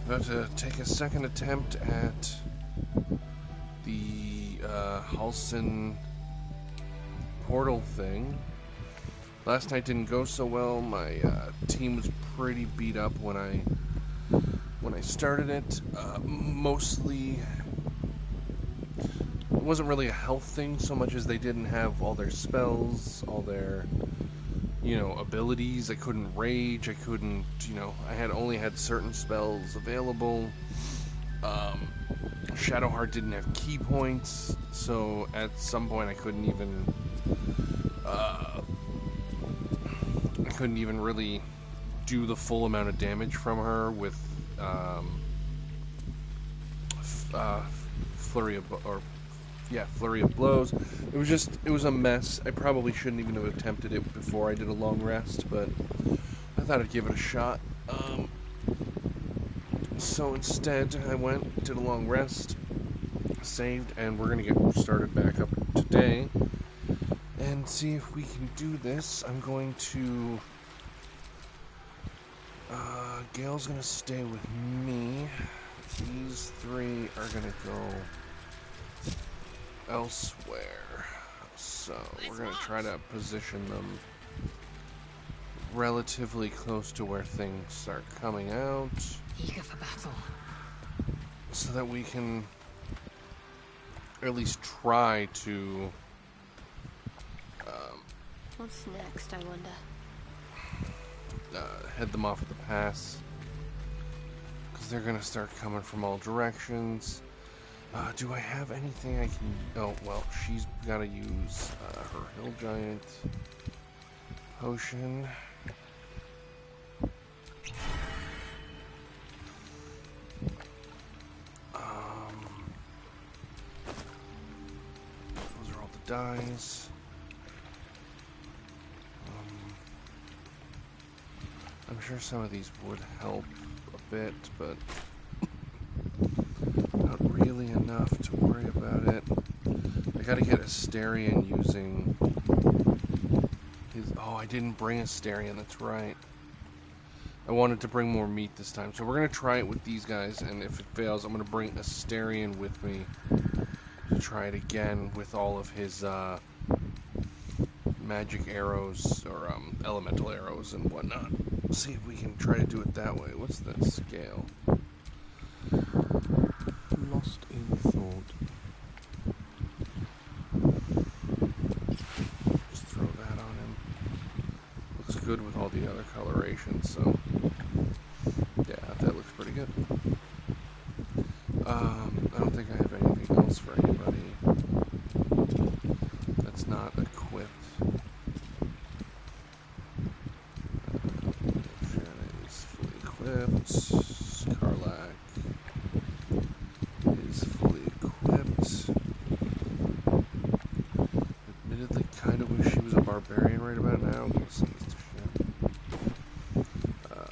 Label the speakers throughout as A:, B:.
A: About to take a second attempt at the Halston portal thing. Last night didn't go so well. My team was pretty beat up when I started it. Mostly, it wasn't really a health thing so much as they didn't have all their spells, all their abilities. I couldn't rage. I couldn't, I had only had certain spells available. Shadowheart didn't have key points, so at some point I couldn't even really do the full amount of damage from her with flurry of blows. It was a mess. I probably shouldn't even have attempted it before I did a long rest, but I thought I'd give it a shot. So instead, I went, did a long rest, saved, and we're gonna get started back up today and see if we can do this. I'm going to. Gail's gonna stay with me. These three are gonna go elsewhere. So we're gonna try to position them relatively close to where things start coming out,
B: eager for battle,
A: so that we can at least try to.
B: What's next, I wonder?
A: Head them off at the pass, because they're gonna start coming from all directions. Do I have anything I can... Oh, well, she's got to use her Hill Giant potion. Those are all the dies. I'm sure some of these would help a bit, but not really enough to worry about it. I gotta get Asterion using his... Oh, I didn't bring Asterion, that's right. I wanted to bring more meat this time, so we're gonna try it with these guys, and if it fails, I'm gonna bring Asterion with me to try it again with all of his magic arrows, or elemental arrows and whatnot. See if we can try to do it that way. What's this? Gale.
C: Lost in thought.
A: Just throw that on him. Looks good with all the other colorations, so yeah, that looks pretty good. I don't think I have anything else for anybody that's not equipped. Shannon's fully equipped. Karlak is fully equipped. Admittedly, kind of wish she was a barbarian right about now. I'm gonna send this to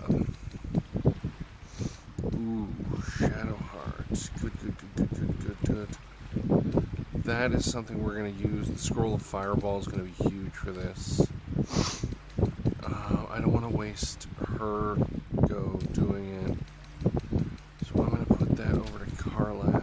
A: Shannon. Ooh, Shadowheart. Good. That is something we're gonna use. The Scroll of Fireball is gonna be huge for this. I don't want to waste her go doing it, so I'm going to put that over to Karlak.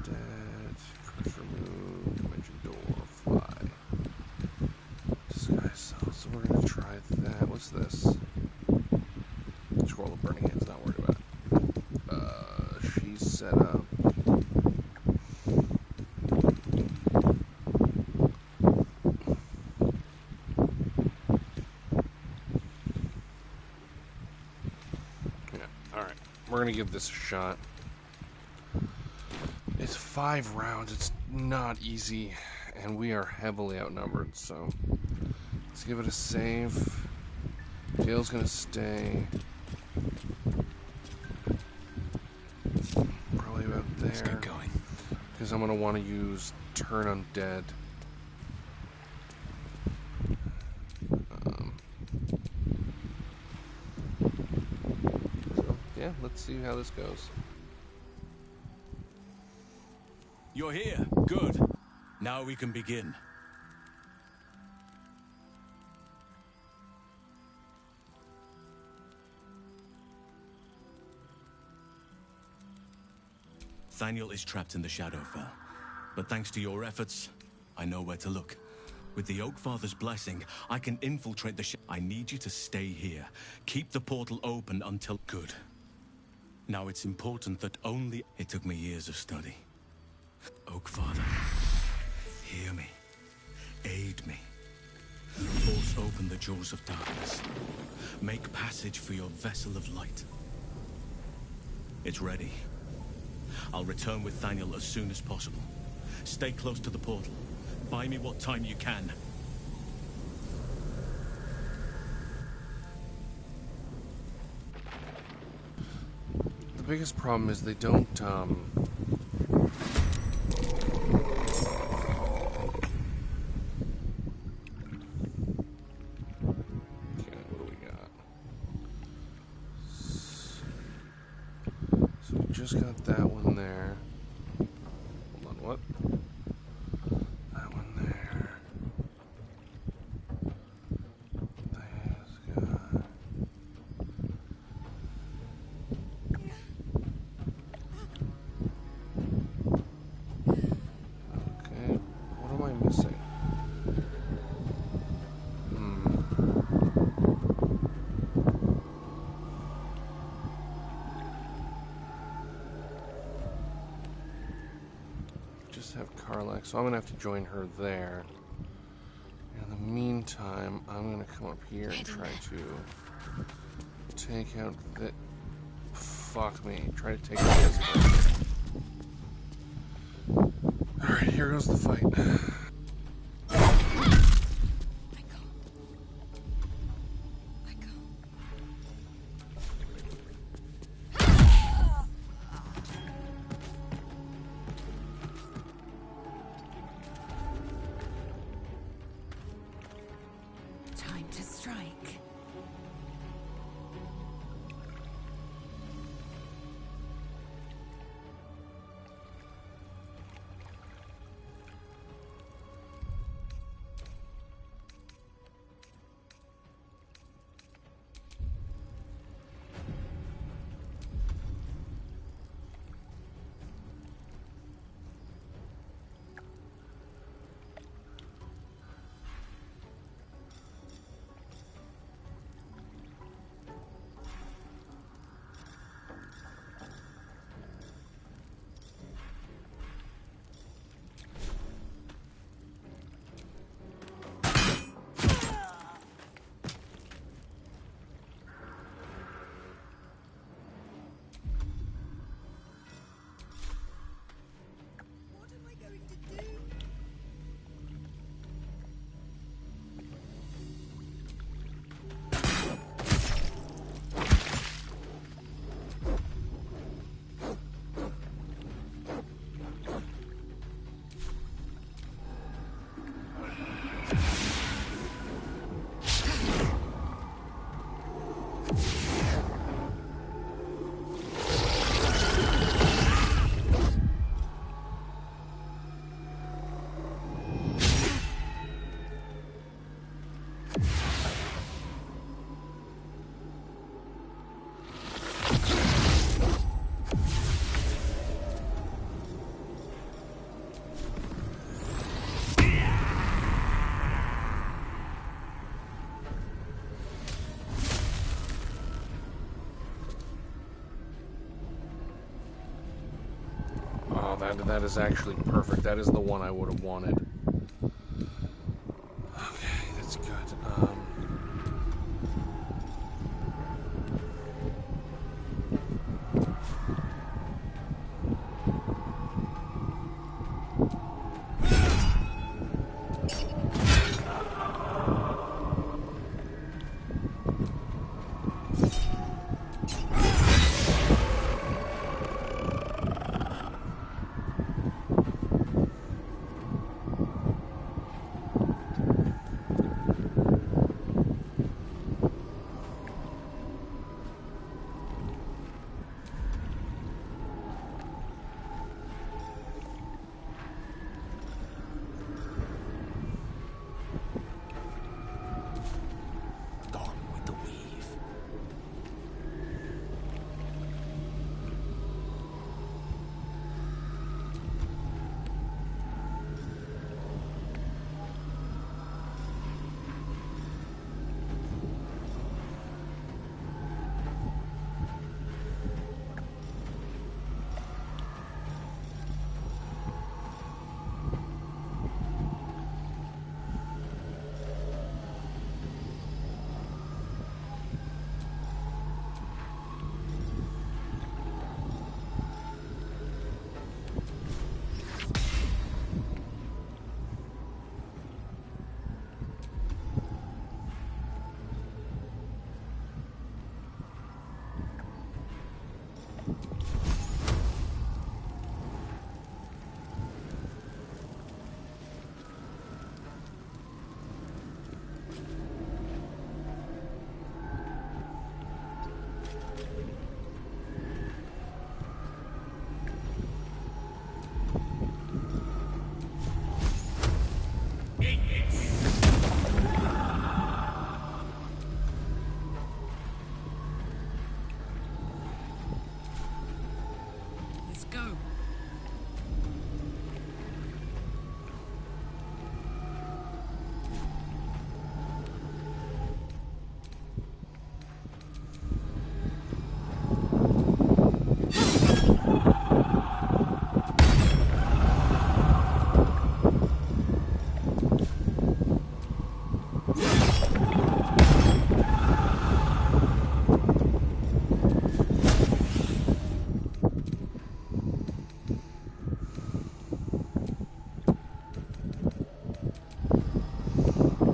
A: Dead, crush remove, dimension door, fly. Disguise self, so we're going to try that. What's this? Scroll of Burning Hands, not worried about it. She's set up. Yeah, alright. We're gonna give this a shot. It's 5 rounds, it's not easy, and we are heavily outnumbered, so let's give it a save. Gale's gonna stay. Probably about there.
C: Let's get going.
A: Because I'm going to want to use Turn Undead. So, yeah, let's let's see how this goes.
D: You're here. Good. Now we can begin. Thaniel is trapped in the Shadowfell, but thanks to your efforts, I know where to look. With the Oak Father's blessing, I can infiltrate the I need you to stay here. Keep the portal open until... Good. Now it's important that only... It took me years of study. Oak Father, hear me. Aid me. Force open the jaws of darkness. Make passage for your vessel of light. It's ready. I'll return with Thaniel as soon as possible. Stay close to the portal. Buy me what time you can.
A: The biggest problem is they don't, Okay, what do we got? So we just got that one there. Hold on, what? That one there. There's got... Okay, what am I missing? Just have Karlak, so I'm gonna have to join her there. In the meantime, I'm gonna come up here and try to take out the... Fuck me. Try to take out this guy. Alright, here goes the fight.
E: Time to strike.
A: That is actually perfect. That is the one I would have wanted. Okay, that's good.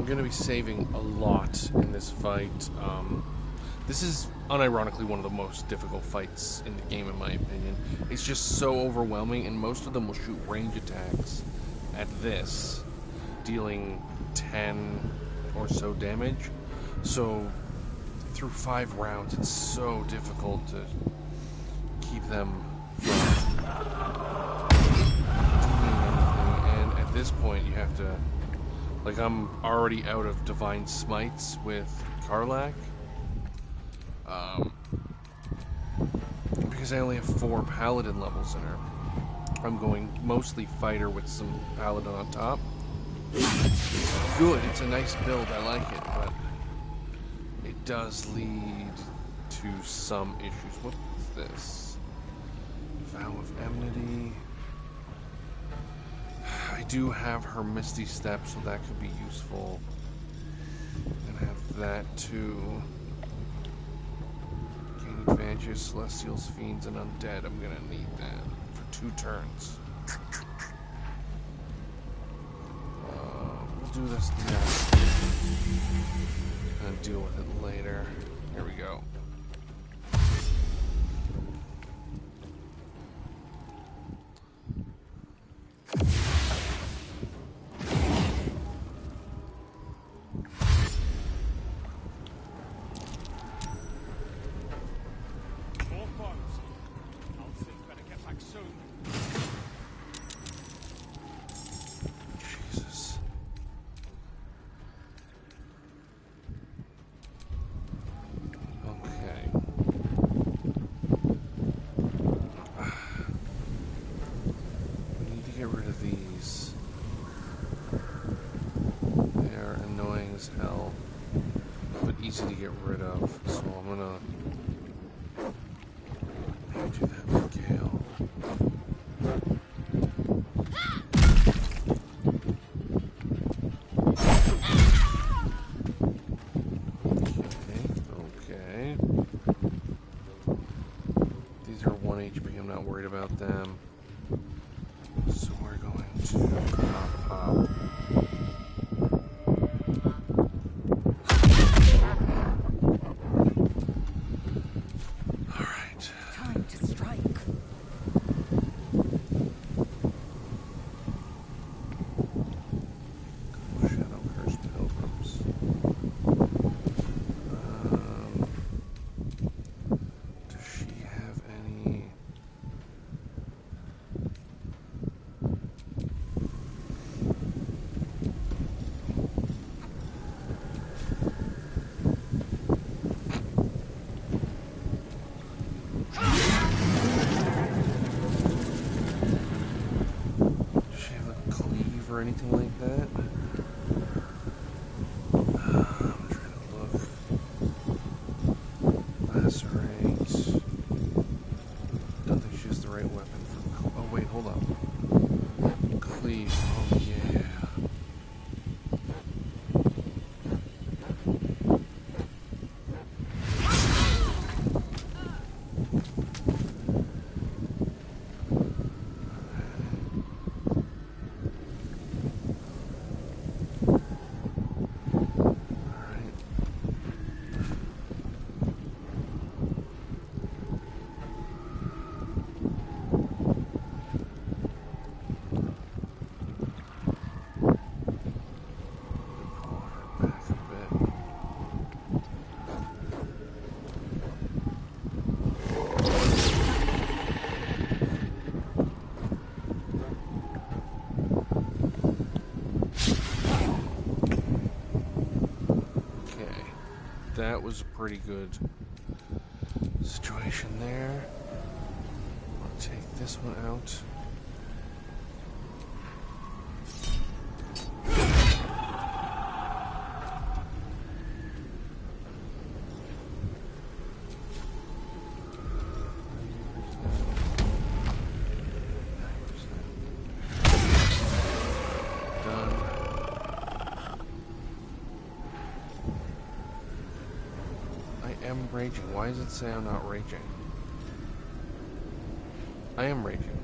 A: going to be saving a lot in this fight. This is unironically one of the most difficult fights in the game, in my opinion. It's just so overwhelming, and most of them will shoot range attacks at this, dealing 10 or so damage. So through 5 rounds, it's so difficult to keep them from doing anything. And at this point, you have to, like, I'm already out of Divine Smites with Karlach. Because I only have 4 Paladin levels in her. I'm going mostly fighter with some Paladin on top. It's good, it's a nice build, I like it, but it does lead to some issues. What is this? Vow of Enmity. I do have her Misty Step, so that could be useful. And have that too. Gain advantages, Celestials, Fiends, and Undead. I'm gonna need that for 2 turns. We'll do this now. And deal with it later. Here we go. Easy to get rid of, so I'm gonna do that with Gale. Okay. These are 1 HP, I'm not worried about them. So we're going to pop. Or anything like that. I'm trying to look. Lacerate. Don't think she has the right weapon for. Oh wait, hold on. Cleave. Oh yeah. That was a pretty good situation there. I'll take this one out. Raging. Why does it say I'm not raging? I am raging.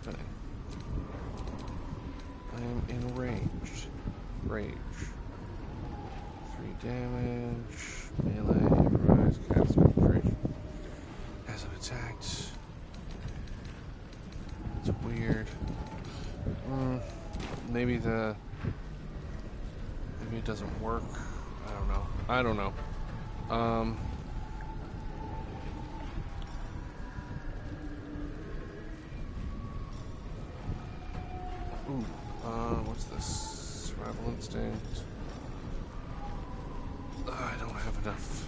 A: happening? I am enraged. Rage. 3 damage. Melee. Rise. Cast concentration. Hasn't attacked. It's weird. Maybe it doesn't work. I don't know. What's this? Survival instinct. I don't have enough.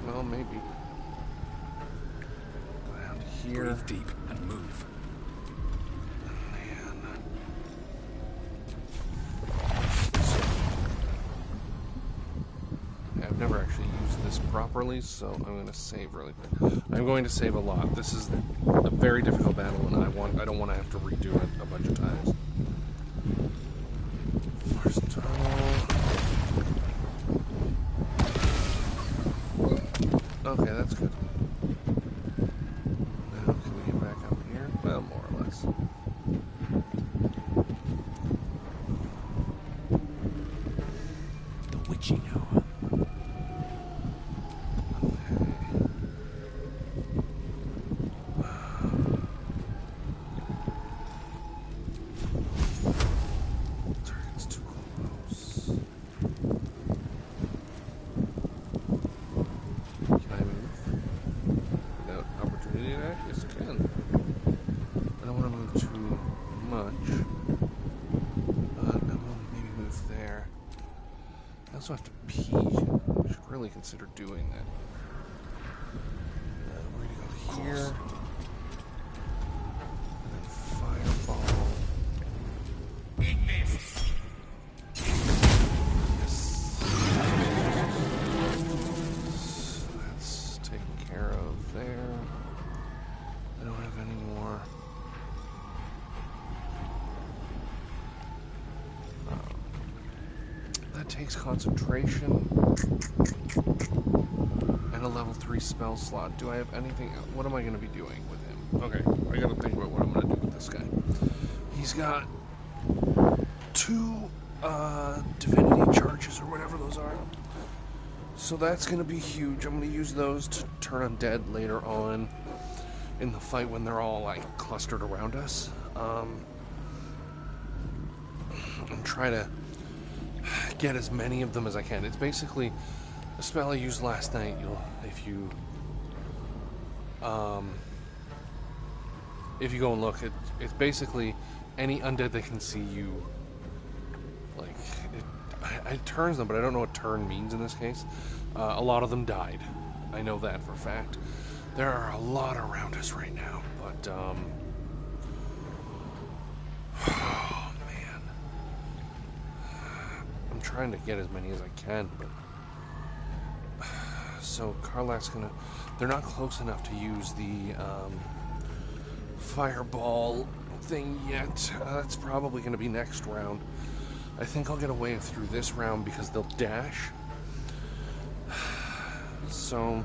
A: Well, maybe. Go down to here.
F: Breathe deep and move.
A: Man. I've never actually used this properly, so I'm going to save really quick. I'm going to save a lot. This is a very difficult battle, and I don't want to have to redo it a bunch of times. First tunnel. Okay, that's good. Now, can we get back up here? Well, more or less.
F: The witching hour.
A: Target's too close. Can I move? Without opportunity attack? Yes, I can. I don't want to move too much. I will maybe move there. I also have to pee. I should really consider doing that. We're going to go here. And then fireball. Yes. So that's taken care of there. I don't have any more. That takes concentration and a level 3 spell slot. Do I have anything else? What am I going to be doing with him? Okay, I got to think about what I'm going to do with this guy. He's got 2 divinity charges or whatever those are. So that's going to be huge. I'm going to use those to turn undead later on in the fight when they're all like clustered around us. And try to get as many of them as I can. It's basically a spell I used last night. If you go and look, it's basically any undead that can see you. Like it turns them, but I don't know what turn means in this case. A lot of them died. I know that for a fact. There are a lot around us right now, but oh man, I'm trying to get as many as I can, but so Karlach's gonna. They're not close enough to use the fireball thing yet. That's probably gonna be next round. I think I'll get a wave through this round because they'll dash. So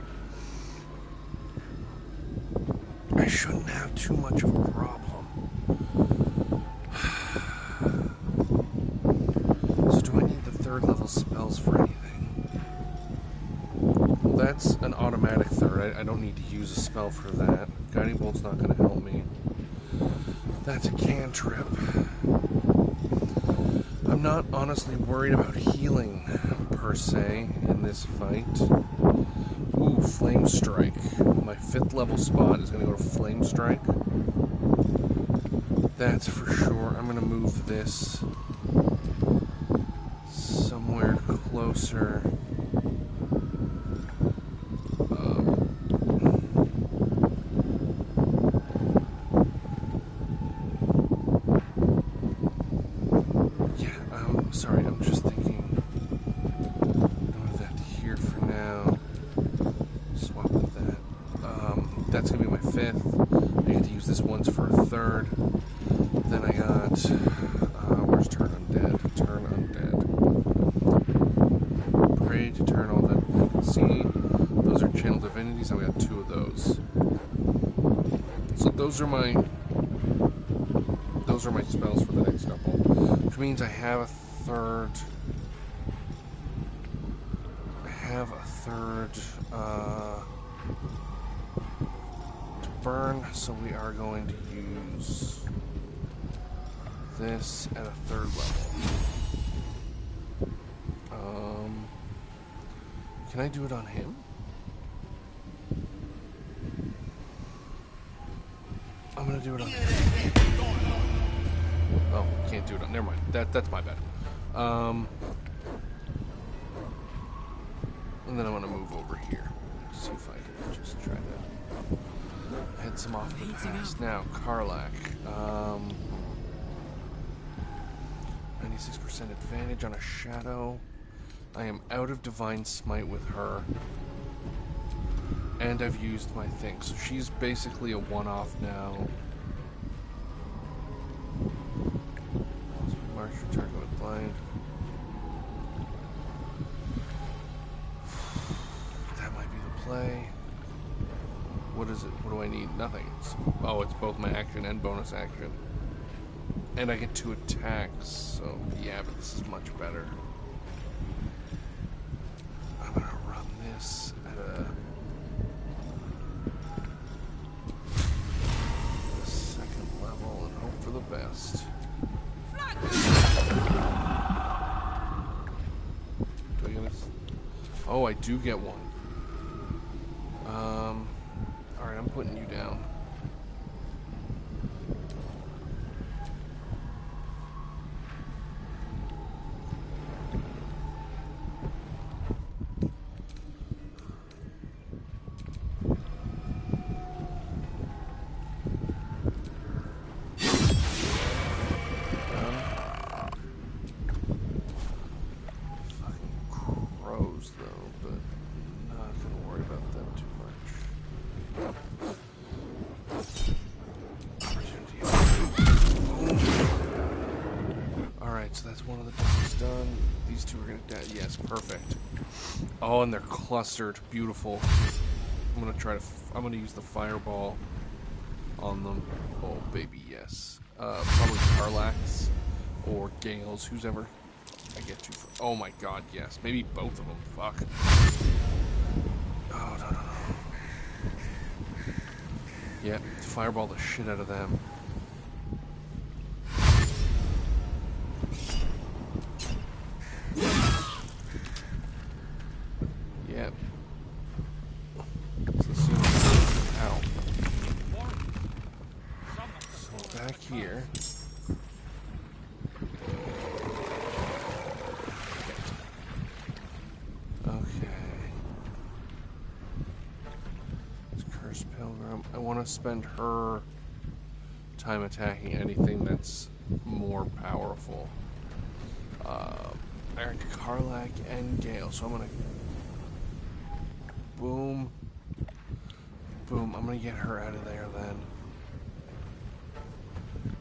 A: I shouldn't have too much of a problem. So do I need the 3rd level spells for anything? Well, that's an automatic 3rd. I don't need to use a spell for that. Guiding Bolt's not going to help me. That's a cantrip. I'm not honestly worried about healing, per se, in this fight. Ooh, Flame Strike. My 5th level spot is going to go to Flame Strike. That's for sure. I'm going to move this somewhere closer. Sorry, I'm just thinking. Move that to here for now. Swap with that. That's gonna be my 5th. I get to use this once for a 3rd. Then I got. Where's Turn Undead? Turn Undead. Pray to turn all that. See, those are channel divinities. I got 2 of those. So those are my spells for the next couple, which means I have a third. To burn, so we are going to use this at a third level. Can I do it on him? I'm gonna do it on him. Oh, can't do it on. Never mind. That's my bad. And then I'm gonna move over here. See if I can just try to head some off the pass. Now, Karlak. 96% advantage on a shadow. I am out of Divine Smite with her. And I've used my thing. So she's basically a one-off now. March your target with blind. That might be the play. What is it? What do I need? Nothing. It's both my action and bonus action. And I get 2 attacks, so yeah, but this is much better. I'm gonna run this at a second level and hope for the best. Do I get a... Oh, I do get one. Alright, I'm putting you down. So that's one of the things done. These 2 are gonna die. Yes, perfect. Oh, and they're clustered. Beautiful. I'm gonna use the fireball on them. Oh, baby, yes. Probably Karlak's or Gale's, who's ever I get to. Oh my god, yes. Maybe both of them. Fuck. Oh, no. Yeah, fireball the shit out of them. Yep. Ow. So back here. Okay. It's Cursed Pilgrim. I want to spend her time attacking anything that's more powerful. Eric, Karlak, and Gale. So I'm gonna boom, boom. I'm gonna get her out of there then.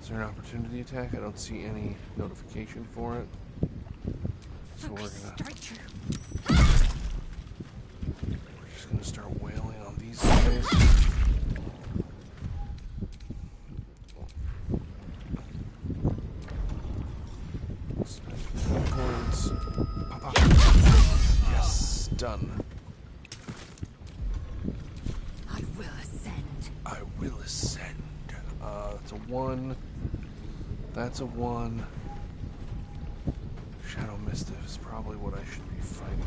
A: Is there an opportunity attack? I don't see any notification for it. So we're just gonna start wailing on these guys. Yes, done.
E: I will ascend.
A: I will ascend. That's a 1. That's a 1. Shadow Mistiff is probably what I should be fighting.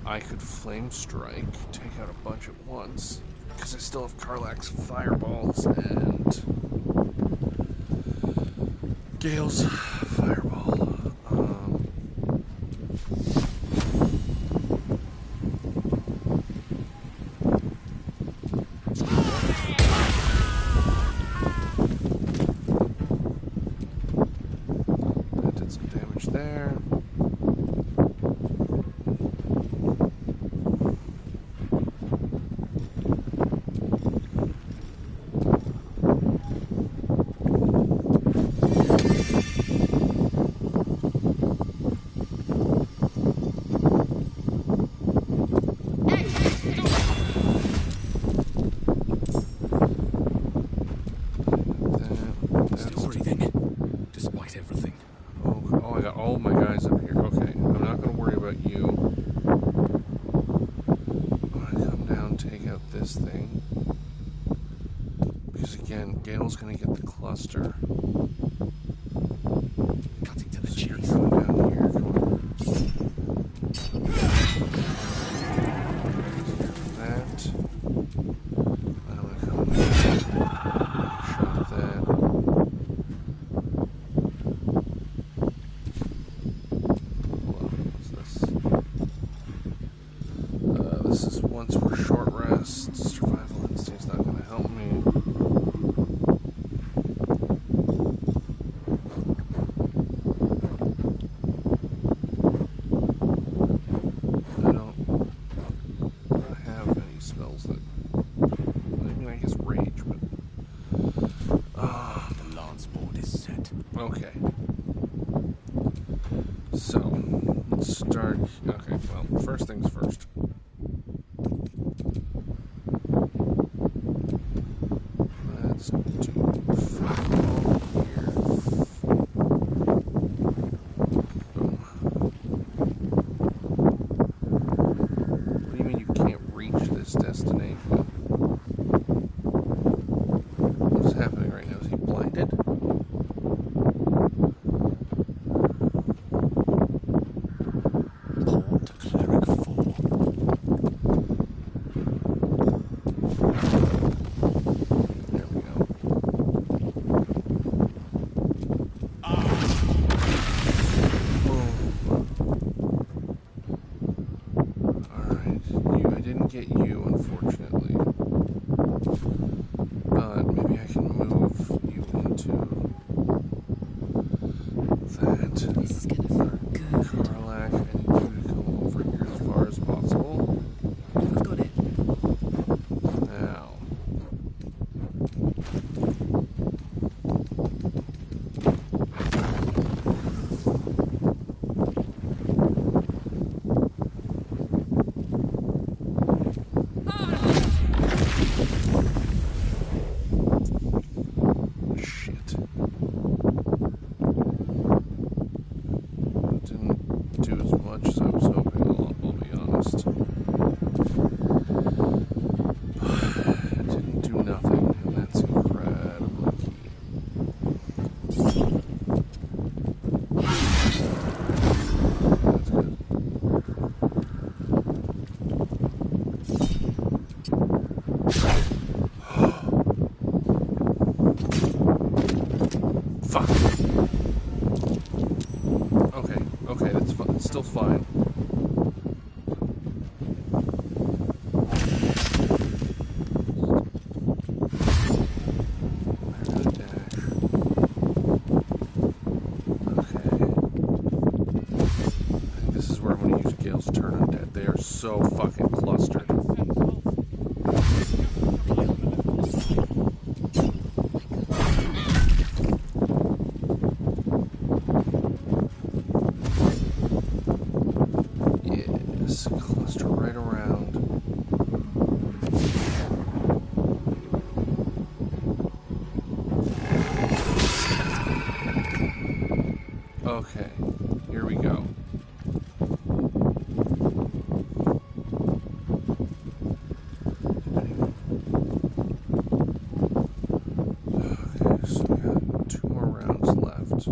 A: I could Flame Strike, take out a bunch at once, because I still have Karlak's Fireballs and Gale's Fireball. That did some damage there.
F: nothing.
A: Oh, I got all of my guys up here. Okay, I'm not going to worry about you. I'm going to come down, take out this thing. Because again, Gale's going to get the cluster.
F: Cutting to the
A: So you're
F: chase.
A: coming down here. Come on. That. I'm going to come down. Shot that. Hold on, what's this? This is once we're short rest. Survival instinct's not going to help me. I don't have any spells that. I mean, I guess rage, but.
F: The lance board is set.
A: Okay. So, let's start. Okay, well, first things first. Let's do fireball here. Boom. What do you mean you can't reach this destination? What's happening right now? Is he blinded?
F: Port to Cleric 4.
A: There we go. Alright, I didn't get you, unfortunately. But maybe I can move you into that.
E: This is gonna feel good.
A: Karlak, I need you to come over here as far as possible.
E: I've got it.
A: Now. Shit. Didn't do as much as I was hoping, I'll be honest. It didn't do nothing, and that's incredibly key. That's good. Fuck. Okay, that's fine. It's still fine. There's a dash. Okay. I think this is where I'm going to use Gale's Turn Undead. They are so fucking clustered. Yes, cluster right around. Okay, here we go. Okay, so we got 2 more rounds left.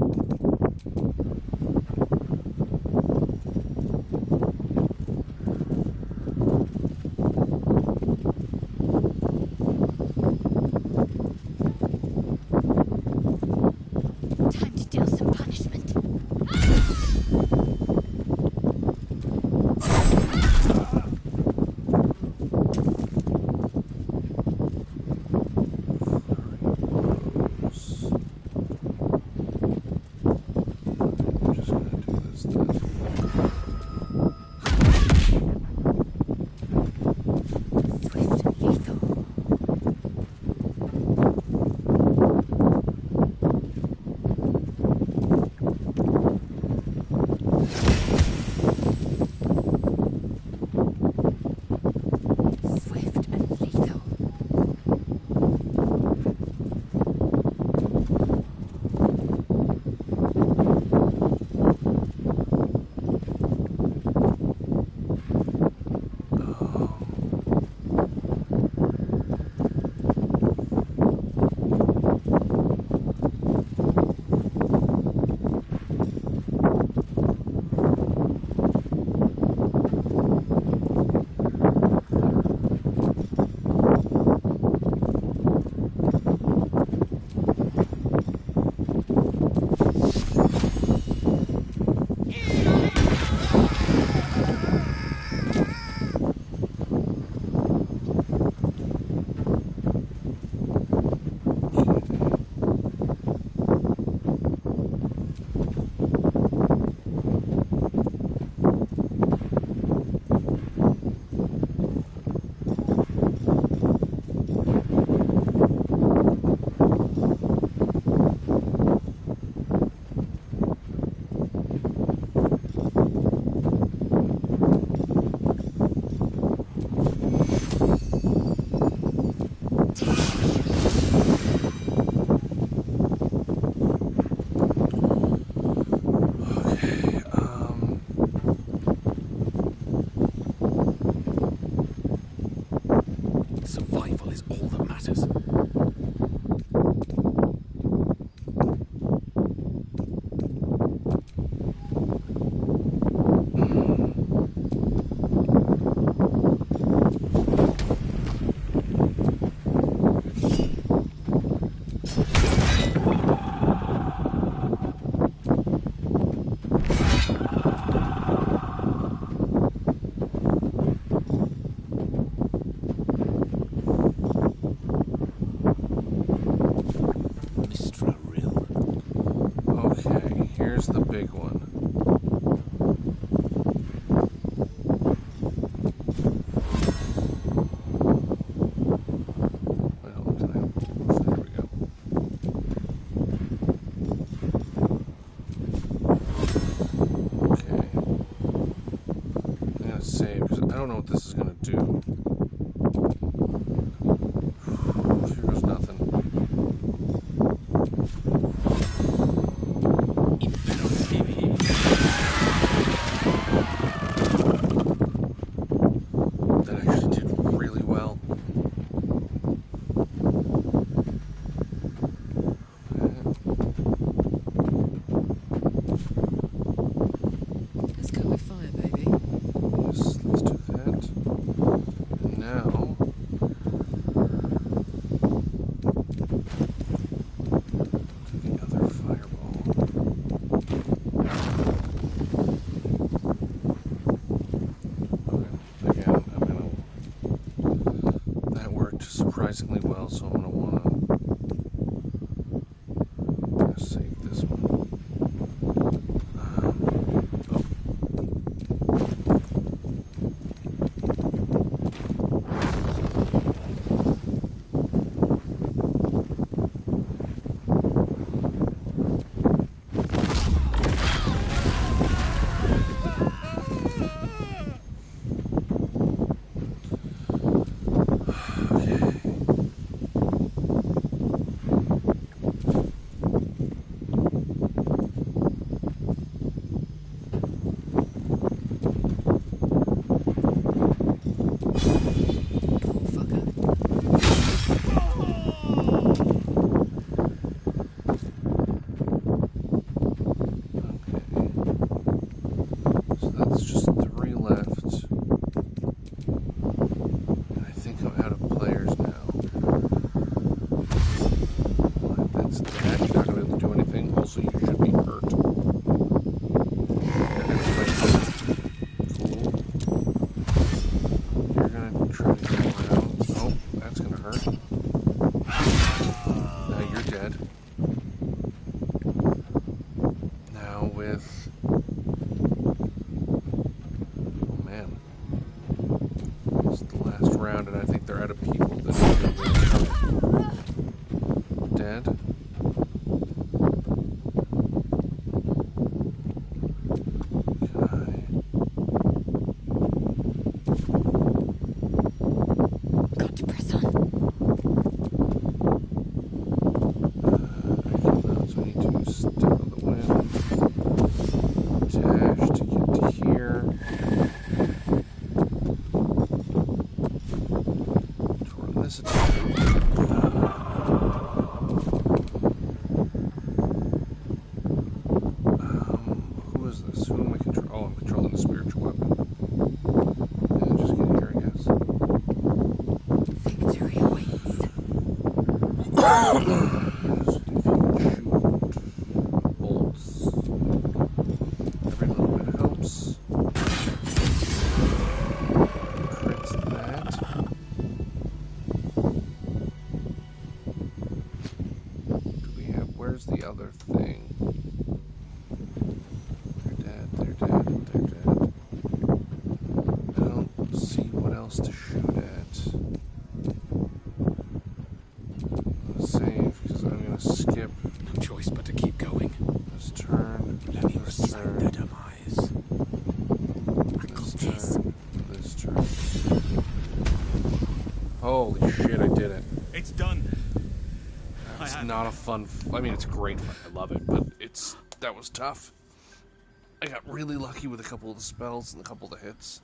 B: Time to deal some punishment.
A: There's the big one. Well, there we go. Okay. I'm gonna save because I don't know what this is gonna do. Here goes nothing. That actually did really well.
E: Let's go with fire, baby.
A: Yes, let's do that. And now, to the other fireball. Okay, again, that worked surprisingly well, so I'm gonna wanna save this one.
E: Cool fucker.
A: So that's just 3 left. And I think I'm out of players now. What? That's that. You're not going to be able to do anything. Also, you should be hurt. Cool. You're going to try to go around. Oh, that's going to hurt. Now you're dead. Now with... Oh man. It's the last round and I think they're out of people that are dead. Okay.
B: Got to press on.
A: So I need to step on the wind. Dash to get to here. To run this attack. Who is this? Who am I controlling? Oh, I'm controlling the spiritual weapon. And just get here, I guess.
B: Victory awaits.
A: Shoot bolts. Every little bit helps. Crits that. Do we have? Where's the other thing? They're dead. They're dead. They're dead. I don't see what else to shoot at. Let's save because I'm gonna skip
F: No choice but to keep going.
A: this turn.
F: Let me
A: This
F: recite their
A: turn.
F: demise.
A: This turn. This turn. Holy shit! I did it.
D: It's done.
A: It's not a fun. I mean, it's great fun. I love it, but that was tough. I got really lucky with a couple of the spells and a couple of the hits.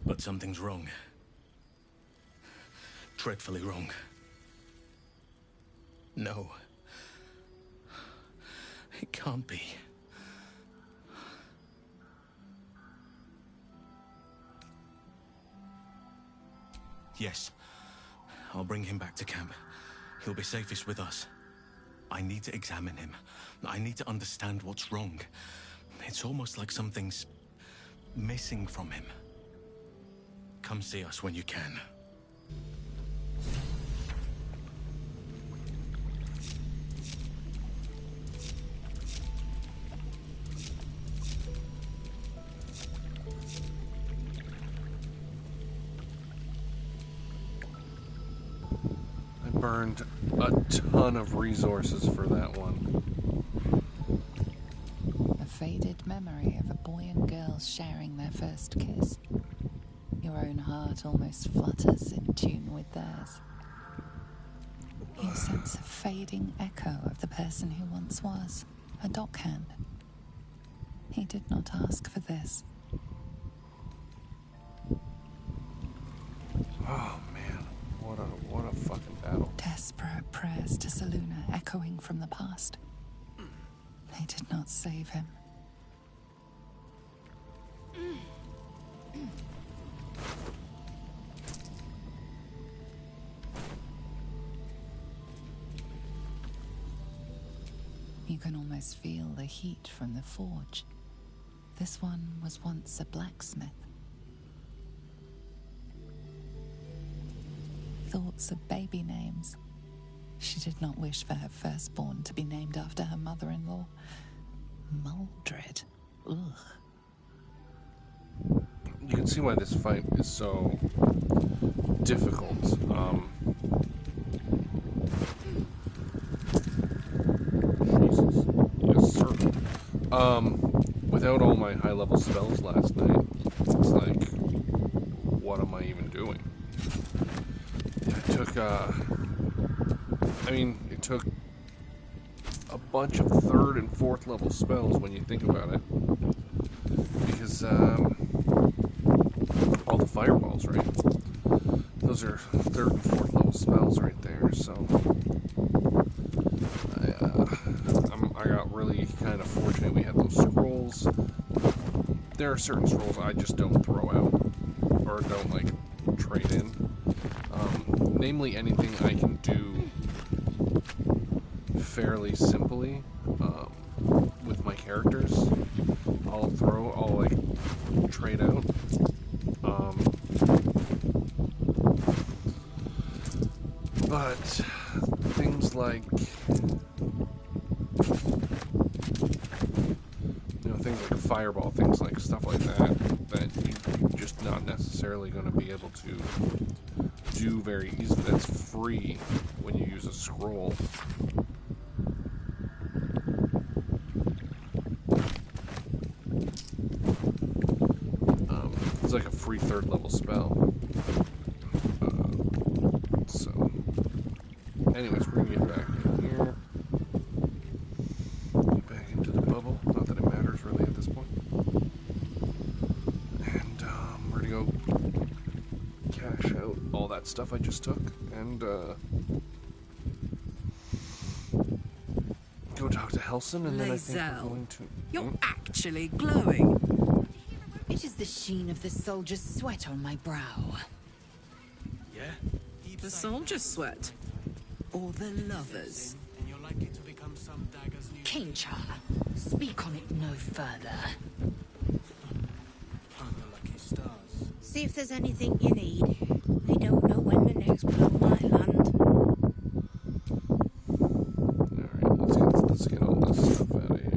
D: But something's wrong. Dreadfully wrong. No. It can't be. Yes. I'll bring him back to camp. He'll be safest with us. I need to examine him. I need to understand what's wrong. It's almost like something's missing from him. Come see us when you can.
A: burned a ton of resources for that one.
B: A faded memory of a boy and girl sharing their first kiss. Your own heart almost flutters in tune with theirs. You sense a fading echo of the person who once was, a dockhand. He did not ask for this.
A: Oh man, what a fucking battle.
B: Desperate prayers to Saluna echoing from the past. They did not save him. You can almost feel the heat from the forge. This one was once a blacksmith. Thoughts of baby names. She did not wish for her firstborn to be named after her mother-in-law. Maldred. Ugh.
A: You can see why this fight is so difficult. Jesus. Yes, sir. Without all my high-level spells last night, it's like, what am I even doing? It took a bunch of 3rd and 4th level spells when you think about it. Because, all the fireballs, right? Those are 3rd and 4th level spells right there, so I got really kind of fortunate we had those scrolls. There are certain scrolls I just don't throw out, or don't, like, trade in. Namely, anything I can do fairly simply with my characters, I'll trade out. But things like, things like a fireball, things like stuff like that you're just not necessarily going to be able to do very easily. That's free when you use a scroll. It's like a free 3rd level spell. So, anyways, we're gonna get back in here. Get back into the bubble. Not that it matters really at this point. And we're gonna go cash out all that stuff I just took and go talk to Helson, and then I think we're going to...
E: You're actually glowing.
B: It is the sheen of the soldier's sweat on my brow.
F: Yeah?
E: The soldier's sweat. Or the lovers.
F: And you're likely to become some dagger's new...
B: Kainchar, speak on it no further.
F: Count the lucky stars.
G: See if there's anything you need. I don't know when the next blow might land.
A: Alright, let's get all this stuff out of here.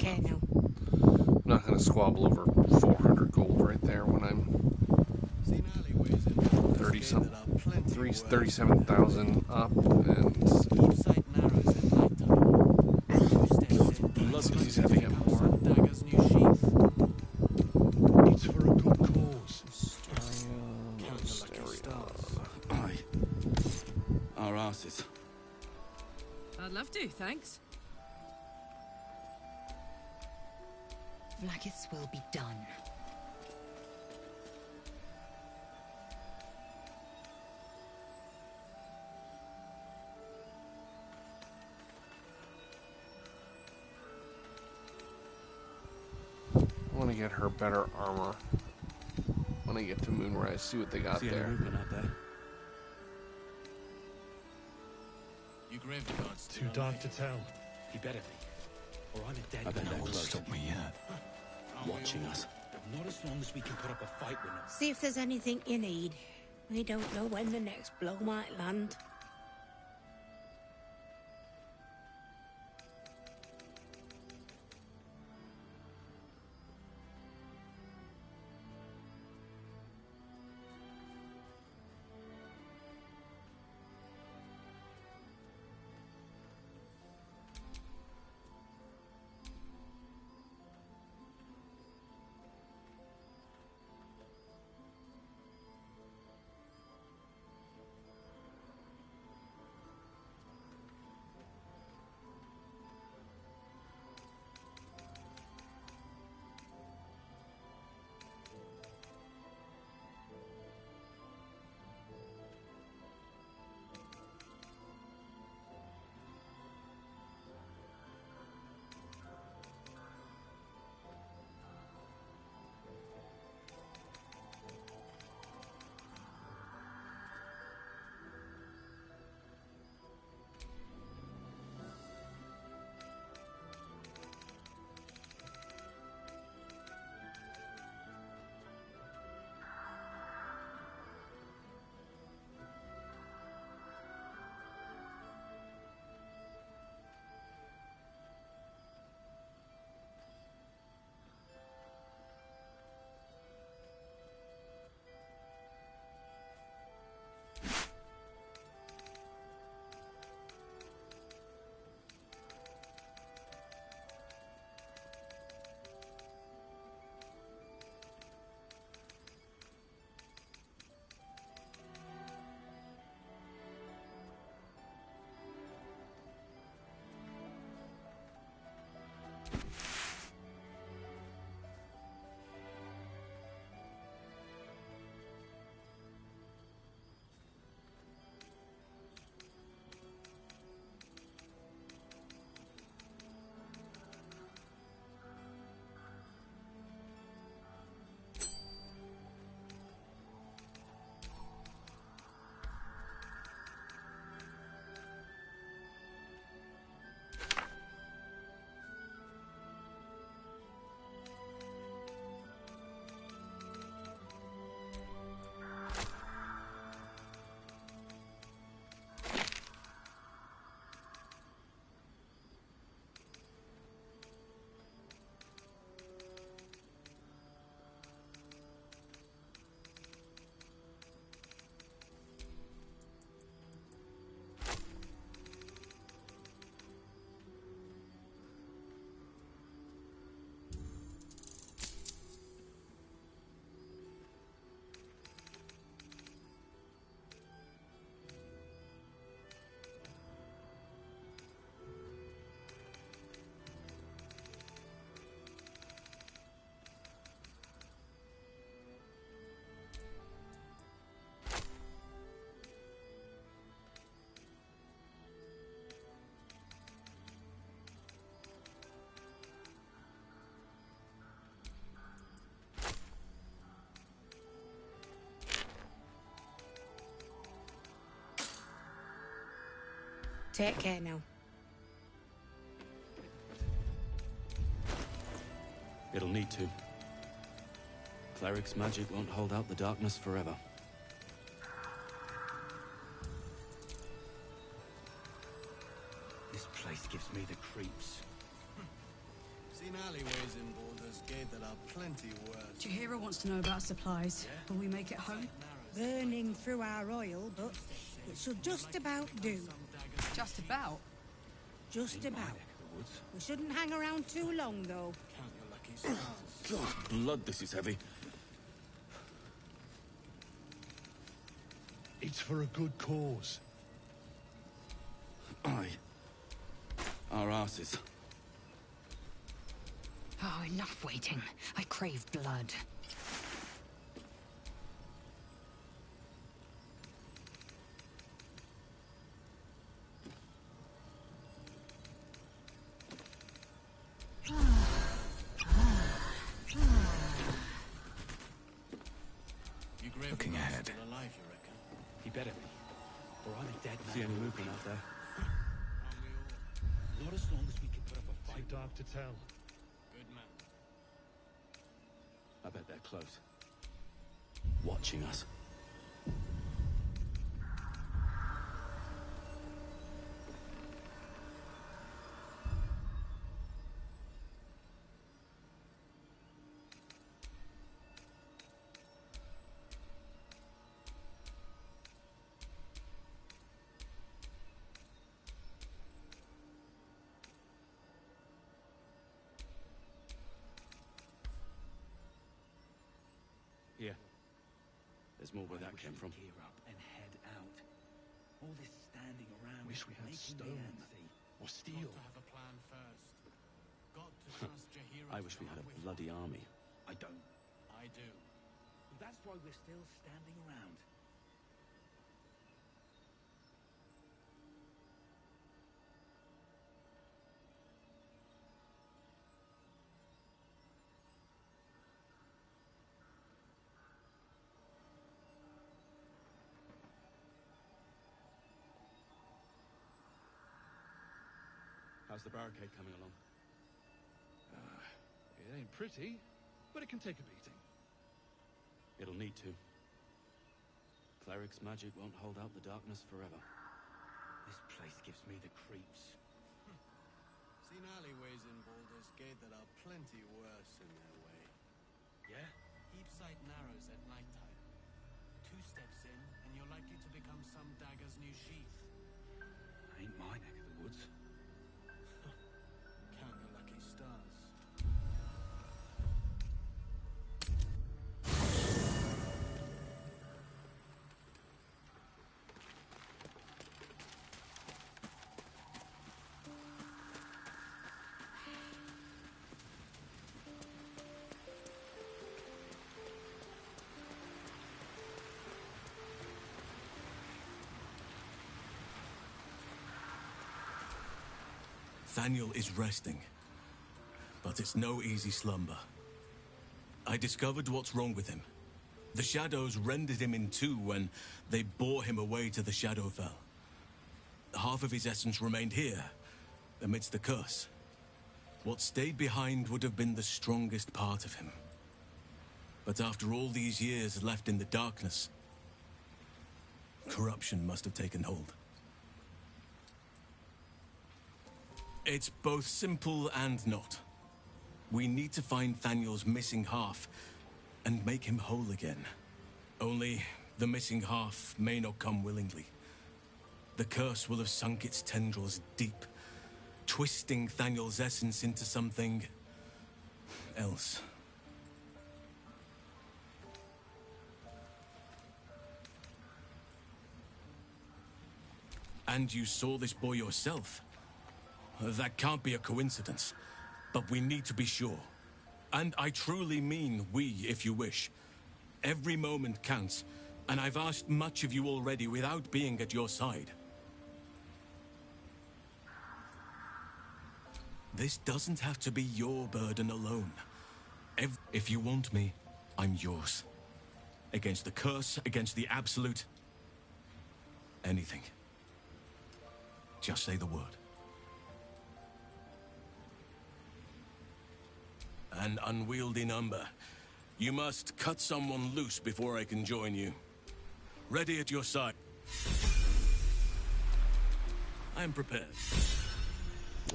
G: care now.
A: I'm not going to squabble over 400 gold right there when I'm
F: Seen alleyways in
A: 30 some,
F: that are plenty worse.
A: 37,000 up, and
F: Keep sight narrows at night time. Two steps in.
A: Blood he's gonna get more.
F: Some dagger's new sheath.
C: It's for a good cause.
F: Count the lucky stars.
H: Aye. Our asses.
E: I'd love to, thanks.
B: Vlakith's will be done.
A: I want to get her better armor. When I get to Moonrise, see what they got
H: See any
A: there.
H: movement out there?
F: You grave guards
C: Too dark to tell.
F: He better be. Or I'm a dead
H: I bet
F: man.
H: they're close.
I: Stop me yet.
H: Watching us.
F: Not as long as we can put up a fight with them.
G: See if there's anything you need. We don't know when the next blow might land. Take care now.
H: It'll need to. Cleric's magic won't hold out the darkness forever.
F: This place gives me the creeps.
I: Seen alleyways in Baldur's Gate that are plenty worse.
E: Chihiro wants to know about supplies. Will we make it home?
G: Burning through our oil, but it should just about do.
E: Just about.
G: Just about. We shouldn't hang around too long, though.
I: Count your lucky stars.
H: God, blood, this is heavy.
C: It's for a good cause.
H: Aye. Our asses.
J: Oh, enough waiting. I crave blood.
I: Looking ahead. Still alive, you reckon?
H: He better be. Or I'm a dead man. See any movement out there?
C: Not as long as we can put up a fight. Too dark to tell.
I: Good man.
H: I bet they're close. Watching us. Here. There's more where that came from.
F: Gear up and head out. All this standing around.
C: Wish we had stone or steel.
I: Got to have a plan first. Got to trust Chihiro.
H: I wish we had a bloody army.
F: I don't.
I: I do.
F: That's why we're still standing around.
H: How's the barricade coming along?
C: It ain't pretty, but it can take a beating.
H: It'll need to. Cleric's magic won't hold out the darkness forever.
F: This place gives me the creeps.
I: Seen alleyways in Baldur's Gate that are plenty worse in their way.
F: Yeah?
I: Heap sight narrows at nighttime. 2 steps in, and you're likely to become some dagger's new sheath.
F: Ain't my neck of the woods.
I: Count your lucky stars.
D: Thaniel is resting, but it's no easy slumber. I discovered what's wrong with him. The shadows rendered him in two when they bore him away to the Shadowfell. Half of his essence remained here, amidst the curse. What stayed behind would have been the strongest part of him. But after all these years left in the darkness, corruption must have taken hold. It's both simple and not. We need to find Thaniel's missing half and make him whole again. Only the missing half may not come willingly. The curse will have sunk its tendrils deep, twisting Thaniel's essence into something else. And you saw this boy yourself. That can't be a coincidence, but we need to be sure. And I truly mean we, if you wish. Every moment counts, and I've asked much of you already without being at your side. This doesn't have to be your burden alone. If you want me, I'm yours. Against the curse, against the absolute. Anything. Just say the word. An unwieldy number. You must cut someone loose before I can join you. Ready at your side. I am prepared.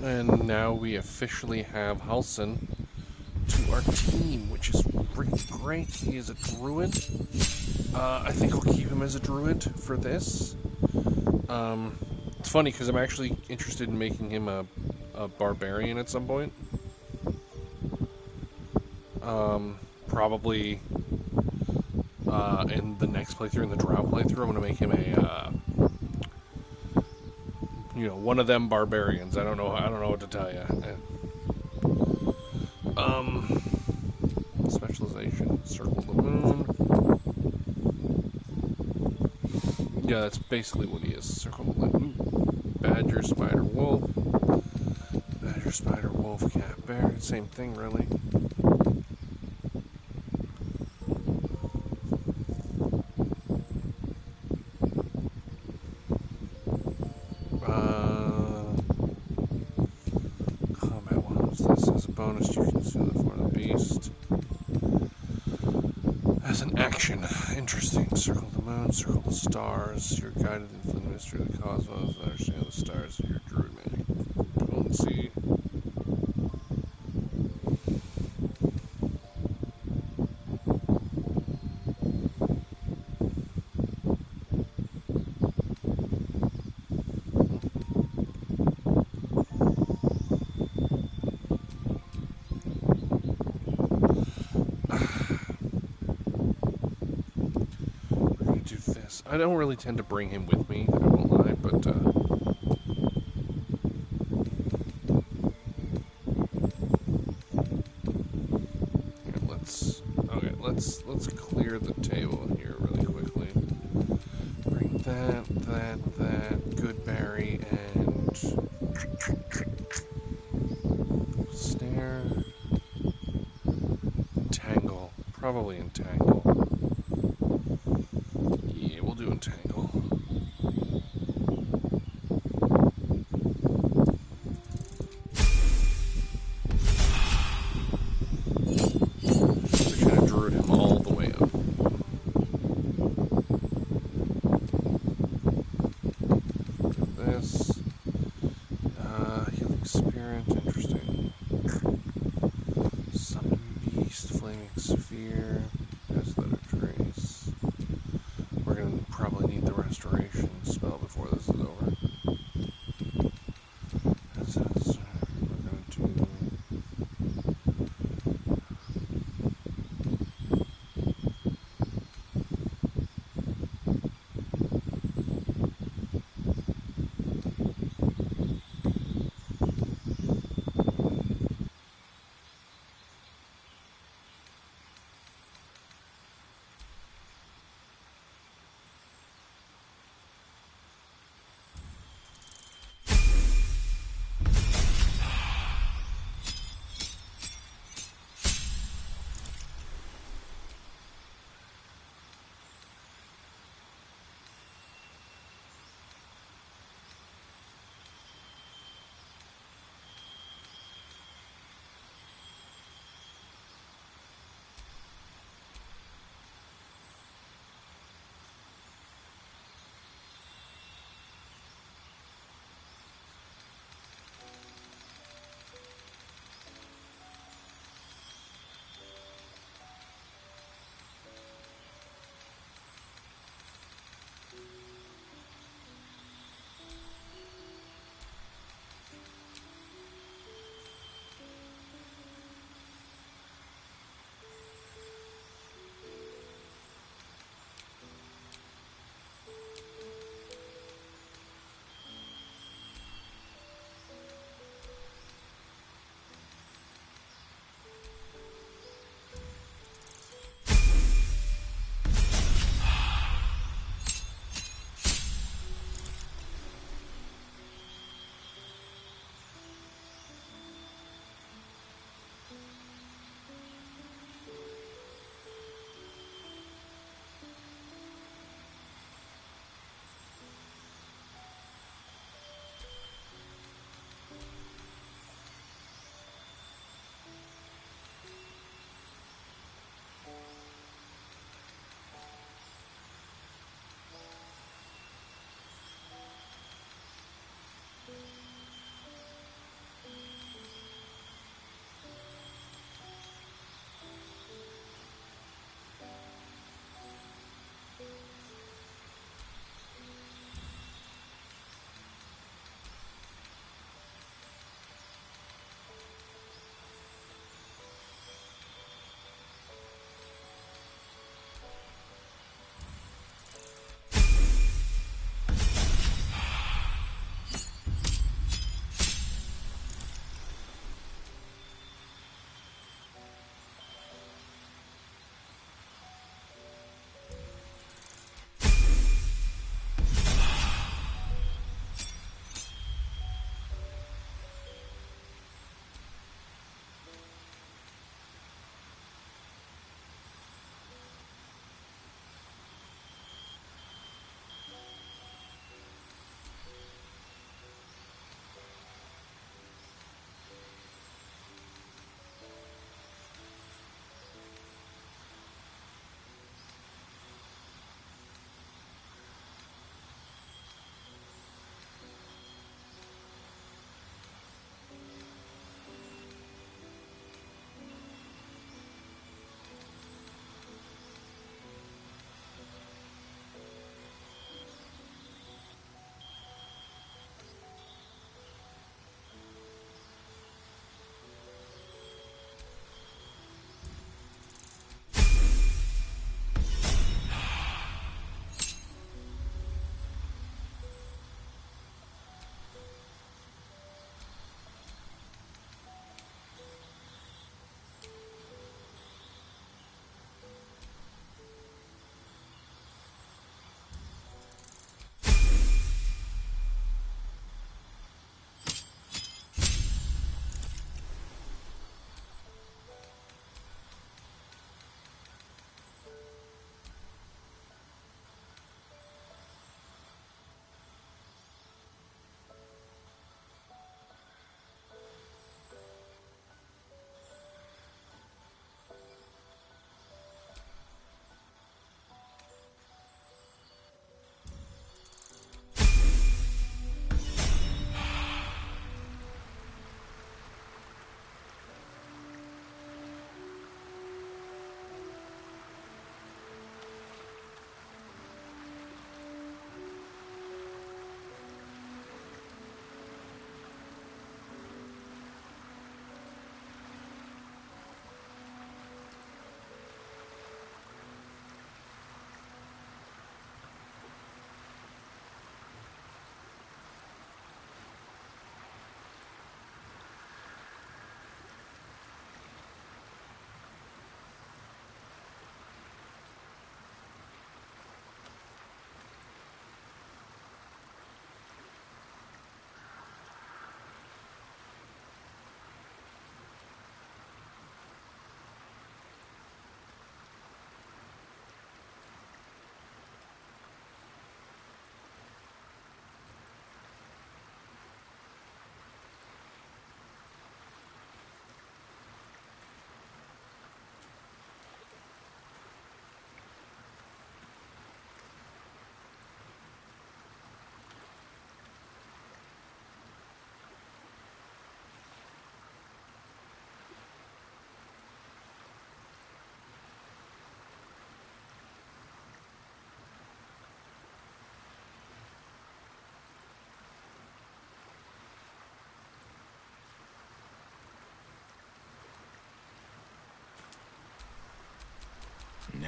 A: And now we officially have Halsin to our team, which is really great. He is a druid. I think we'll keep him as a druid for this. It's funny because I'm actually interested in making him a barbarian at some point. Probably in the next playthrough, in the Drow playthrough, I'm going to make him a, one of them barbarians. I don't know what to tell you. Specialization, Circle the Moon. Yeah, that's basically what he is. Circle the Moon. Ooh. Badger, Spider, Wolf. Badger, Spider, Wolf, Cat, Bear. Same thing, really. Combat ones. This as a bonus, you can consume the form of the beast. As an action, interesting. Circle the moon, circle the stars. You're guided into the mystery of the cosmos. Understand the stars of your druid magic. Potency. I don't really tend to bring him with me, I won't lie, but here, let's clear the table here really quickly. Bring that, good berry, and snare, entangle, probably entangle. Yeah, we'll do entangle. We kind of druid him all the way up. This. Healing Spirit, interesting. Summon Beast, Flaming Sphere, Aesthetic Trace. We're going to probably need the Restoration spell before this is over. We're going to...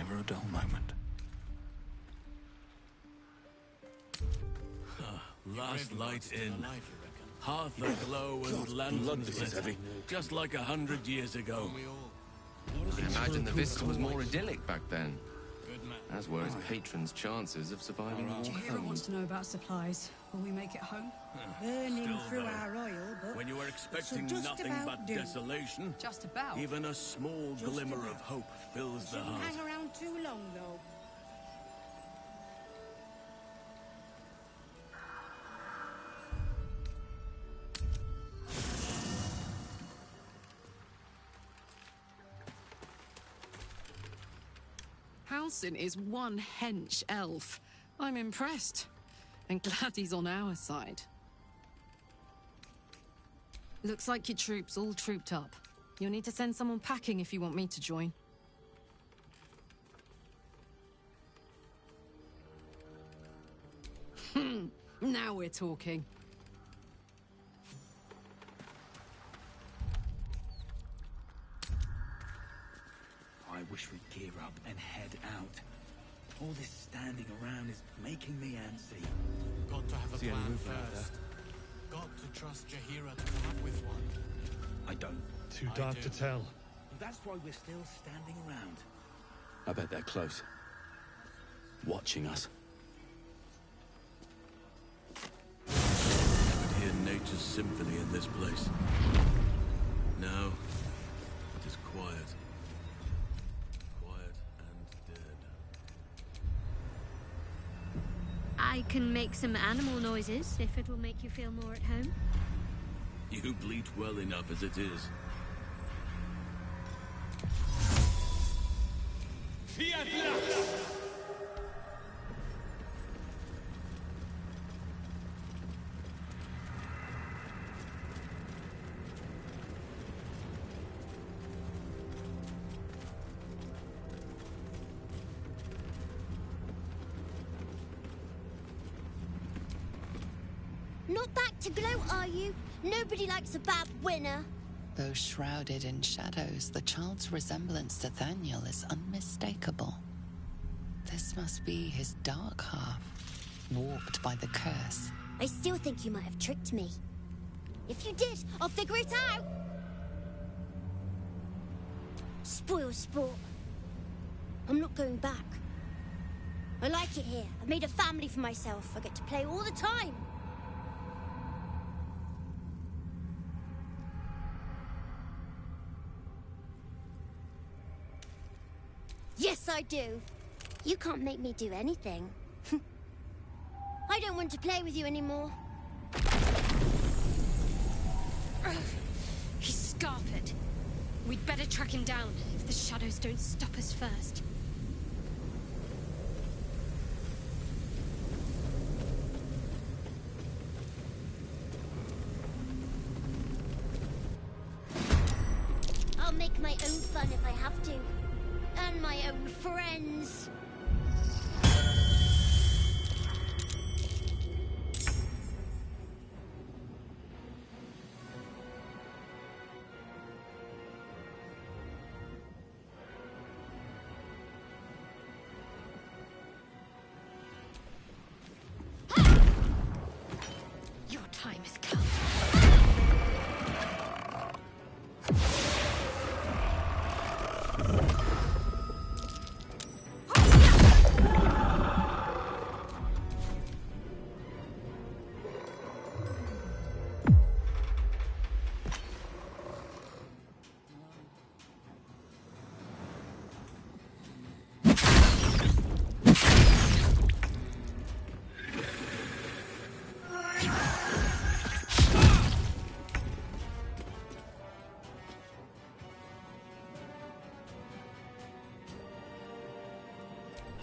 K: never a dull moment.
D: Last light in. Hearth aglow and lanterns lit. Just like 100 years ago.
L: I imagine the vista was more idyllic back then. As were its patrons' chances of surviving war.
M: Jahira wants to know about supplies. Will we make it home?
E: Burning
D: Still
E: through
D: though,
E: our oil, but...
D: when you were expecting
E: just
D: nothing
E: about
D: but
E: do.
D: desolation,
M: Just about.
D: even a small glimmer of hope fills the
E: Shouldn't
D: heart.
E: hang around too long, though. Halsin is one hench elf. I'm impressed. And glad he's on our side. Looks like your troops all trooped up. You'll need to send someone packing if you want me to join. Now we're talking.
K: I wish we'd gear up and head out. All this standing around is making me antsy.
I: Got to have a
H: See any
I: plan
H: movement out
I: first. Got to trust Jahira to come up with one.
K: I don't.
C: Too dark to tell.
K: That's why we're still standing around. I bet they're close. Watching us.
D: I could hear nature's symphony in this place. Now, it is quiet. Quiet and dead.
G: I can make some animal noises if it will make you feel more at home.
D: You bleat well enough as it is.
N: Not back to gloat, are you? Nobody likes a bad winner.
B: Though shrouded in shadows, the child's resemblance to Thaniel is unmistakable. This must be his dark half, warped by the curse.
N: I still think you might have tricked me. If you did, I'll figure it out. Spoil sport. I'm not going back. I like it here. I've made a family for myself. I get to play all the time. Yes, I do. You can't make me do anything. I don't want to play with you anymore.
G: He's scarpered. We'd better track him down if the shadows don't stop us first.
N: I'll make my own fun if I have to. And my own friends.
G: Your time has come.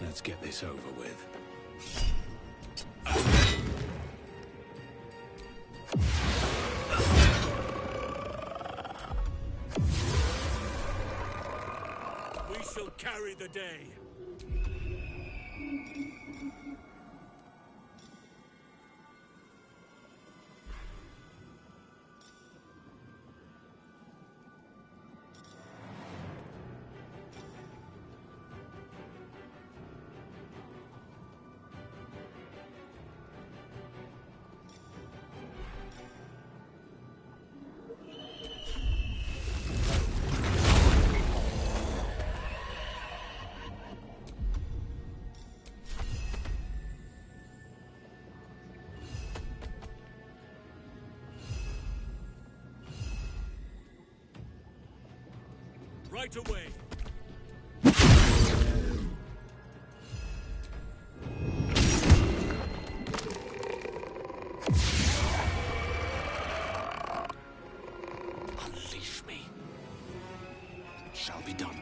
K: Let's get this over with.
D: We shall carry the day. right away.
H: Unleash me. It shall be done.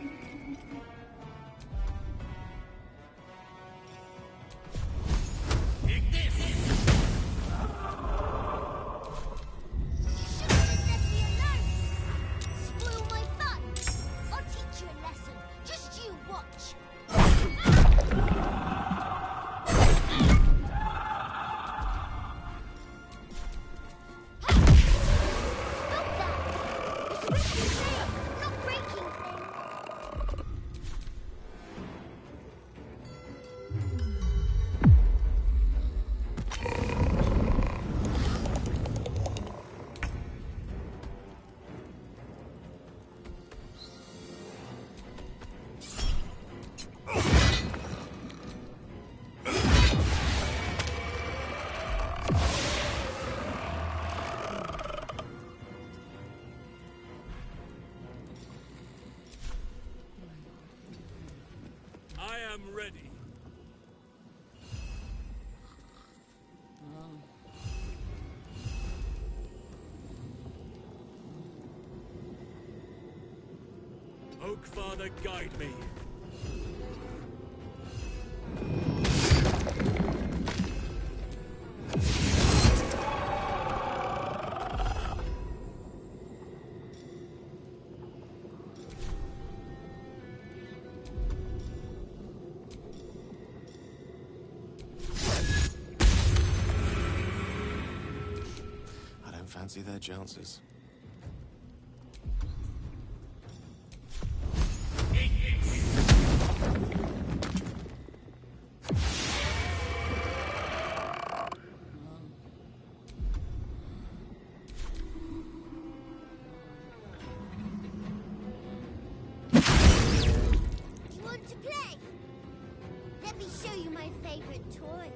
D: I am ready. Oak Father, guide me.
L: I don't fancy their chances.
N: You want to play? Let me show you my favorite toy.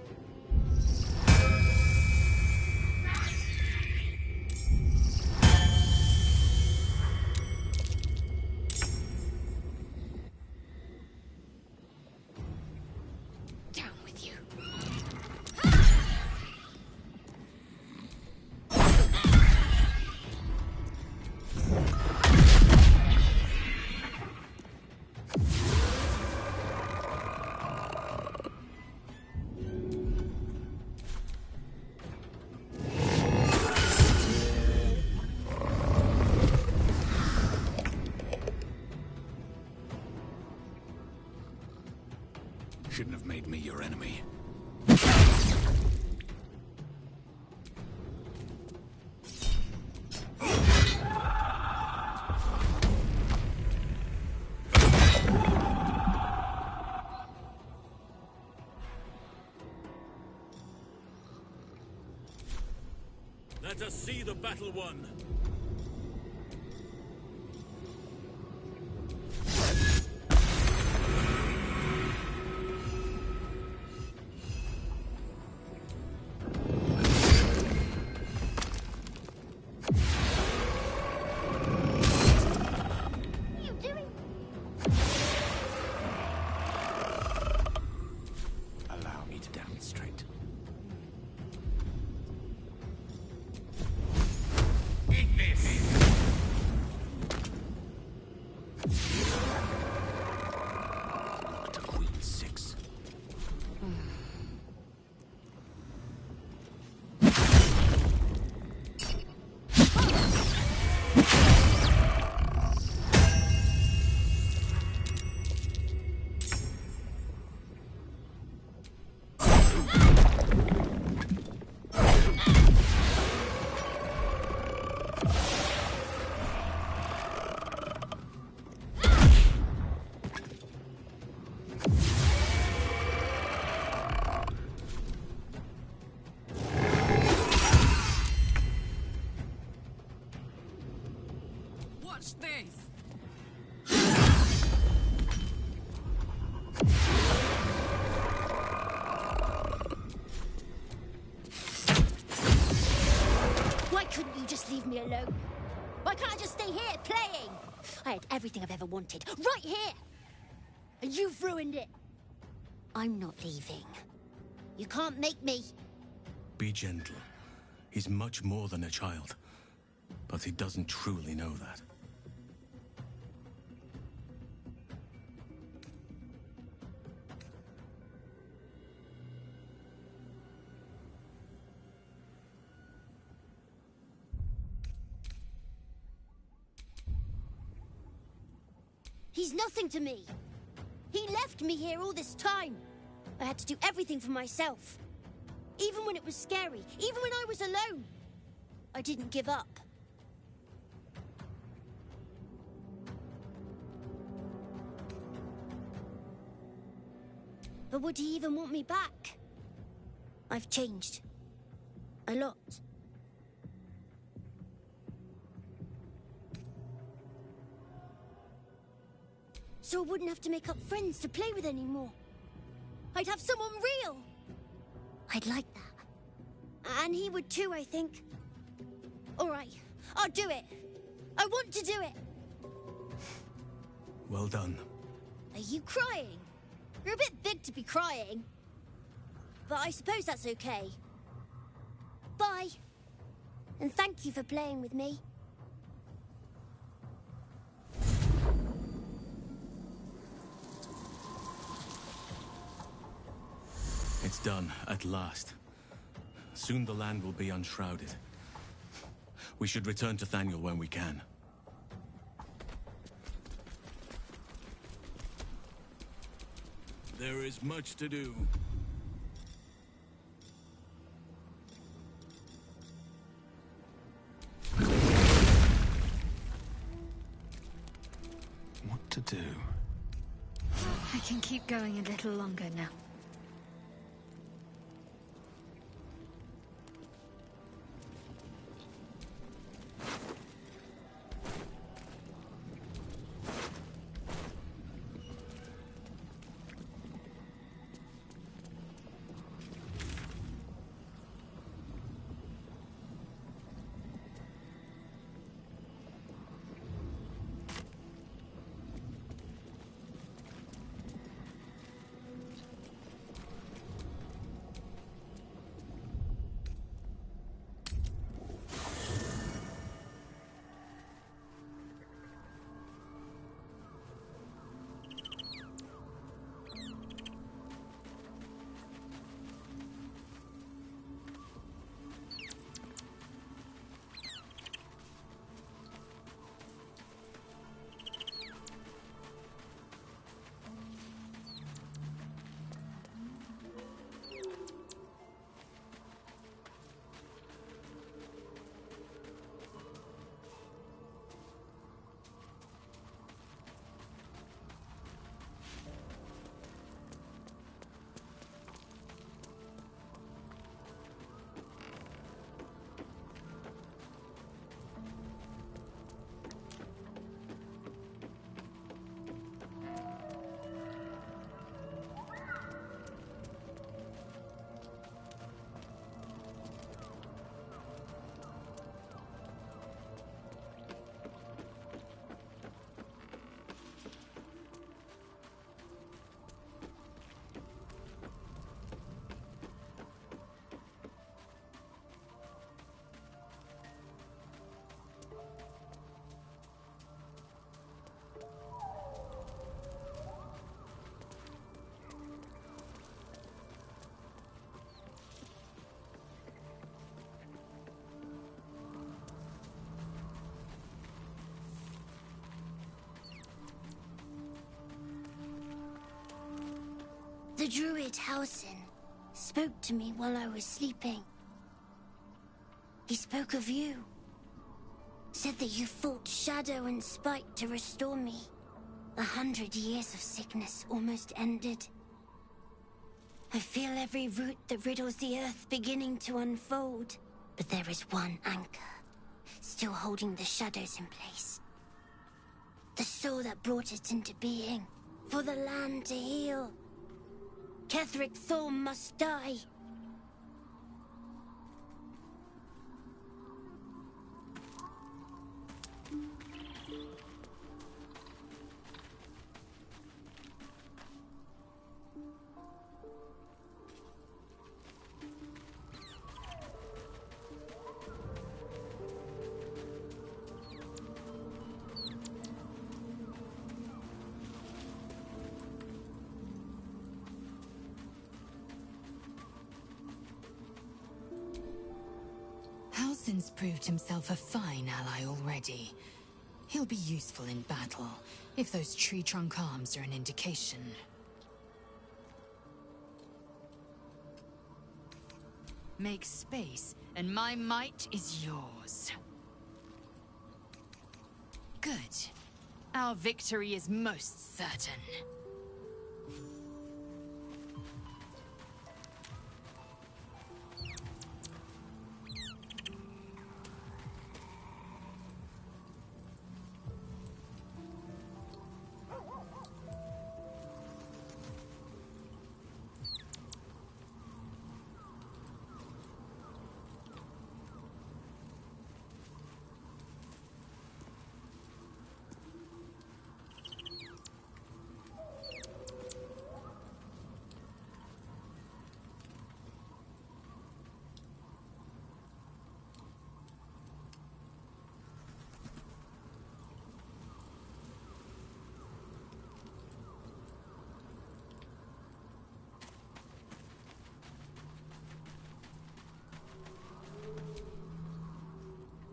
J: Down with you.
H: Shouldn't have made me your enemy.
D: Let us see the battle won.
N: What are you doing?
H: Allow me to demonstrate. Look to Queen 6.
E: Watch this!
N: Why couldn't you just leave me alone? Why can't I just stay here playing? I had everything I've ever wanted, right here! And you've ruined it. I'm not leaving. You can't make me.
D: Be gentle. He's much more than a child. But he doesn't truly know that.
N: He's nothing to me. He left me here all this time. I had to do everything for myself. Even when it was scary, even when I was alone. I didn't give up. But would he even want me back? I've changed. A lot. So I wouldn't have to make up friends to play with anymore. I'd have someone real. I'd like that. And he would too, I think. All right, I'll do it. I want to do it.
D: Well done.
N: Are you crying? You're a bit big to be crying. But I suppose that's okay. Bye. And thank you for playing with me.
D: It's done, at last. Soon the land will be unshrouded. We should return to Thaniel when we can.
H: There is much to do.
C: What to do?
J: I can keep going a little longer now.
N: The druid Halsin spoke to me while I was sleeping. He spoke of you. Said that you fought shadow and spite to restore me. 100 years of sickness almost ended. I feel every root that riddles the earth beginning to unfold. But there is one anchor, still holding the shadows in place. The soul that brought it into being, for the land to heal. Ketheric Thorm must die.
O: Halsin's proved himself a fine ally already. He'll be useful in battle, if those tree trunk arms are an indication. Make space, and my might is yours. Good. Our victory is most certain.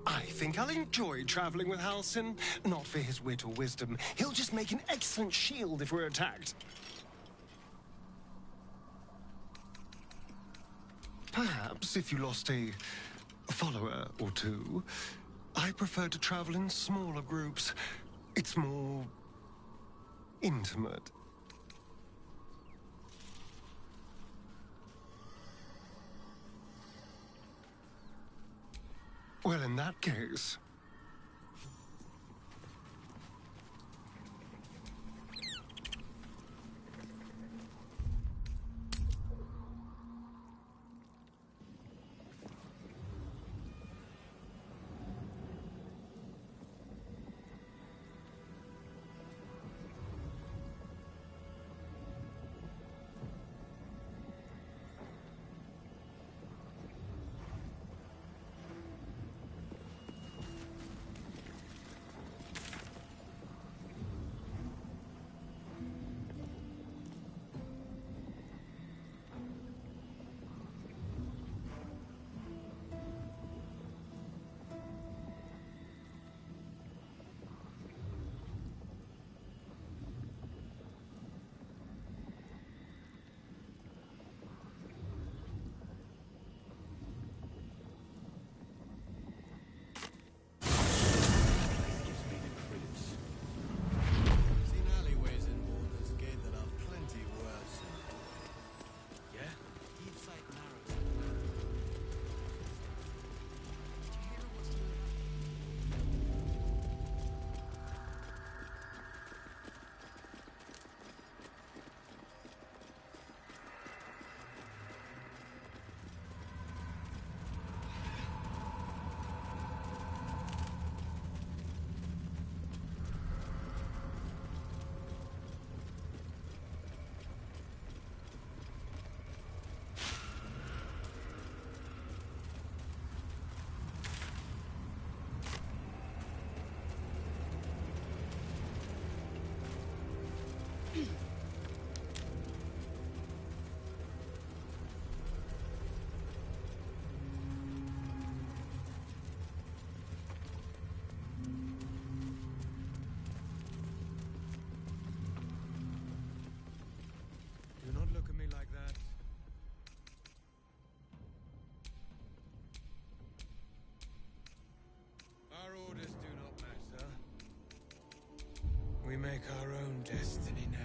P: I think I'll enjoy traveling with Halsin. Not for his wit or wisdom. He'll just make an excellent shield if we're attacked. Perhaps if you lost a follower or two, I prefer to travel in smaller groups. It's more intimate. Well, in that case...
I: Seen alleyways in Baldur's Gate that are plenty worse. Yeah? Deep sight narrows.
P: Do not look at me like that. Our orders do not matter. We make our own destiny now.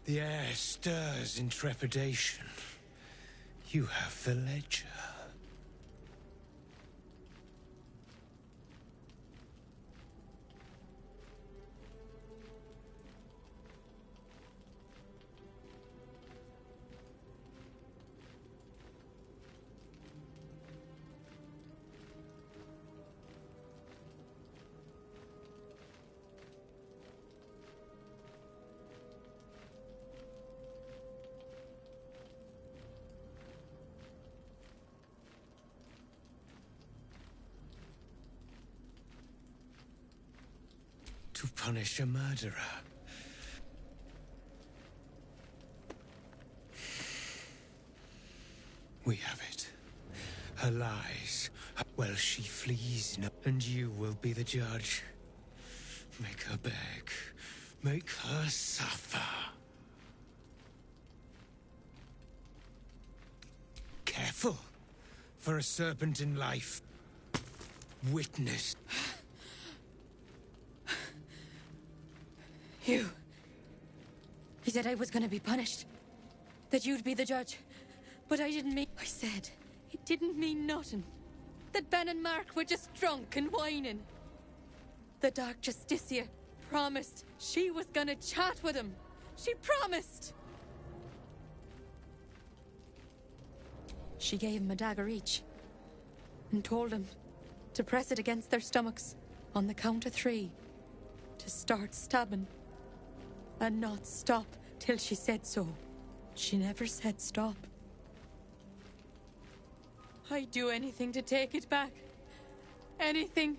P: The air stirs in trepidation. You have the ledger.
Q: punish a murderer. We have it. Her lies. Well, she flees now, and you will be the judge. Make her beg. Make her suffer. Careful. For a serpent in life. Witness.
R: You. He said I was gonna be punished. That you'd be the judge. But I didn't mean... I said it didn't mean nothing. That Ben and Mark were just drunk and whining. The Dark Justicia promised she was gonna chat with him. She promised! She gave him a dagger each. And told him to press it against their stomachs on the count of 3. To start stabbing. And not stop till she said so. She never said stop. I'd do anything to take it back. Anything.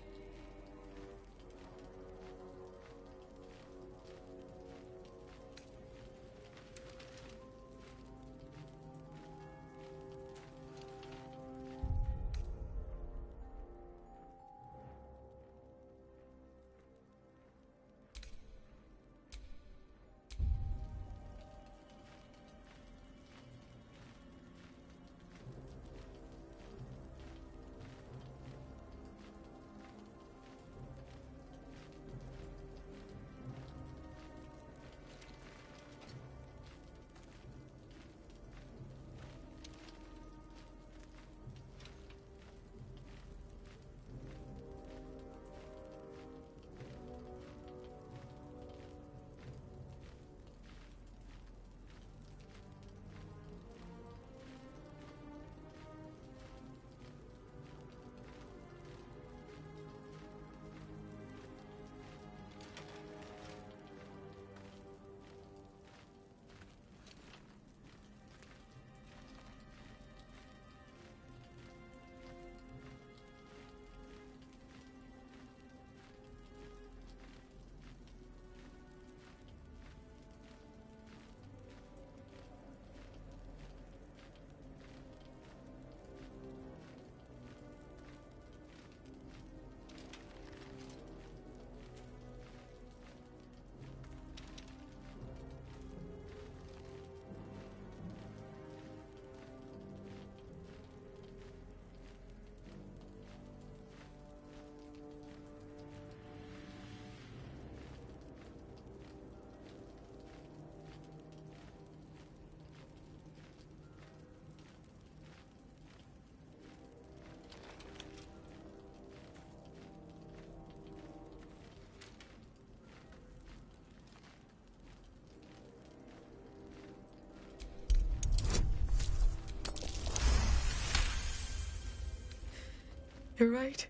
R: You're right.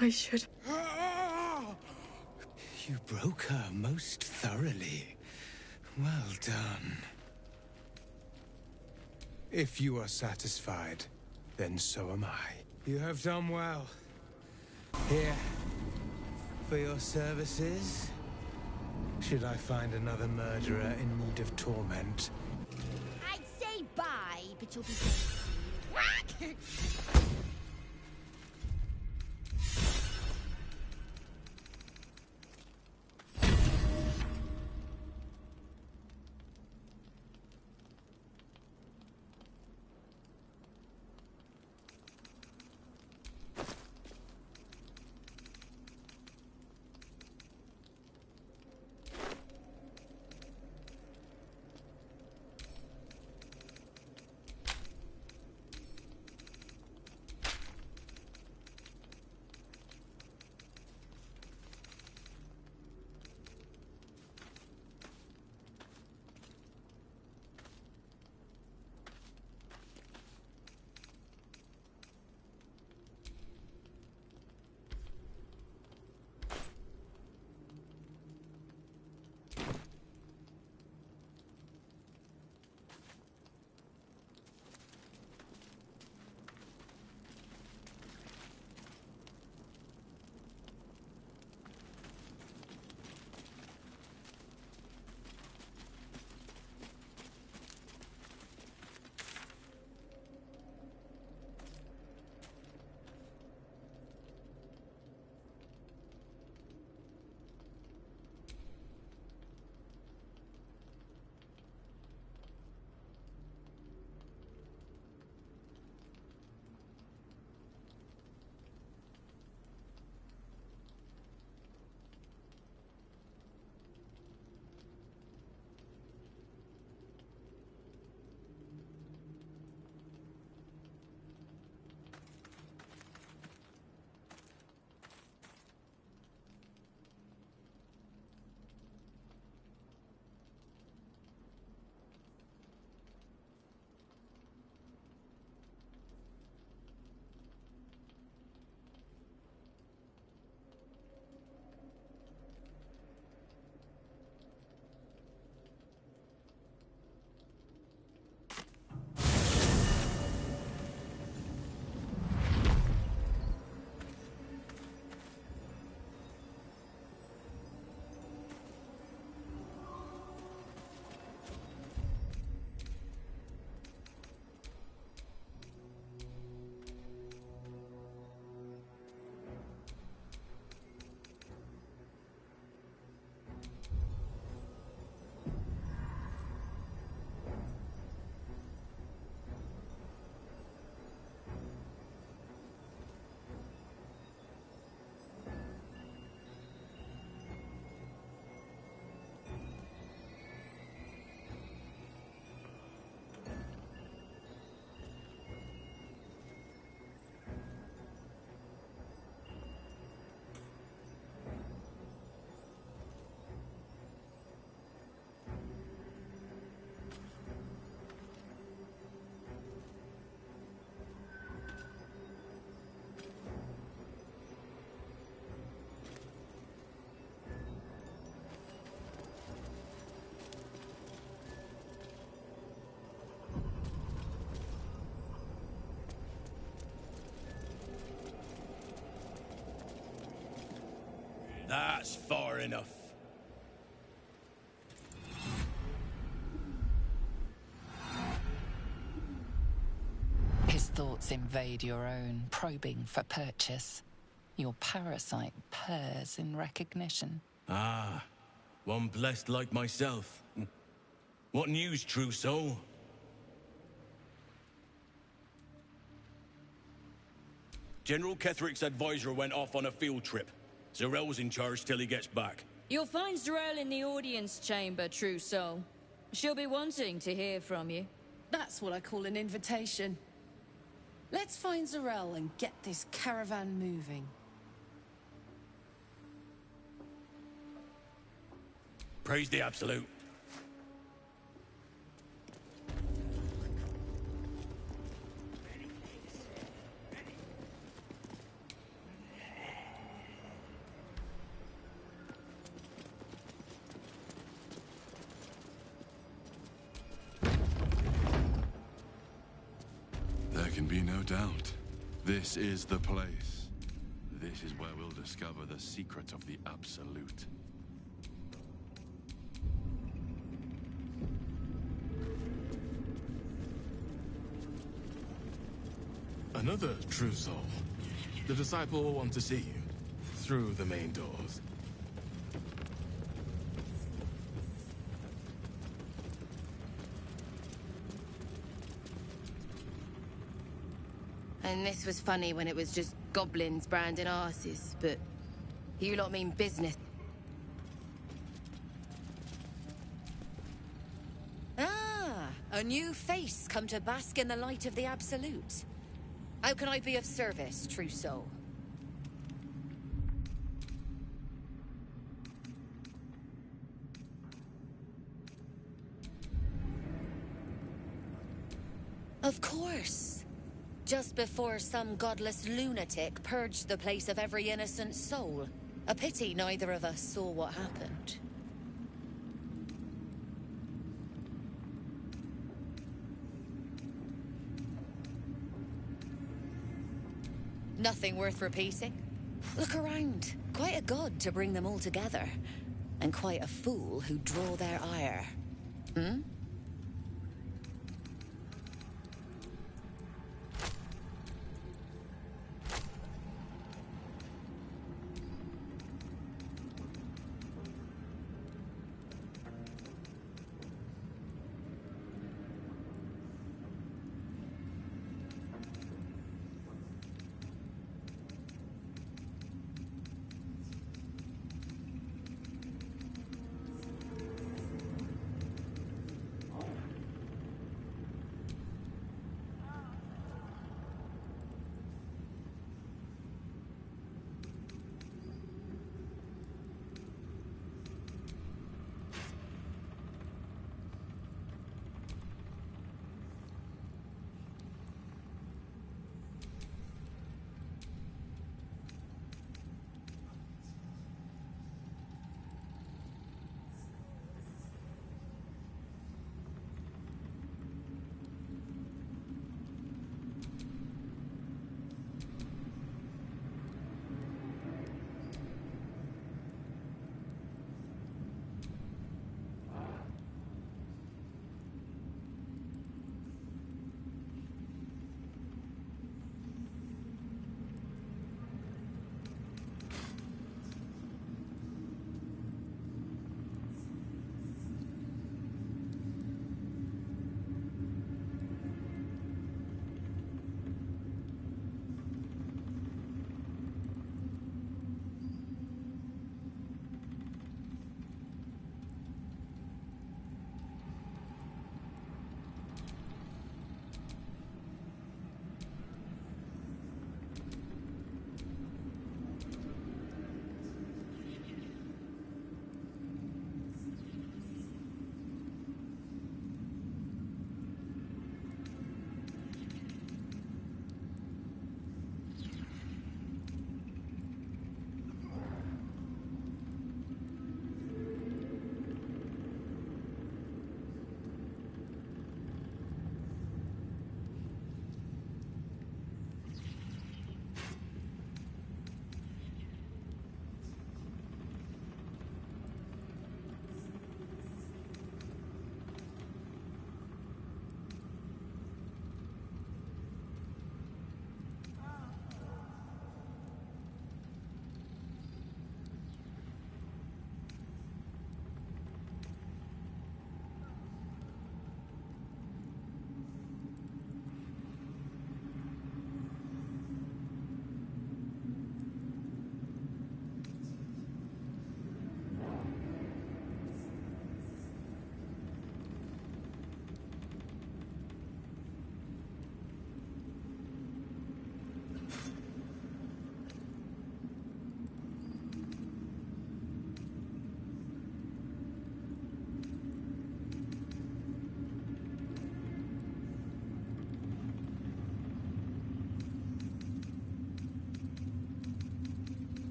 R: I should...
Q: You broke her most thoroughly. Well done. If you are satisfied, then so am I. You have done well. Here, for your services, should I find another murderer in need of torment,
G: I'd say bye, but you'll be...
D: That's far enough.
B: His thoughts invade your own, probing for purchase. Your parasite purrs in recognition.
D: Ah, one blessed like myself. What news, true soul? General Ketherick's advisor went off on a field trip. Zarel's in charge till he gets back.
S: You'll find Zarel in the audience chamber, true soul. She'll be wanting to hear from you.
E: That's what I call an invitation. Let's find Zarel and get this caravan moving.
D: Praise the Absolute.
T: There can be no doubt. This is the place. This is where we'll discover the secret of the Absolute.
F: Another true soul. The disciple will want to see you through the main doors.
U: And this was funny when it was just goblins branding arses, but you lot mean business.
V: Ah, a new face come to bask in the light of the Absolute. How can I be of service, true soul? Of course. Just before some godless lunatic purged the place of every innocent soul. A pity neither of us saw what happened. Nothing worth repeating. Look around. Quite a god to bring them all together. And quite a fool who'd draw their ire. Hmm?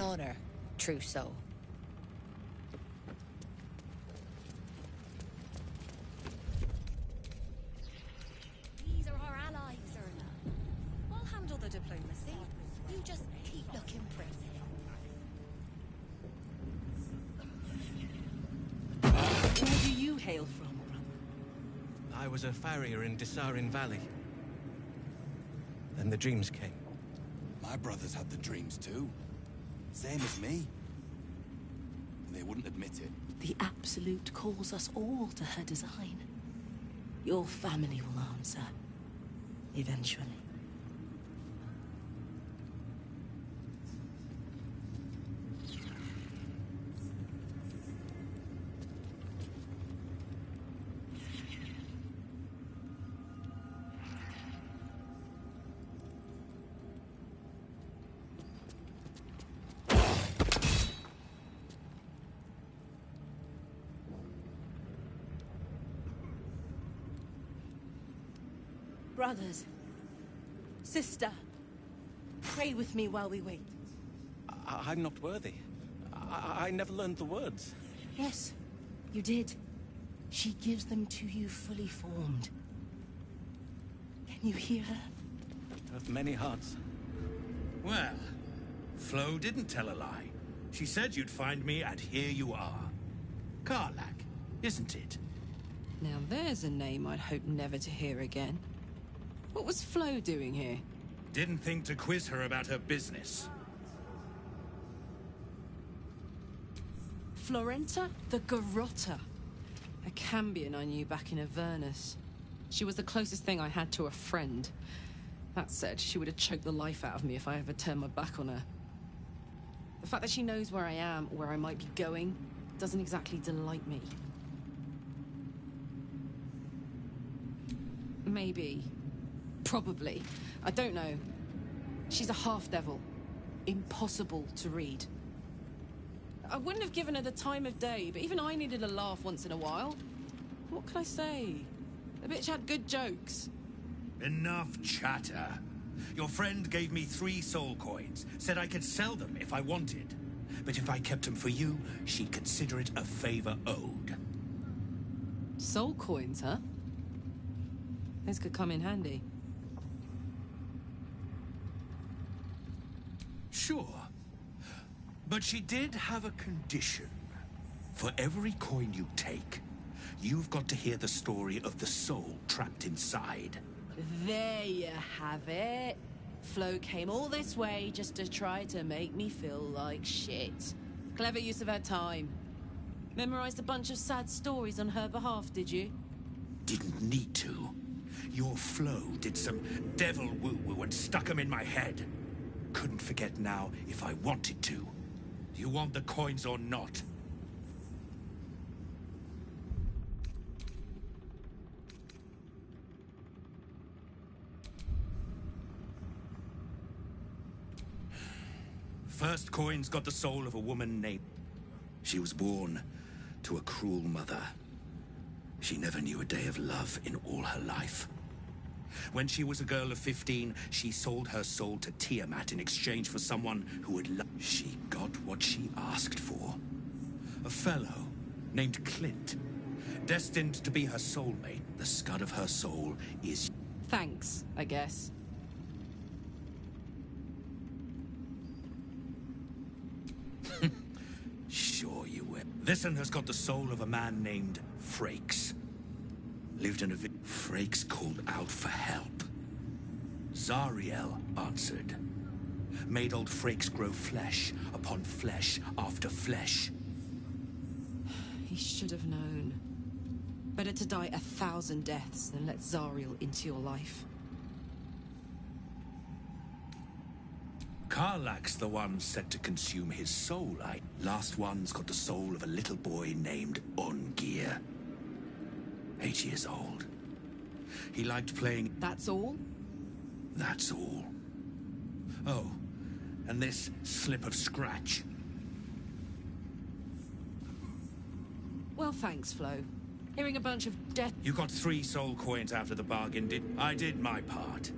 V: honor, true soul.
A: These are our allies, Erna. I'll handle the diplomacy. You just keep looking pretty.
E: Where do you hail from, brother?
D: I was a farrier in Desarin Valley. Then the dreams came.
K: My brothers had the dreams too. Same as me. And they wouldn't admit it.
E: The Absolute calls us all to her design. Your family will answer. Eventually. Brothers, sister, pray with me while we wait.
D: I'm not worthy. I never learned the words.
E: Yes, you did. She gives them to you fully formed. Can you hear her?
D: Of many hearts.
M: Well, Flo didn't tell a lie. She said you'd find me, and here you are. Karlach, isn't it?
E: Now there's a name I'd hope never to hear again. What was Flo doing here?
M: Didn't think to quiz her about her business.
E: Florenta the Garotta. A Cambion I knew back in Avernus. She was the closest thing I had to a friend. That said, she would have choked the life out of me if I ever turned my back on her. The fact that she knows where I am, where I might be going, doesn't exactly delight me. Maybe. Probably. I don't know. She's a half-devil. Impossible to read. I wouldn't have given her the time of day, but even I needed a laugh once in a while. What can I say? The bitch had good jokes.
M: Enough chatter. Your friend gave me 3 soul coins, said I could sell them if I wanted. But if I kept them for you, she'd consider it a favor owed.
E: Soul coins, huh? Those could come in handy.
M: Sure. But she did have a condition. For every coin you take, you've got to hear the story of the soul trapped inside.
E: There you have it. Flo came all this way just to try to make me feel like shit. Clever use of her time. Memorized a bunch of sad stories on her behalf, did you?
M: Didn't need to. Your Flo did some devil woo-woo and stuck 'em in my head. Couldn't forget now if I wanted to. Do you want the coins or not? First coin's got the soul of a woman named... She was born to a cruel mother. She never knew a day of love in all her life. When she was a girl of 15, she sold her soul to Tiamat in exchange for someone who would love. She got what she asked for. A fellow named Clint, destined to be her soulmate. The scud of her soul is...
E: Thanks, I guess.
M: Sure you will. This one has got the soul of a man named Frakes. Lived in a Frakes called out for help. Zariel answered. Made old Frakes grow flesh upon flesh after flesh.
E: He should have known. Better to die 1,000 deaths than let Zariel into your life.
M: Karlach's the one set to consume his soul. Last one's got the soul of a little boy named Ungir. 8 years old. He liked playing...
E: That's all?
M: That's all. Oh, and this slip of scratch.
E: Well, thanks, Flo. Hearing a bunch of death...
M: You got 3 soul coins out of the bargain, did... I did my part.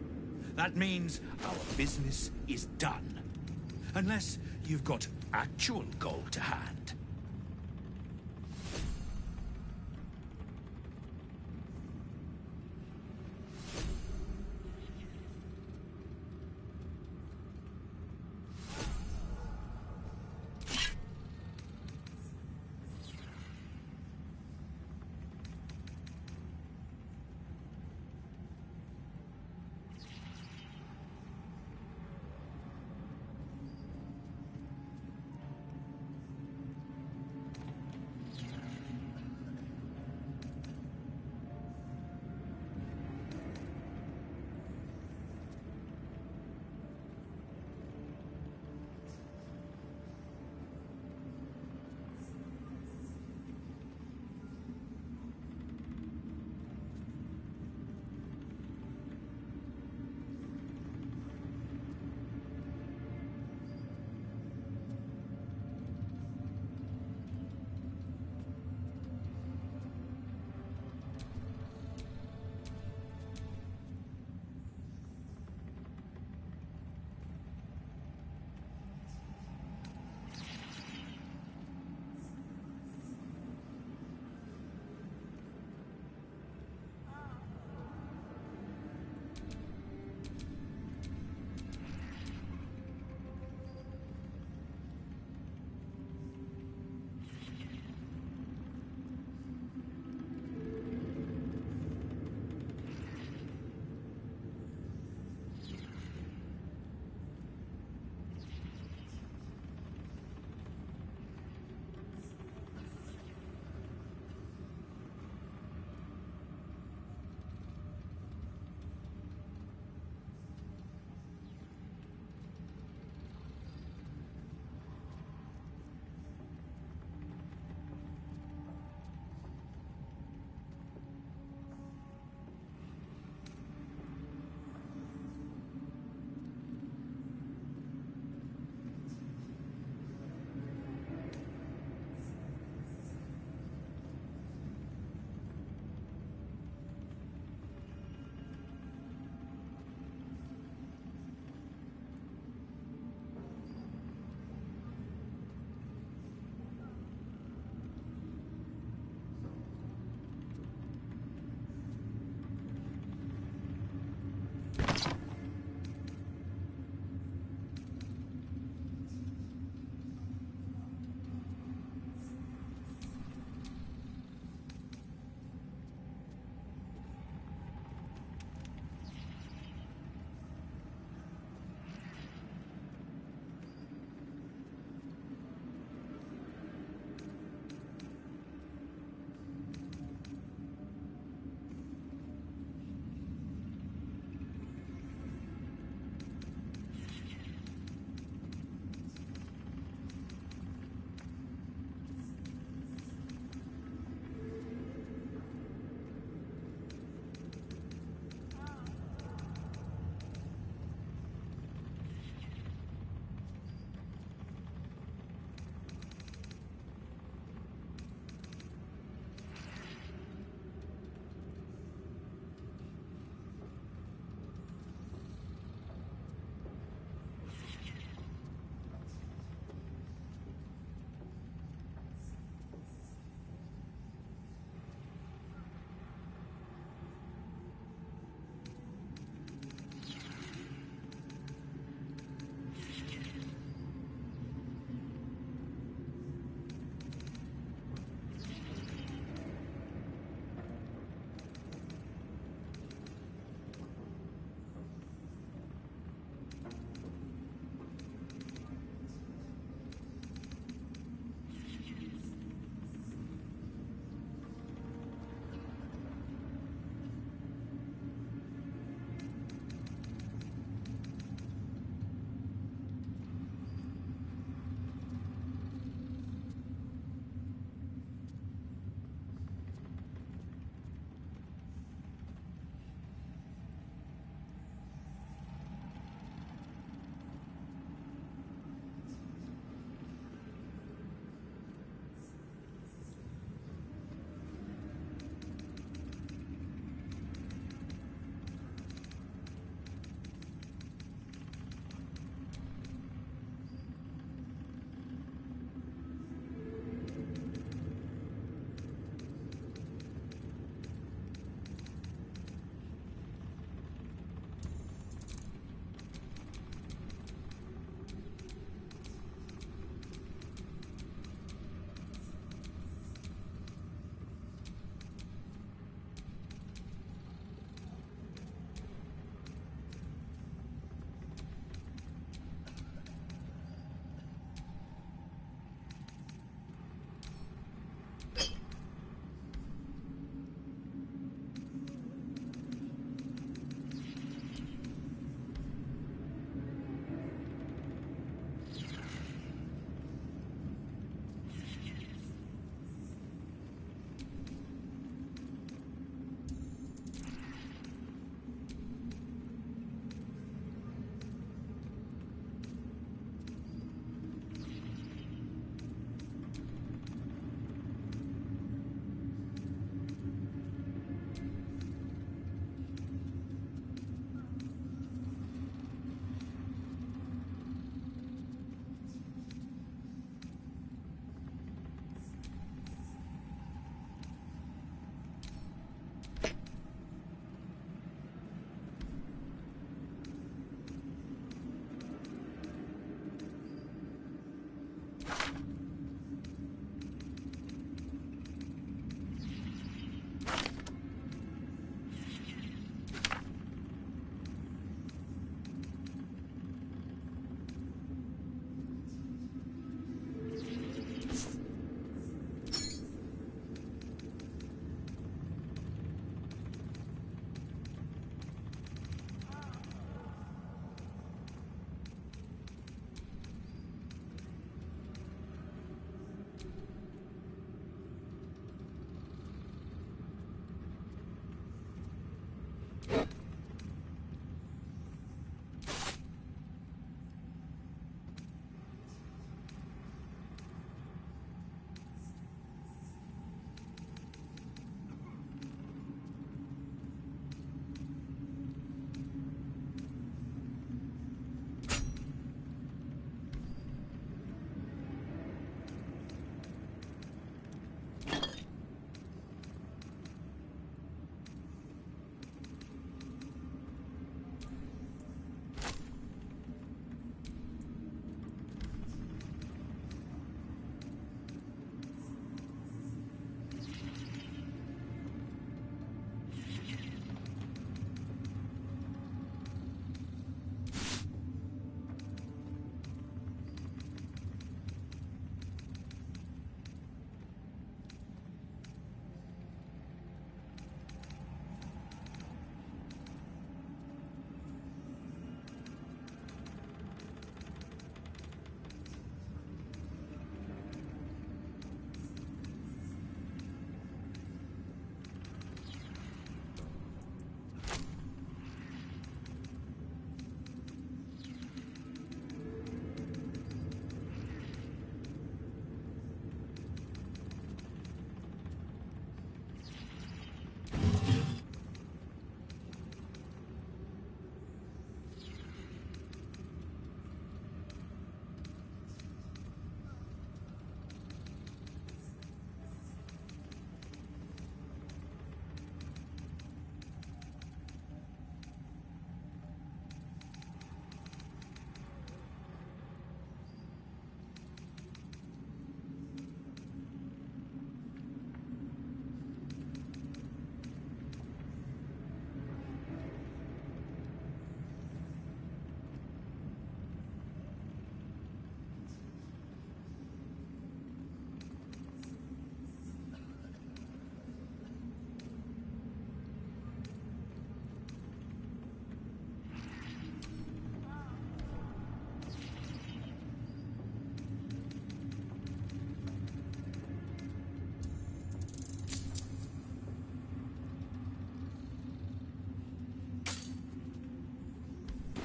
M: That means our business is done. Unless you've got actual gold to hand.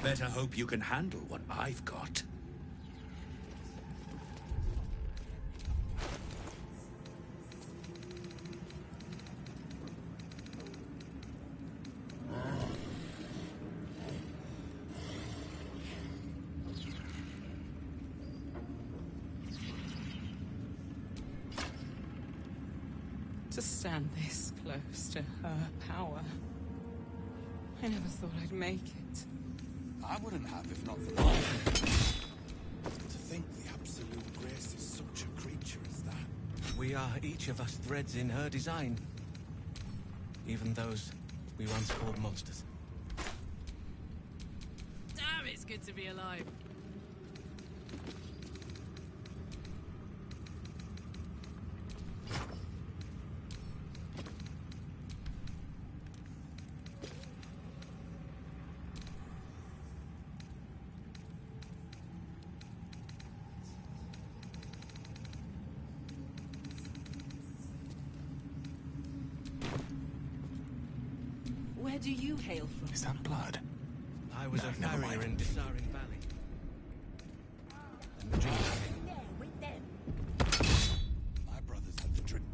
M: Better hope you can handle what I've got.
E: To stand this close to her power. I never thought I'd make it.
K: I wouldn't have if not for that. To think the Absolute Grace is such a creature as that.
D: We are each of us threads in her design. Even those we once called monsters.
E: Damn, it's good to be alive. Where do you hail from?
K: Is that blood?
D: I was a
K: never
D: farrier
K: mind.
D: in Dissaring Valley. And the dream
K: My brothers had the dream.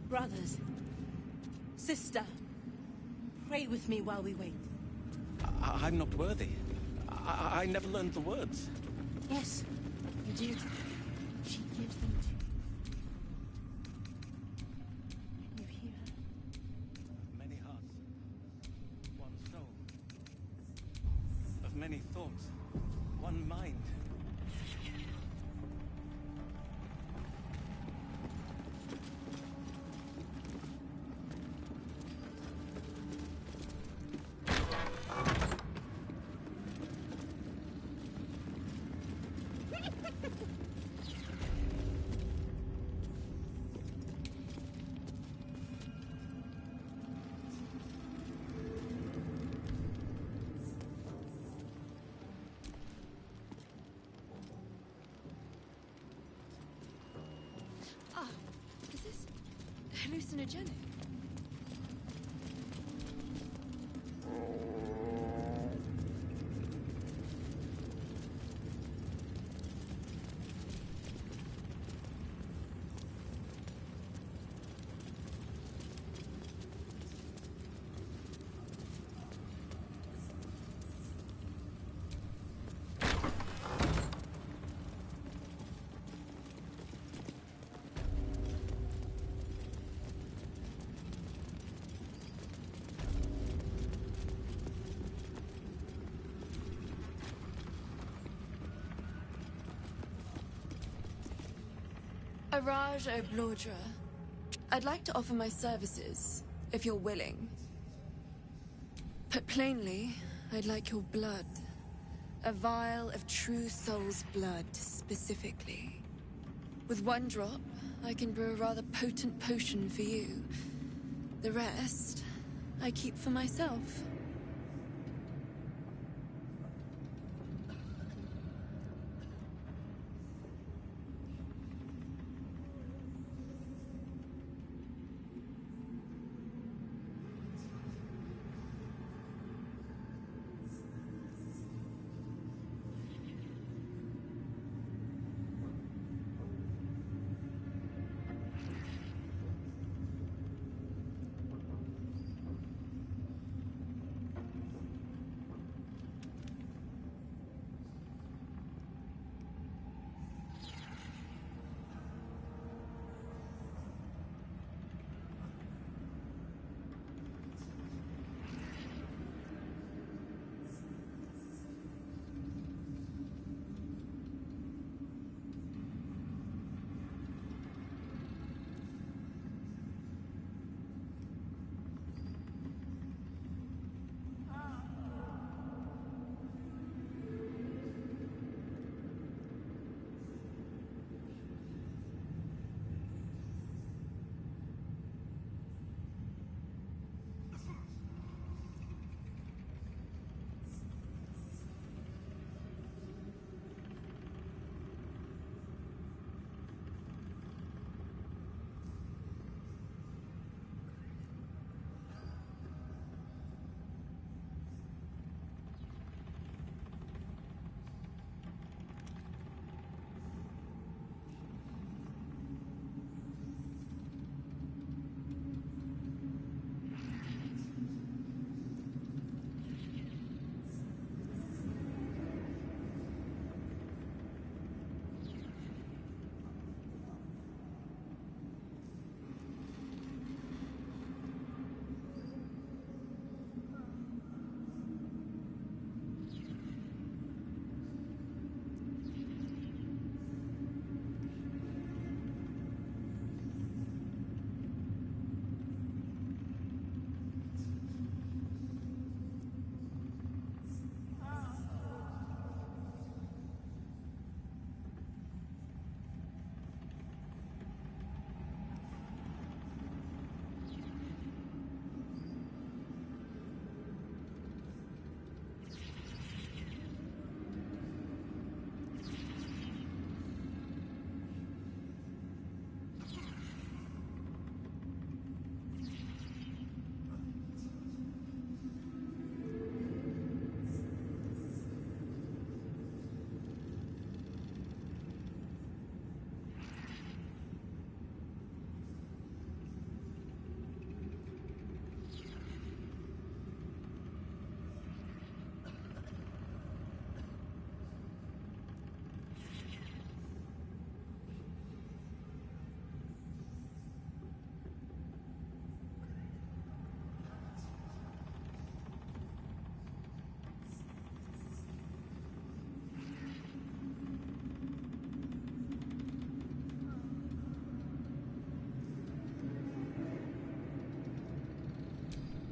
H: Brothers. Sister. Pray with me while we wait.
D: I'm not worthy. I never learned the words.
H: Yes, you do. She gives them to you. You hear her?
D: Many hearts, one soul. Of many thoughts, one mind.
R: Is this hallucinogenic?
L: Araj Oblodra. I'd like to offer my services, if you're willing. Put plainly, I'd like your blood. A vial of true soul's blood, specifically. With one drop, I can brew a rather potent potion for you. The rest, I keep for myself.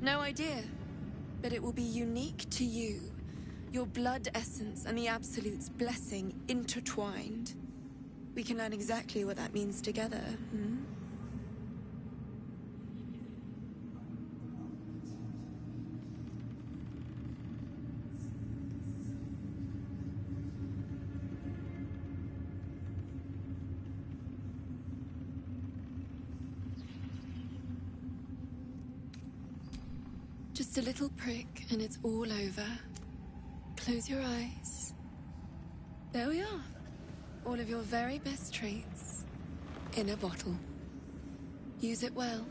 L: No idea. But it will be unique to you. Your blood essence and the Absolute's blessing intertwined. We can learn exactly what that means together, hmm? Just a little prick and it's all over. Close your eyes. There we are. All of your very best traits in a bottle. Use it well.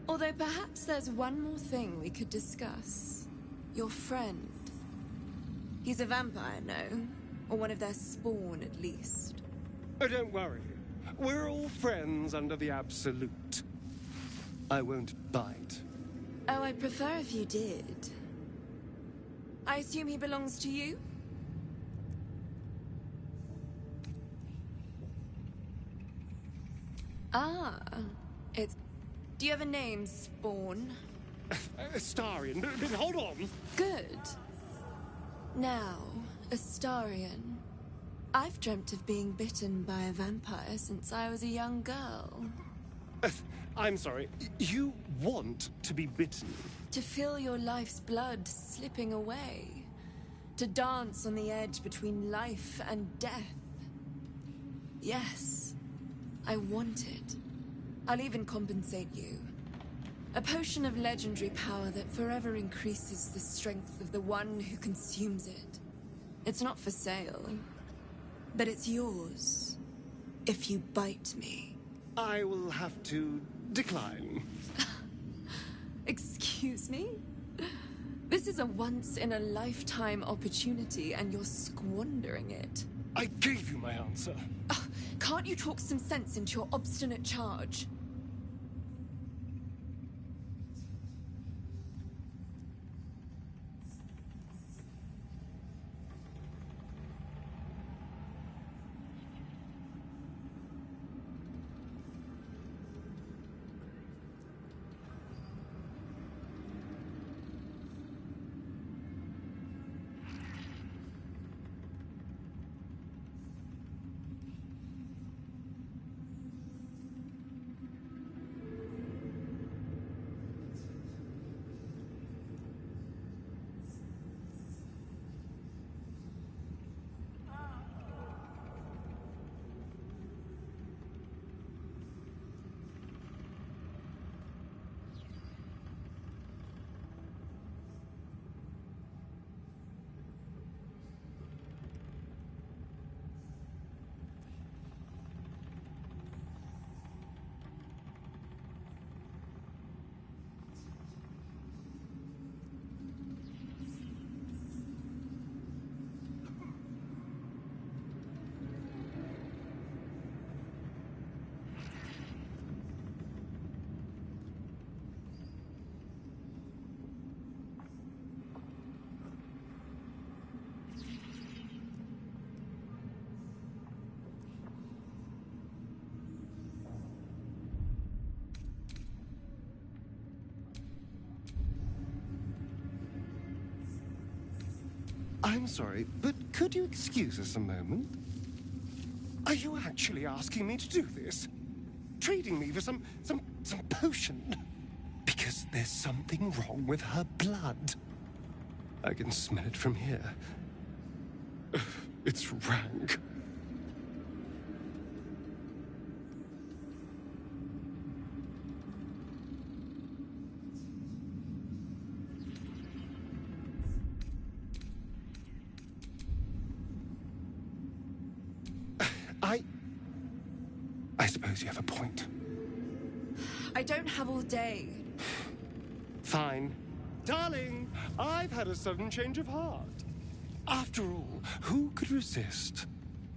L: Although perhaps there's one more thing we could discuss. Your friend. He's a vampire, no? Or one of their spawn, at least.
P: Oh, don't worry. We're all friends under the Absolute. I won't bite.
L: Oh, I'd prefer if you did. I assume he belongs to you? Ah, it's... Do you have a name, Spawn?
P: Astarion, but hold on.
L: Good. Now, Astarion. I've dreamt of being bitten by a vampire since I was a young girl.
P: I'm sorry, you want to be bitten?
L: To feel your life's blood slipping away. To dance on the edge between life and death. Yes, I want it. I'll even compensate you. A potion of legendary power that forever increases the strength of the one who consumes it. It's not for sale, but it's yours if you bite me.
P: I will have to decline.
L: Excuse me? This is a once-in-a-lifetime opportunity, and you're squandering it.
P: I gave you my answer.
L: Can't you talk some sense into your obstinate charge?
P: I'm sorry, but could you excuse us a moment? Are you actually asking me to do this? Trading me for some potion? Because there's something wrong with her blood. I can smell it from here. It's rank. I suppose you have a point.
L: I don't have all day.
P: Fine. Darling, I've had a sudden change of heart. After all, who could resist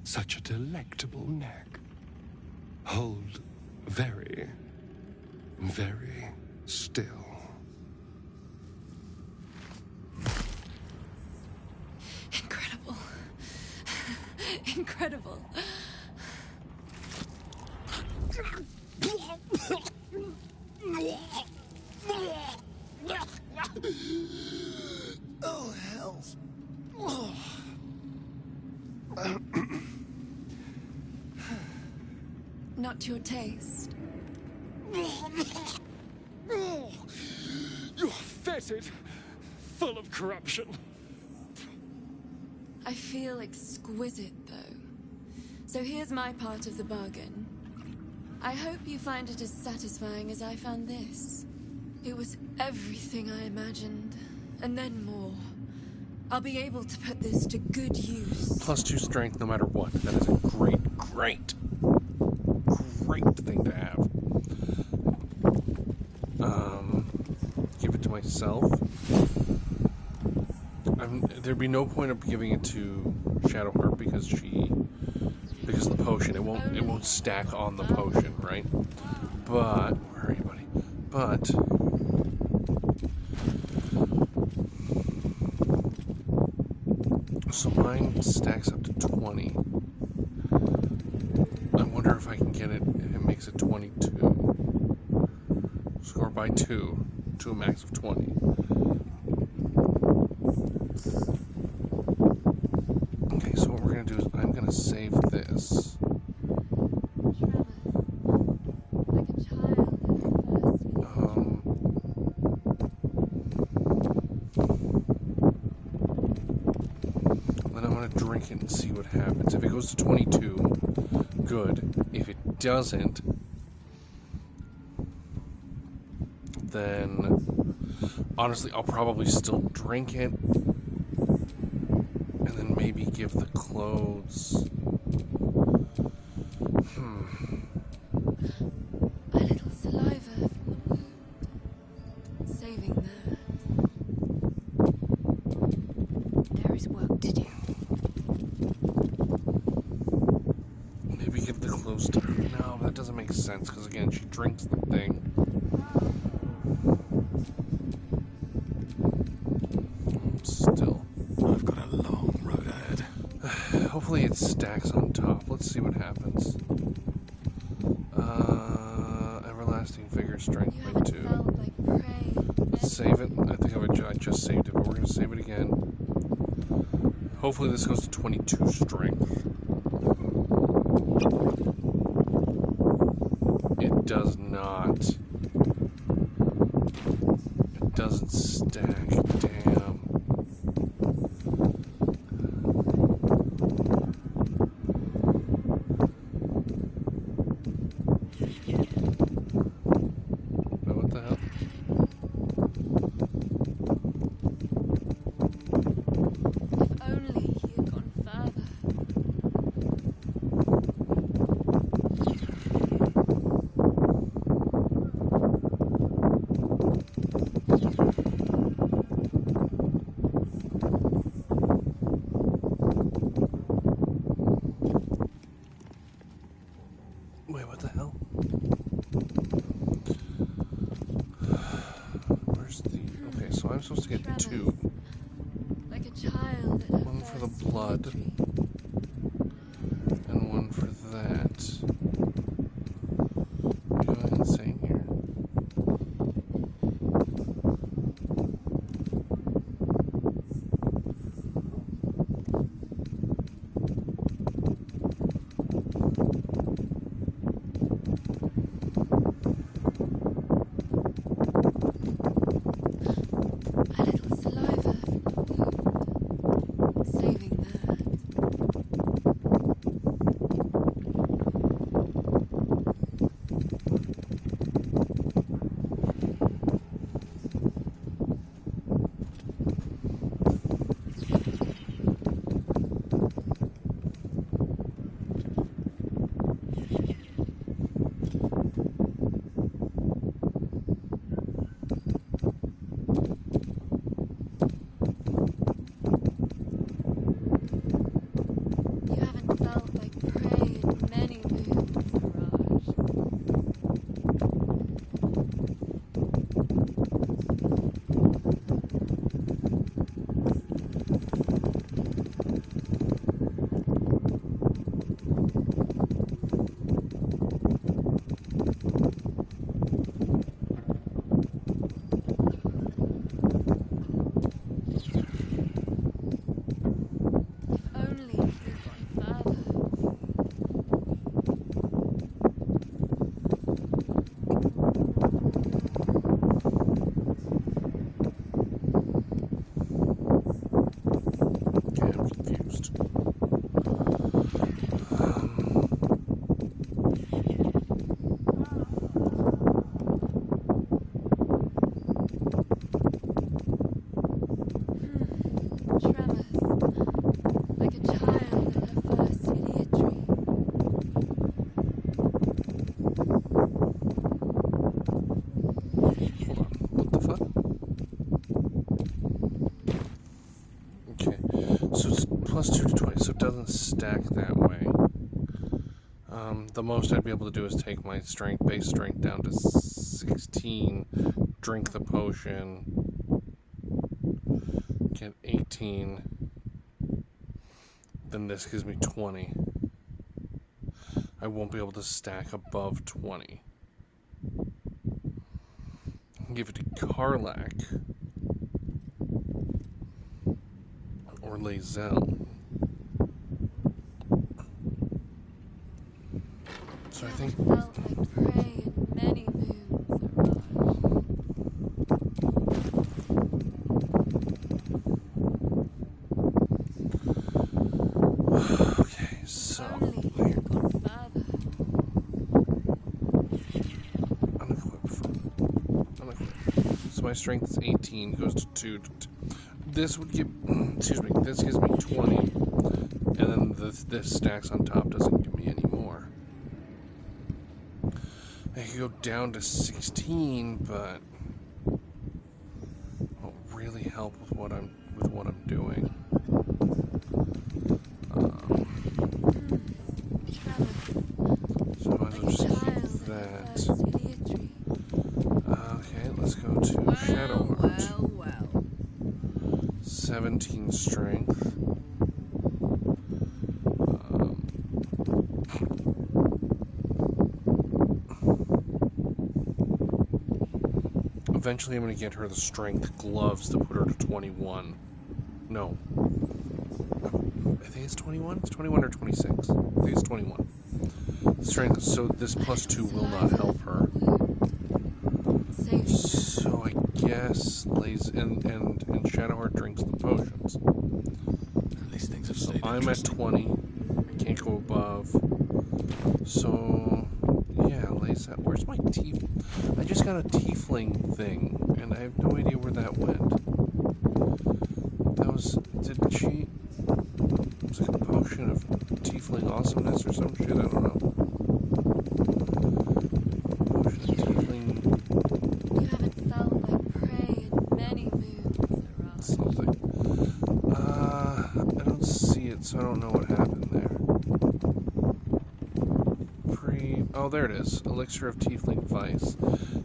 P: such a delectable neck? Hold very, very still.
L: Incredible. Incredible.
P: Oh, hells. Oh.
L: Not your taste.
P: Oh, you're fetid, full of corruption.
L: I feel exquisite, though. So here's my part of the bargain. I hope you find it as satisfying as I found this. It was everything I imagined, and then more. I'll be able to put this to good use.
C: +2 strength no matter what. That is a great thing to have. Give it to myself. There'd be no point of giving it to Shadowheart because of the potion. It won't stack on the potion, right? But where are you, buddy? But so mine stacks up to 20. I wonder if I can get it if it makes it 22. Score by 2 to a max of 20. Okay, so what we're gonna do is I'm gonna save this. Then I'm gonna drink it and see what happens. If it goes to 22, good. If it doesn't, then honestly, I'll probably still drink it, and then maybe give the clothes.
L: A little saliva from the wound. Saving that.
R: There is work to do.
C: Maybe give the clothes to her. No, that doesn't make sense, because again, she drinks the thing. Still.
F: I've got a long road ahead.
C: Hopefully it stacks on top. Let's see what happens. Everlasting vigor, strength by 2. Save it. I think I just saved it, but we're going to save it again. Hopefully this goes to 22 strength. It does not. It doesn't stack. Damn. What the hell?
L: If only he had gone further.
C: Wait, what the hell? Where's the... Okay, so I'm supposed to get 2.
L: Like a child at
C: One for the blood. And one for that. You're going insane here.
L: A little saliva from the wound. Saving that.
C: plus 2 to 20, so it doesn't stack that way. The most I'd be able to do is take my base strength down to 16, drink the potion, get 18, then this gives me 20. I won't be able to stack above 20. I can give it to Karlak or Lae'zel. So I think
L: Felt like prey in many moons
C: okay, so unequip. So my strength is 18, goes to 2. This would give, excuse me, this gives me 20, and then this stacks on top doesn't give me any more. I could go down to 16, but it won't really help with what I'm doing. So I might as well just keep that. Okay, let's go to Shadowheart. 17 strength. Eventually I'm going to get her the strength gloves to put her to 21. No. I think it's 21? It's 21 or 26. I think it's 21. Strength, so this plus 2 will not help her. So I guess and Shadowheart drinks the potions.
D: At least things have
C: So
D: stayed
C: I'm at 20. I can't go above. So yeah, Lae'zel. Where's my I just got a tiefling thing, and I have no idea where that went. That was... Did she... It was like a potion of tiefling awesomeness or some shit, I don't know. Potion of tiefling...
L: You haven't felt like prey in many moons.
C: Something. I don't see it, so I don't know what happened there. Oh, there it is. Elixir of Tiefling Vice.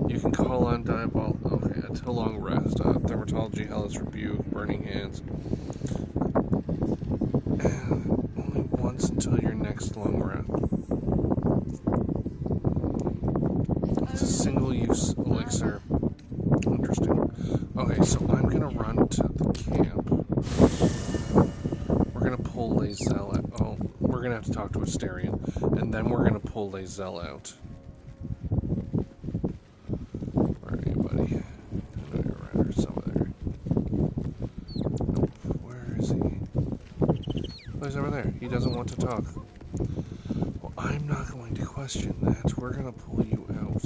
C: You can call on Diabol... Okay, until long rest. Dermatology, Hellish Rebuke, Burning Hands. And only once until your next long rest. It's a single-use elixir. Interesting. Okay, so I'm gonna run to the camp. We're gonna pull Lae'zel out. Oh, we're gonna have to talk to Asterion. And then we're gonna pull Lae'zel out. Where are you, buddy? I know you're around here somewhere. Nope. Where is he? Oh, he's over there. He doesn't want to talk. Well, I'm not going to question that. We're gonna pull you out.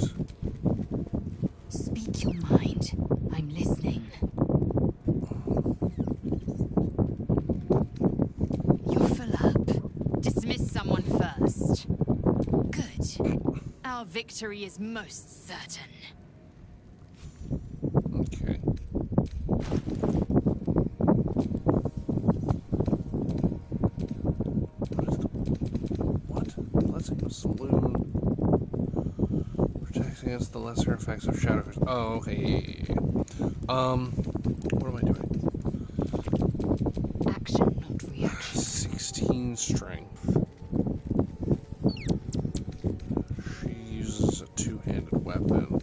O: Speak your mind. I'm listening. You're full up. Dismiss someone first. Good. Our victory is most certain.
C: Okay. What? Blessing of Saloon. Protects against the lesser effects of shadow. Oh, okay. Yeah. What am I doing?
O: Action, not reaction.
C: 16 strength. She uses a two-handed weapon.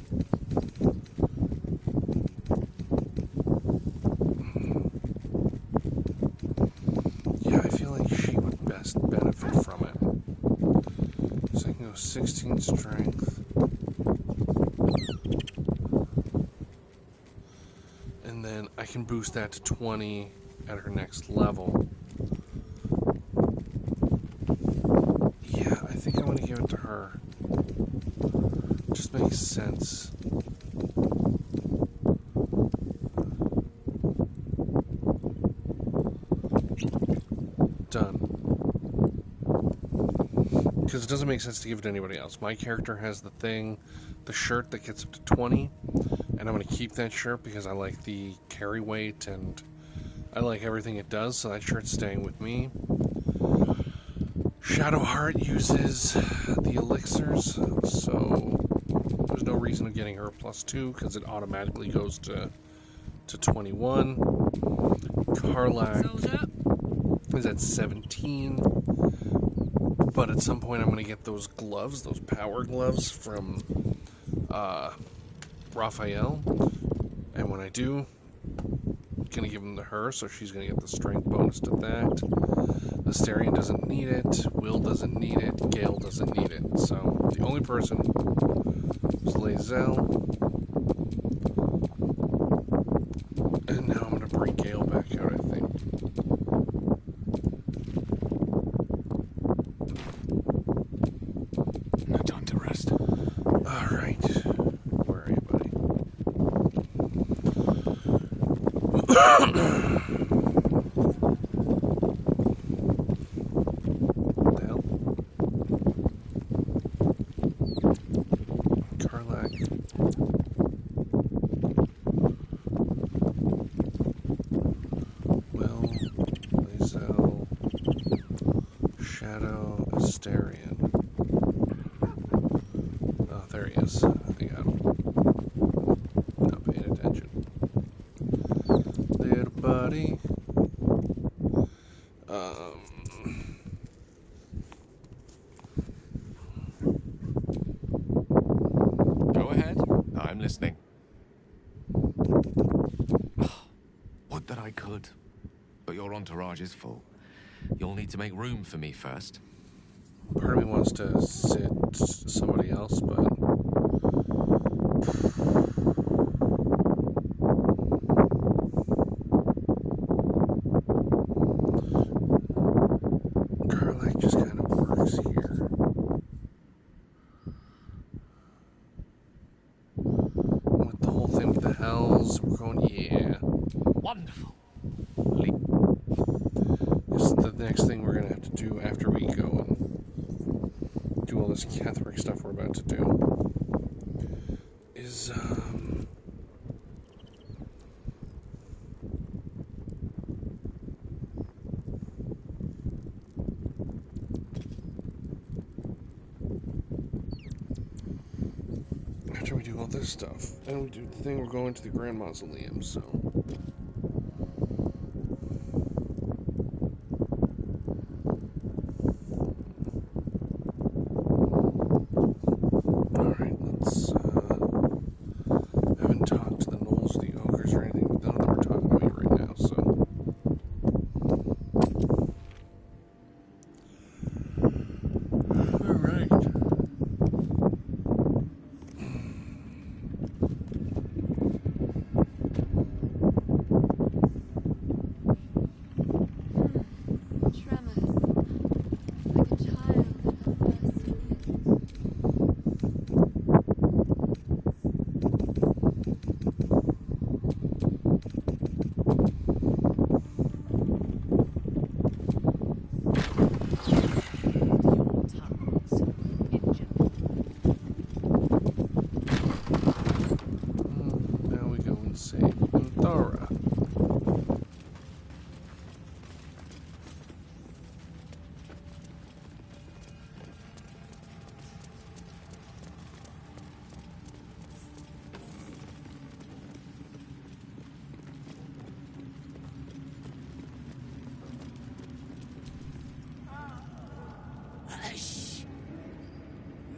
C: Yeah, I feel like she would best benefit from it. So I can go 16 strength. And then I can boost that to 20 at her next level. Yeah, I think I want to give it to her. Just makes sense. Done. Because it doesn't make sense to give it to anybody else. My character has the thing, the shirt that gets up to 20, and I'm going to keep that shirt because I like the carry weight, and I like everything it does, so that shirt's staying with me. Shadowheart uses the elixirs, so there's no reason of getting her a +2 because it automatically goes to 21. Karlak is at 17. But at some point I'm going to get those gloves, those power gloves from Raphael. And when I do, I'm going to give them to her, so she's going to get the strength bonus to that. Astarion doesn't need it, Will doesn't need it, Gale doesn't need it. So the only person is Lae'zel. And now I'm going to bring Gale back out, I think.
Q: No time to rest.
C: Alright. Where are you, buddy? What the hell? Karlak. Will, Lae'zel, Shadow, Astarion. Oh, there he is. I got him. Not paying attention. Little buddy.
J: Go ahead. I'm listening. Would that I could. But your entourage is full. You'll need to make room for me first.
C: Part of me wants to sit somebody else, but Karlak just kind of works here. With the whole thing with the hells, we're going, yeah.
J: Wonderful.
C: This is the next thing we're gonna have to do after we go and do all this Catholic stuff we're about to do. Is after we do all this stuff, and we do the thing, we're going to the Grand Mausoleum, so. Alright, let's, I haven't talked to the gnolls or the ogres or anything, but none of them are talking to me right now, so. Alright. Now we go and save Thora.
K: Hush!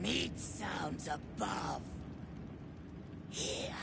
K: Meat sounds above. Here.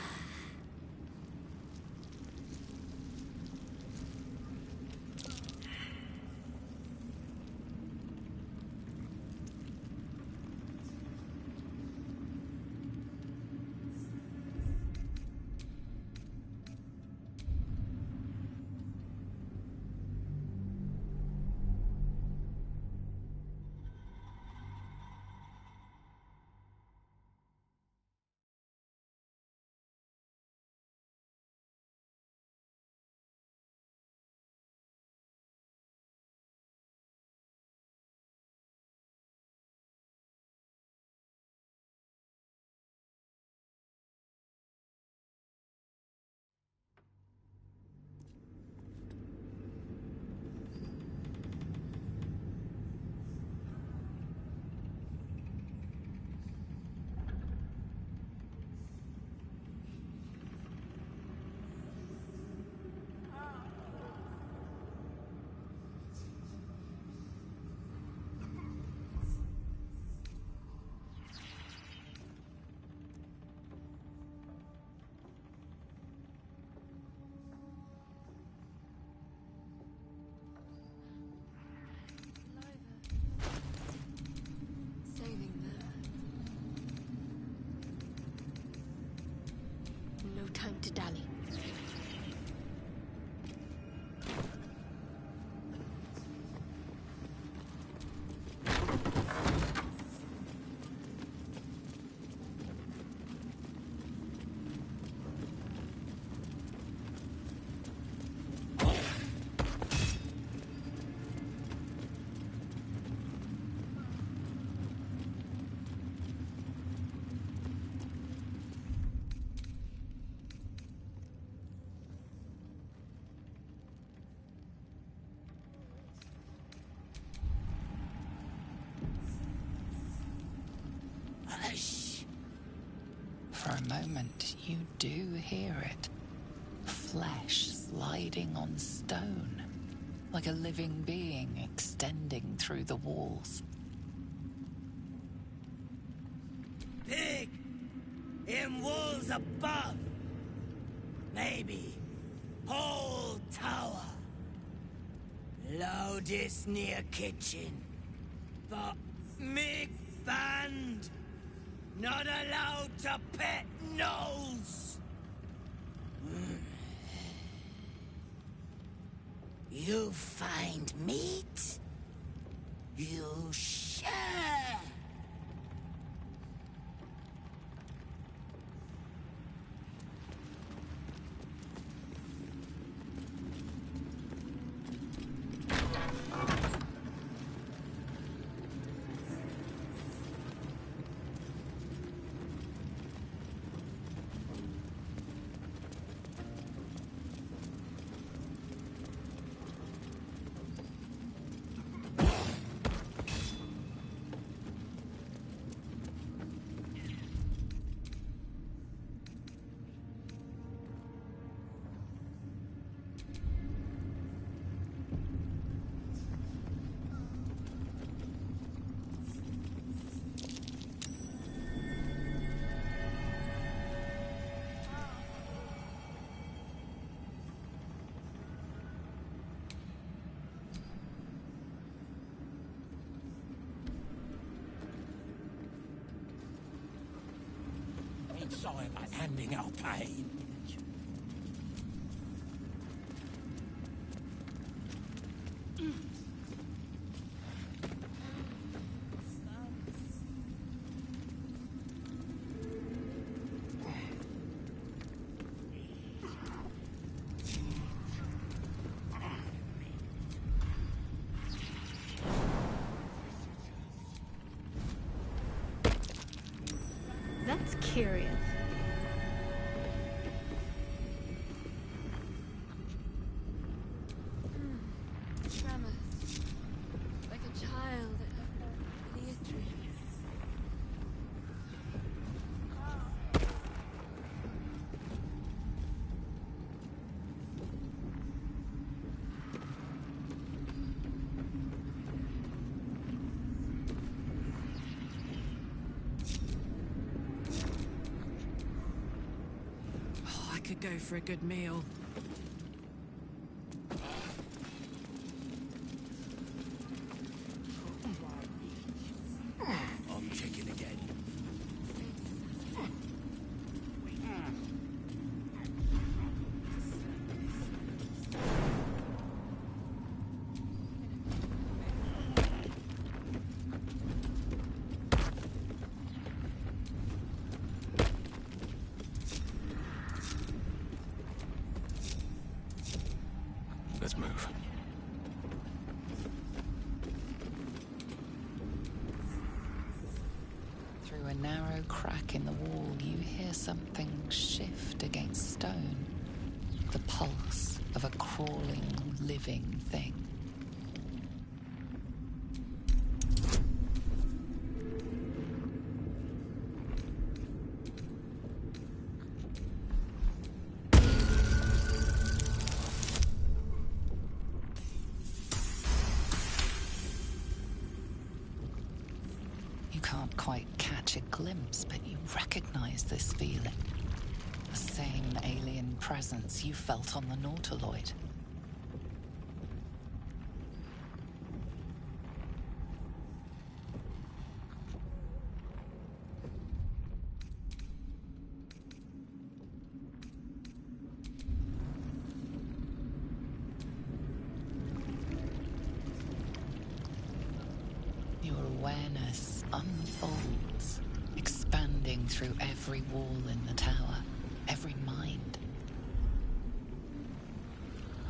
I: time to dally.
B: For a moment, you do hear it. Flesh sliding on stone, like a living being extending through the walls.
K: Big! In walls above! Maybe whole tower. Loudest near kitchen. But big band! Not allowed to pet nose! You find meat? You share! Sorry about handing out pain.
I: That's curious.
L: Tremor. Like a child in a dream.
E: Oh, I could go for a good meal.
K: I'm checking again.
F: Let's move.
B: Through a narrow crack in the wall, you hear something shift against stone. The pulse of a crawling, living thing. You can't quite catch a glimpse, but you recognize this feeling. The same alien presence you felt on the Nautiloid. unfolds, expanding through every wall in the tower, every mind.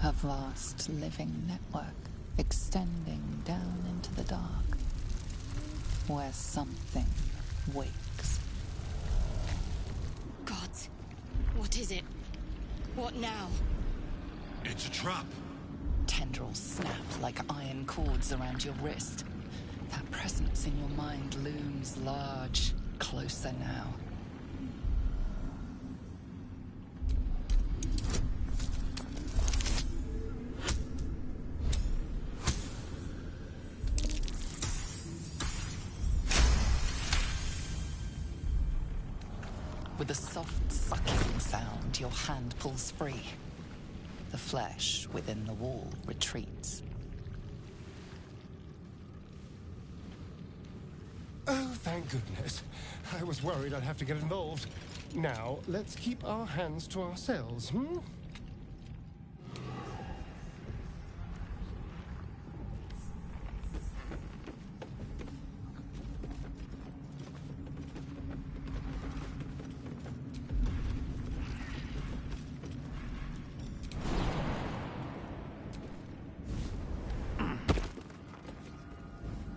B: A vast living network extending down into the dark, where something wakes.
R: Gods, what is it? What now?
T: It's a trap.
B: Tendrils snap like iron cords around your wrist. That presence in your mind looms large, closer now. With a soft sucking sound, your hand pulls free. The flesh within the wall retreats.
P: Oh, thank goodness. I was worried I'd have to get involved. Now, let's keep our hands to ourselves, hmm?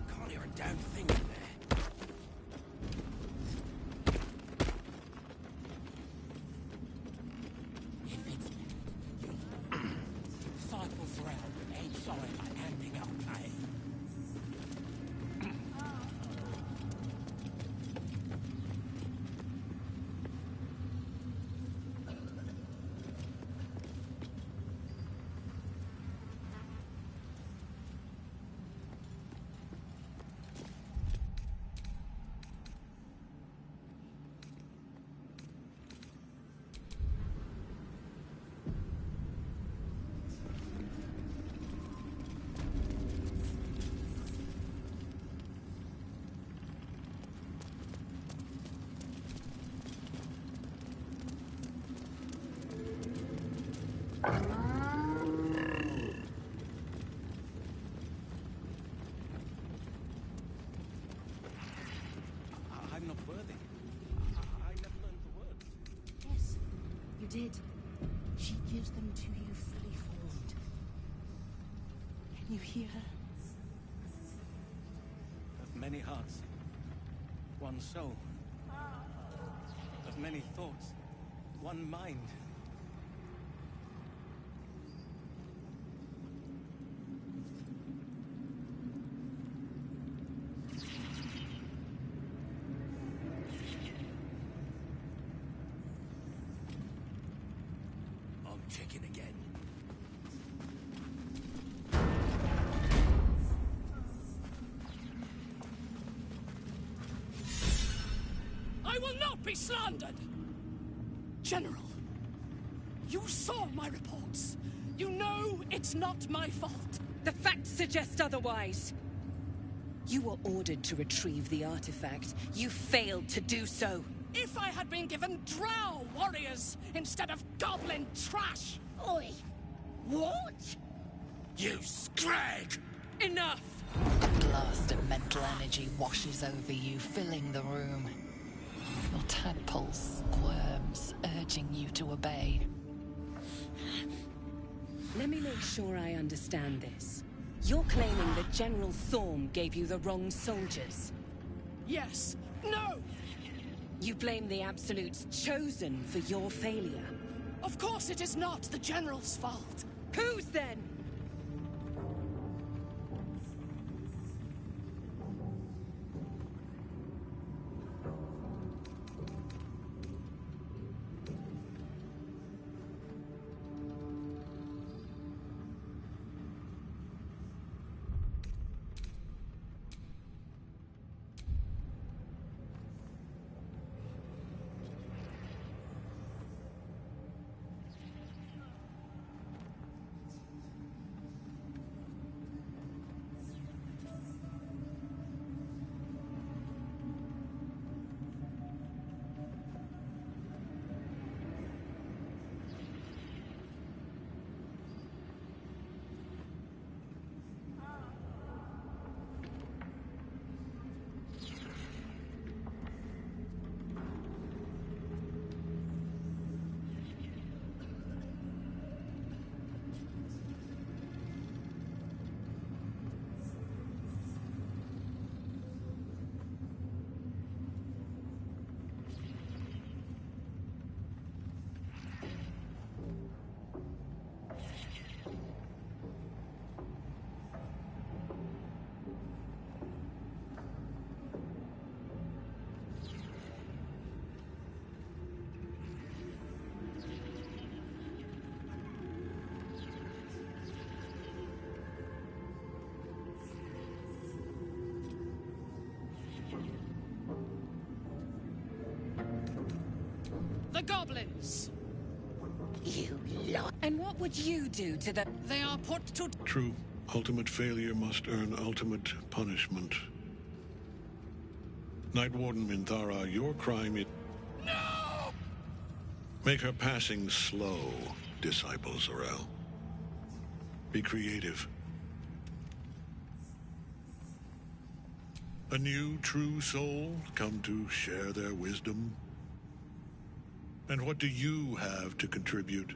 K: Can't hear a damn thing in there. Cycles round outside like handing out pay. I'm not worthy. I never learned the words.
H: Yes, you did. She gives them to you fully formed. Can you hear her?
K: Of many hearts, one soul. Of many thoughts, one mind. I'm checking again.
H: I will not be slandered! General, you saw my reports. You know it's not my fault.
G: The facts suggest otherwise. You were ordered to retrieve the artifact. You failed to do so.
H: If I had been given drow warriors instead of goblin trash!
G: Oi! What?
K: You scrag!
G: Enough!
B: A blast of mental energy washes over you, filling the room. Your tadpole squirms, urging you to obey.
G: Let me make sure I understand this. You're claiming that General Thorm gave you the wrong soldiers?
H: Yes. No!
G: You blame the Absolute's Chosen for your failure?
H: Of course it is not the General's fault.
G: Whose then?
H: gods.
G: You lie. And what would you do to the...
H: They are put to...
N: True. Ultimate failure must earn ultimate punishment. Night Warden Minthara, your crime is...
H: No!
N: Make her passing slow, Disciple Zorel. Be creative. A new true soul come to share their wisdom? And what do you have to contribute?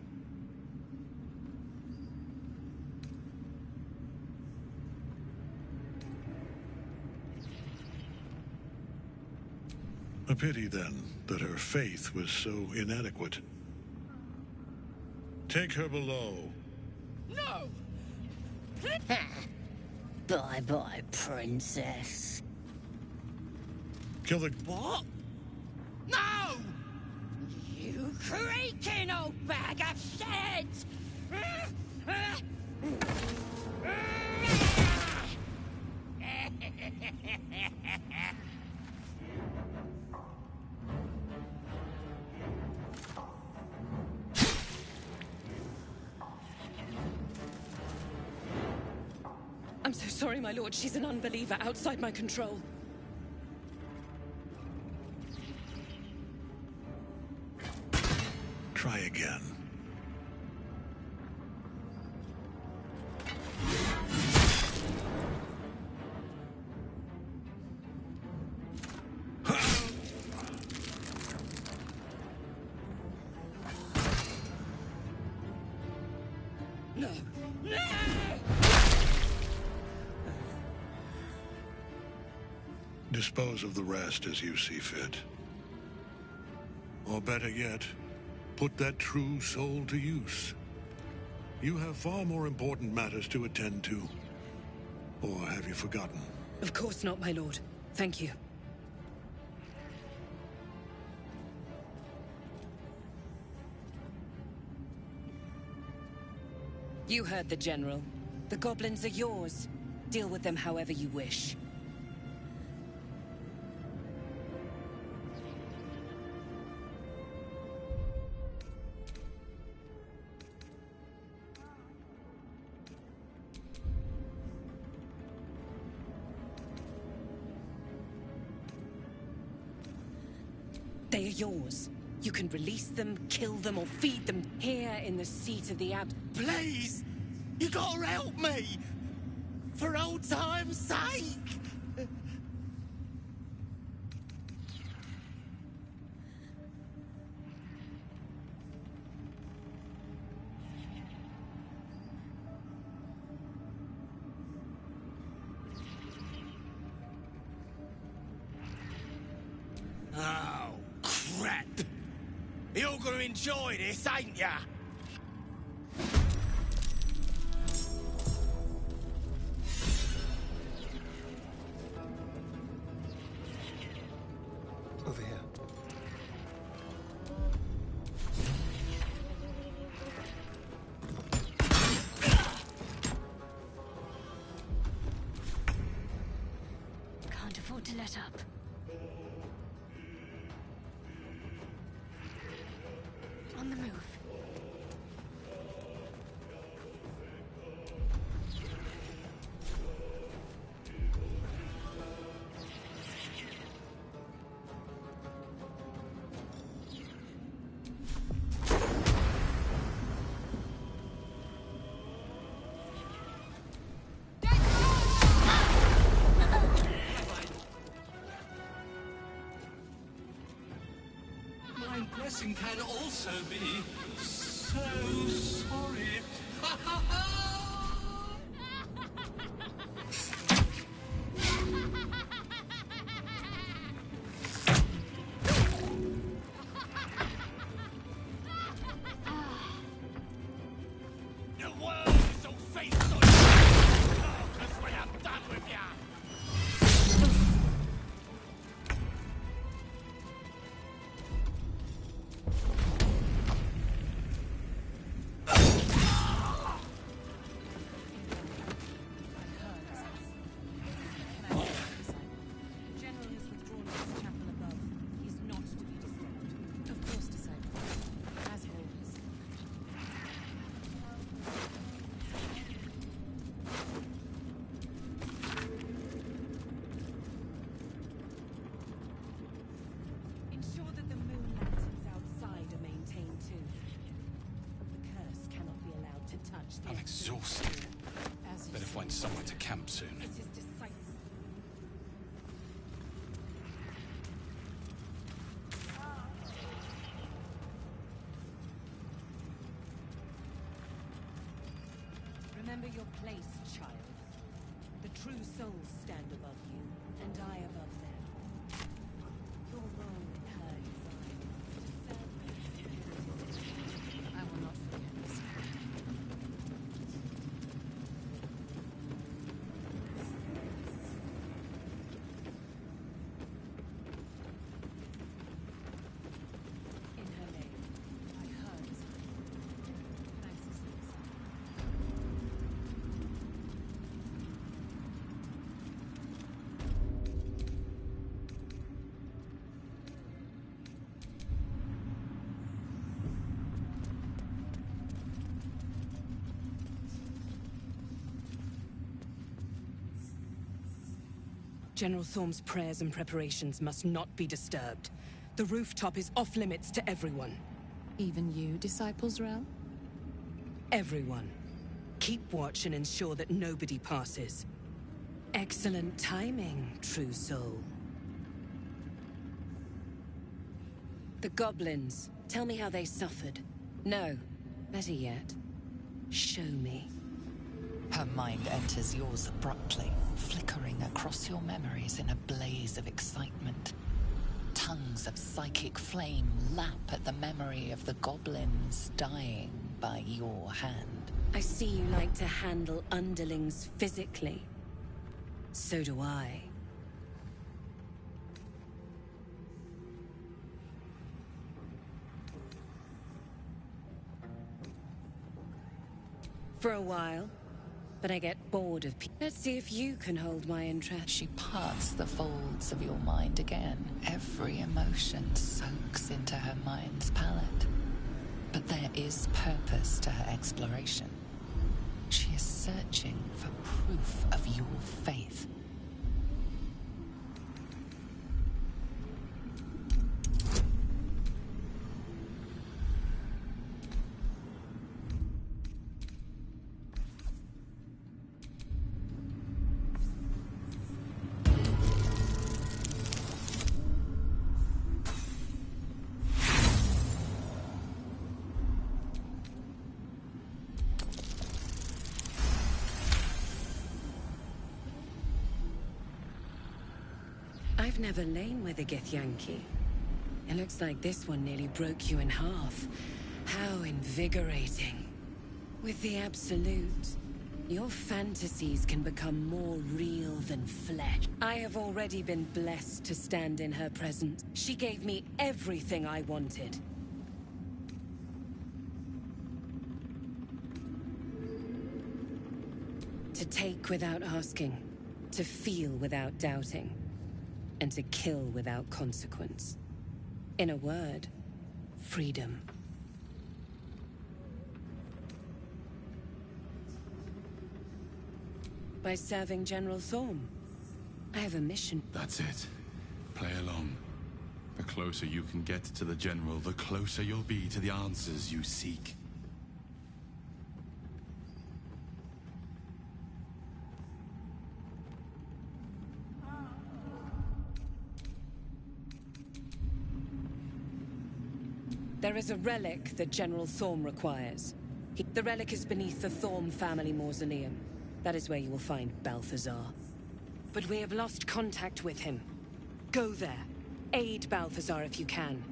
N: A pity, then, that her faith was so inadequate. Take her below.
H: No!
G: Bye-bye, princess.
N: Kill the...
H: What? No! You creaking old bag of shit!
G: I'm so sorry, my lord. She's an unbeliever outside my control.
N: Try again.
H: No! No!
N: Dispose of the rest as you see fit. Or better yet, put that true soul to use. You have far more important matters to attend to. Or have you forgotten?
G: Of course not, my lord. Thank you. You heard the General. The goblins are yours. Deal with them however you wish. They are yours. You can release them, kill them, or feed them here in the seat of the Ab.
H: Please! You gotta help me! For old time's sake! Oh, crap! You're gonna enjoy this, ain't ya?
P: Over here.
I: Can't afford to let up. On the move.
D: My blessing can also be so sorry.
H: The world is all face on you! Because when I'm done with ya!
S: I'm exhausted. Better find somewhere to camp soon.
G: Remember your place, child. The true souls stand above you, and I above them. Your role in her design is to serve her. I will not forget this. In her name, by her design. Francis Lewis. General Thorm's prayers and preparations must not be disturbed. The rooftop is off limits to everyone.
E: Even you, Disciples Realm?
G: Everyone. Keep watch and ensure that nobody passes. Excellent timing, true soul. The goblins. Tell me how they suffered. No. Better yet, show me.
B: Her mind enters yours abruptly, flickering across your memories in a blaze of excitement. Tongues of psychic flame lap at the memory of the goblins dying by your hand.
G: I see you like to handle underlings physically. So do I. For a while, but I get bored of people. Let's see if you can hold my interest.
B: She parts the folds of your mind again. Every emotion soaks into her mind's palette. But there is purpose to her exploration. She is searching for proof of your faith.
G: I've never lain with a Githyanki. It looks like this one nearly broke you in half. How invigorating. With the Absolute, your fantasies can become more real than flesh. I have already been blessed to stand in her presence. She gave me everything I wanted. To take without asking, to feel without doubting, and to kill without consequence. In a word, freedom. By serving General Thorm, I have a mission.
T: That's it. Play along. The closer you can get to the General, the closer you'll be to the answers you seek.
G: There is a relic that General Thorm requires. The relic is beneath the Thorm family mausoleum. That is where you will find Balthazar. But we have lost contact with him. Go there, aid Balthazar if you can,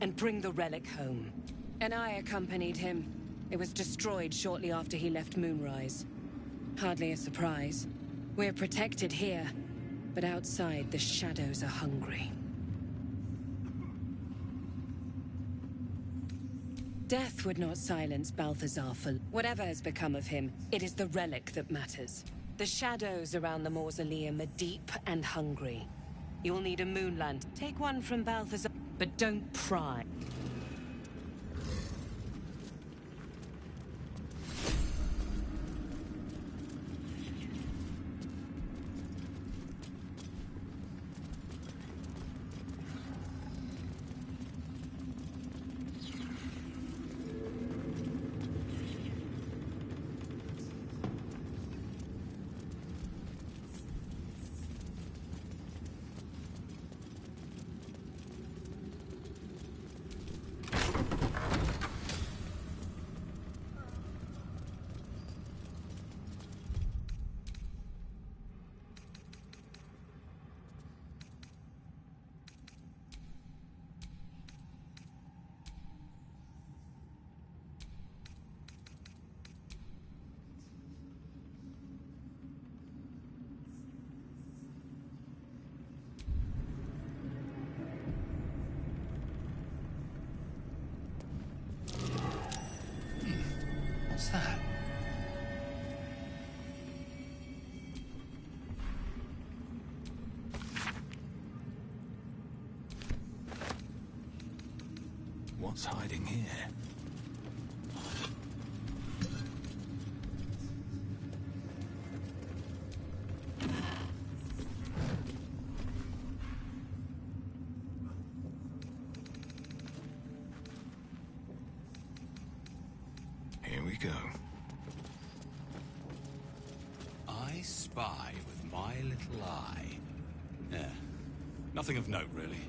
G: and bring the relic home. And I accompanied him. It was destroyed shortly after he left Moonrise. Hardly a surprise. We're protected here, but outside the shadows are hungry. Death would not silence Balthazar for whatever has become of him. It is the relic that matters. The shadows around the mausoleum are deep and hungry. You'll need a moon lantern. Take one from Balthazar, but don't pry.
S: What's that?
K: What's hiding here? Here we go.
S: I spy with my little eye. Yeah. Nothing of note, really.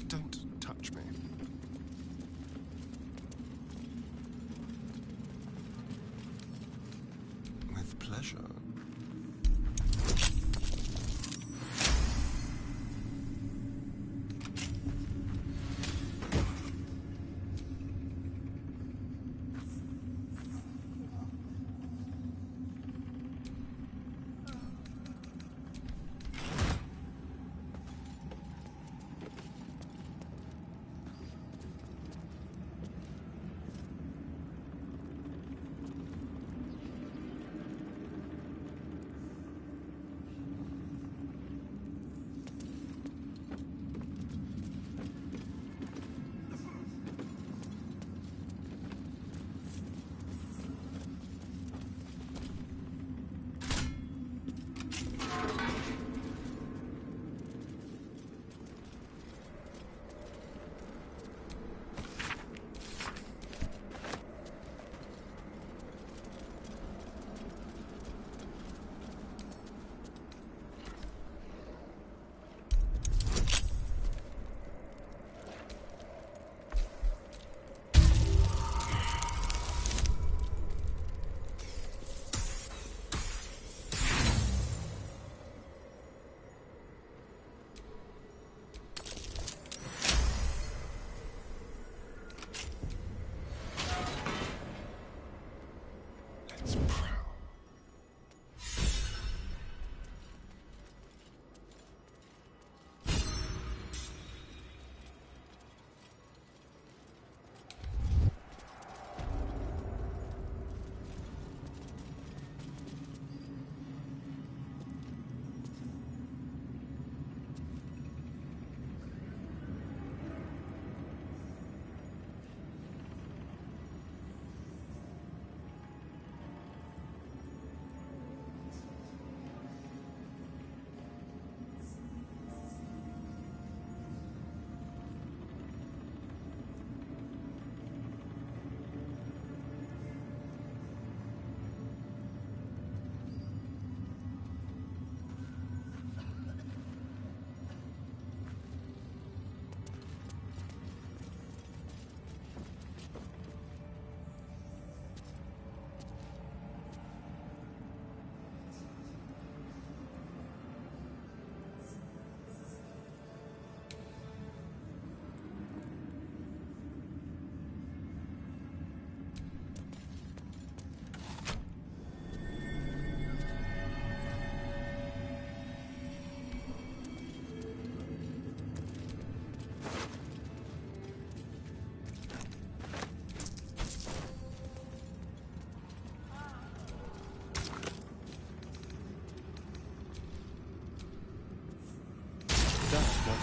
P: Don't touch me. With pleasure.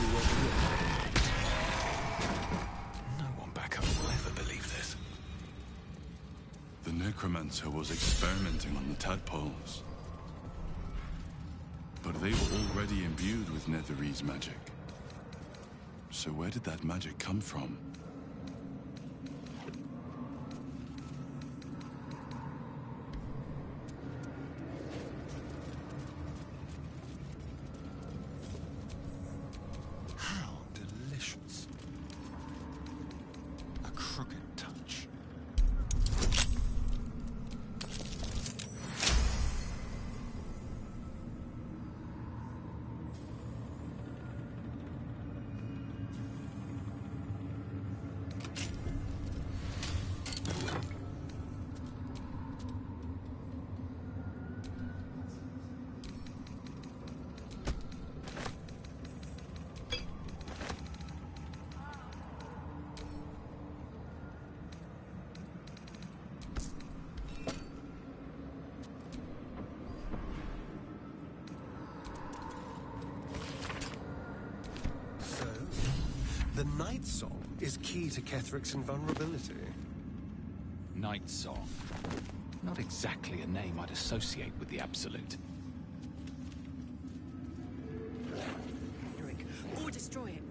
Q: whoever you are. No one back home will ever believe this.
T: The necromancer was experimenting on the tadpoles. But they were already imbued with Netherese magic. So where did that magic come from?
P: How delicious. A crooked touch. The Night Song is key to Ketheric's invulnerability.
S: Night Song. Not exactly a name I'd associate with the Absolute.
G: Eric, or destroy it.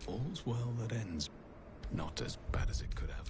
F: All's well that ends. Not as bad as it could have.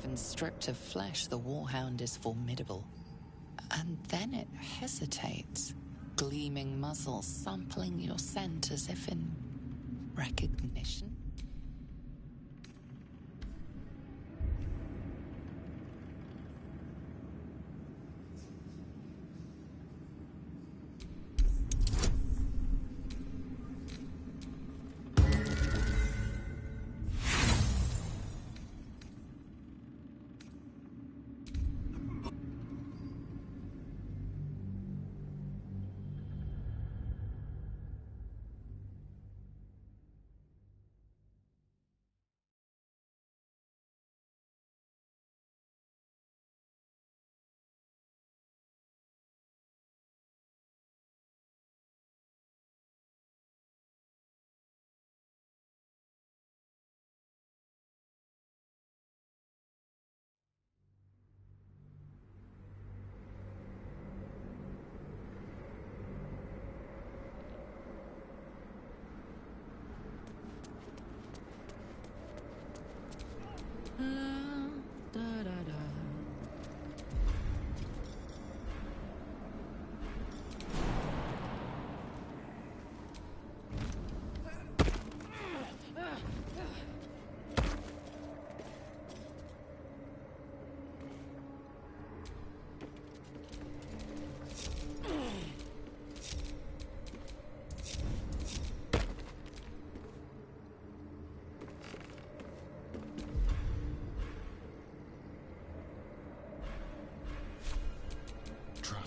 B: Even stripped of flesh, the warhound is formidable. And then it hesitates, gleaming muzzle sampling your scent as if in recognition.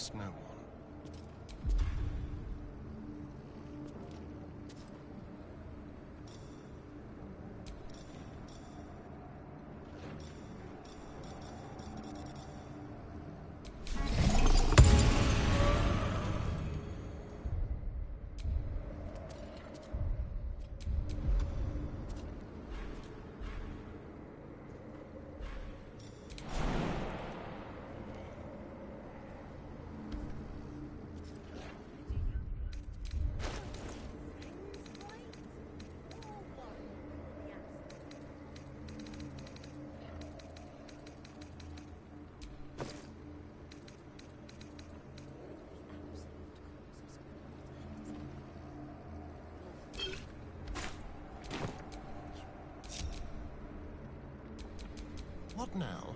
P: trust no one. What now?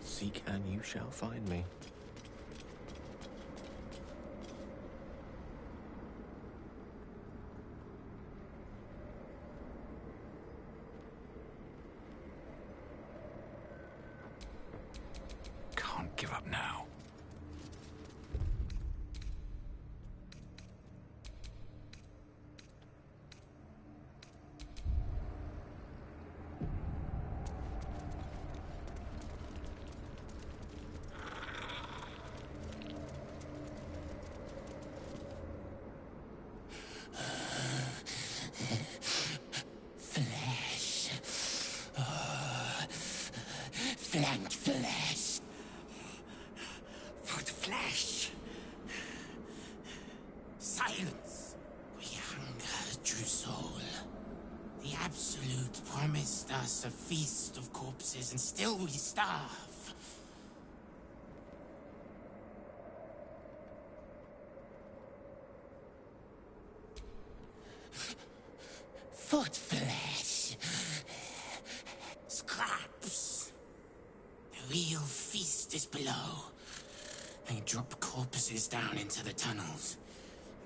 U: Seek and you shall find me.
S: Can't give up now.
H: Flanked flesh. Foot flesh. Silence. We hunger, true soul. The Absolute promised us a feast of corpses, and still we starve. Foot flesh. Scraps. The real feast is below. They drop corpses down into the tunnels.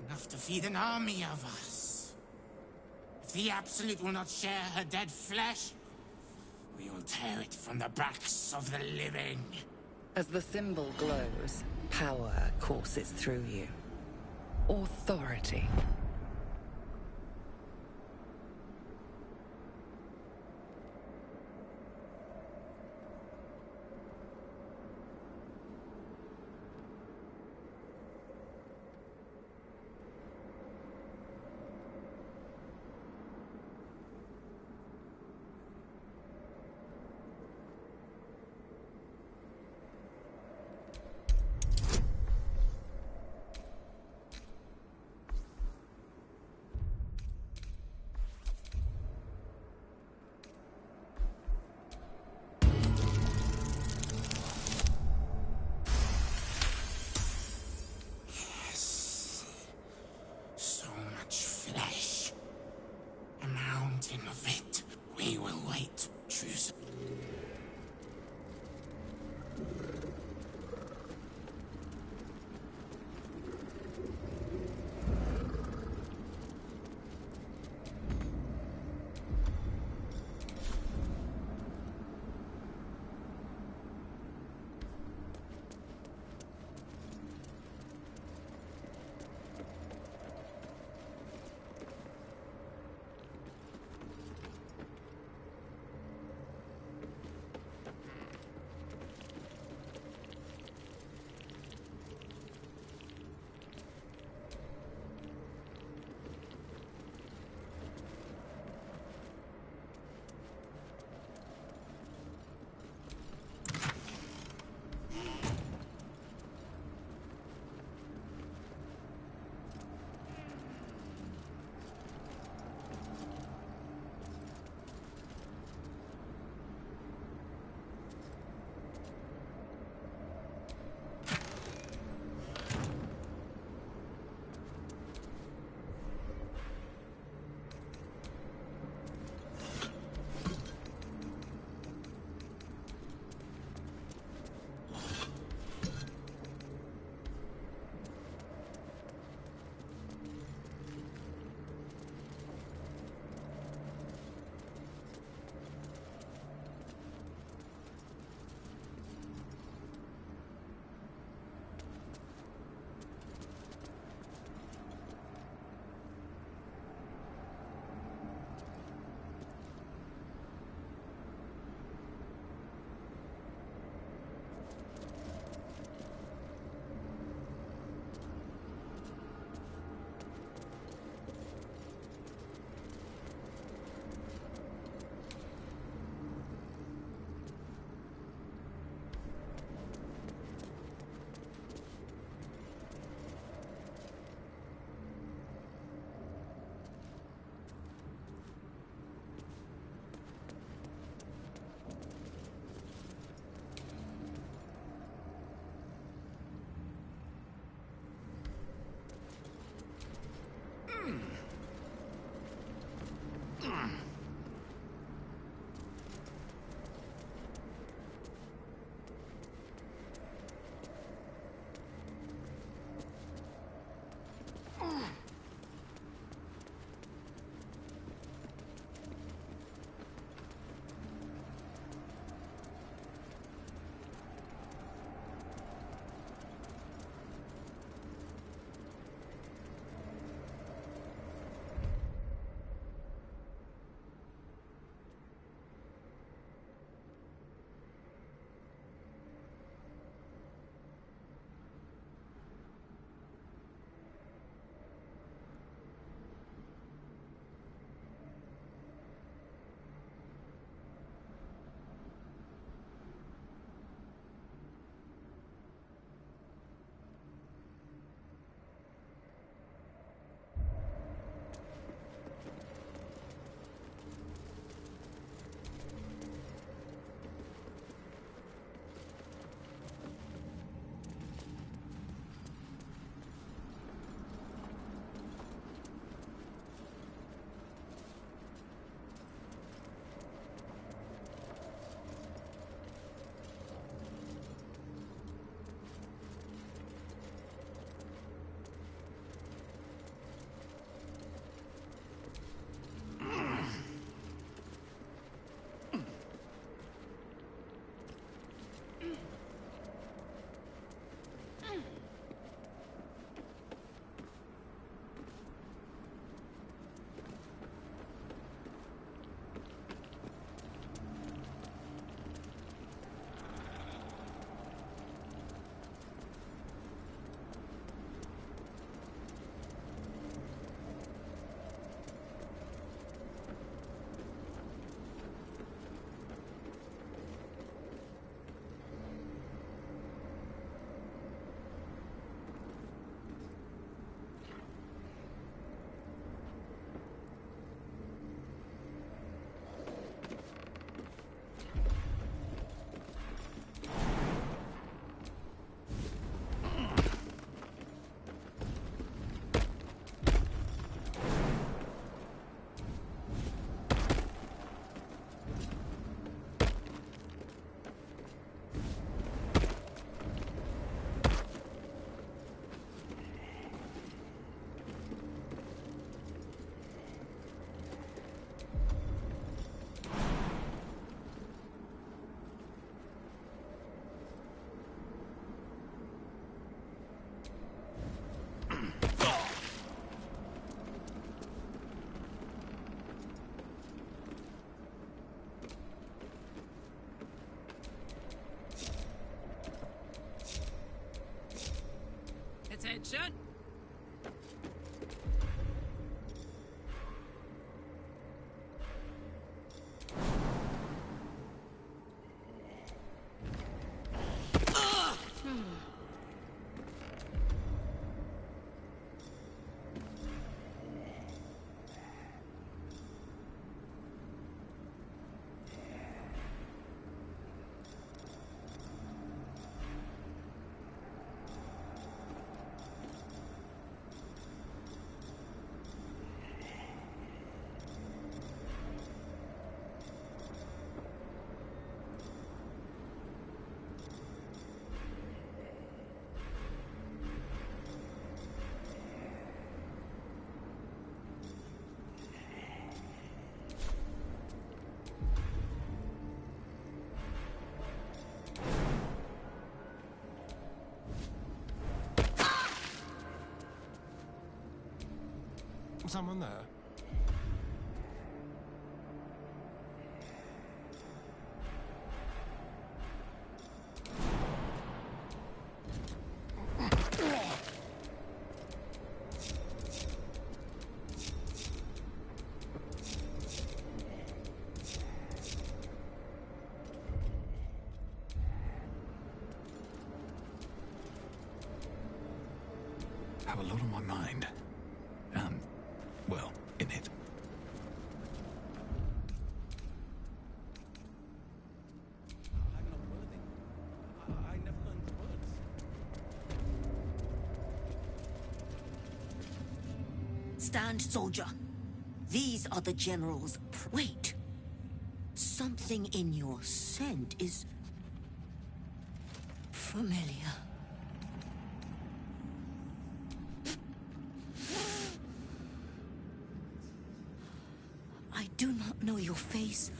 H: Enough to feed an army of us. If the Absolute will not share her dead flesh, we will tear it from the backs of the living.
V: As the symbol glows, power courses through you. Authority.
H: So much flesh. A mountain of it. We will wait, choose. attention?
P: Someone there?
K: Have a lot on my mind. Well, in it.
A: Stand, soldier. These are the general's... Wait. Something in your scent is... familiar. I do not know your face,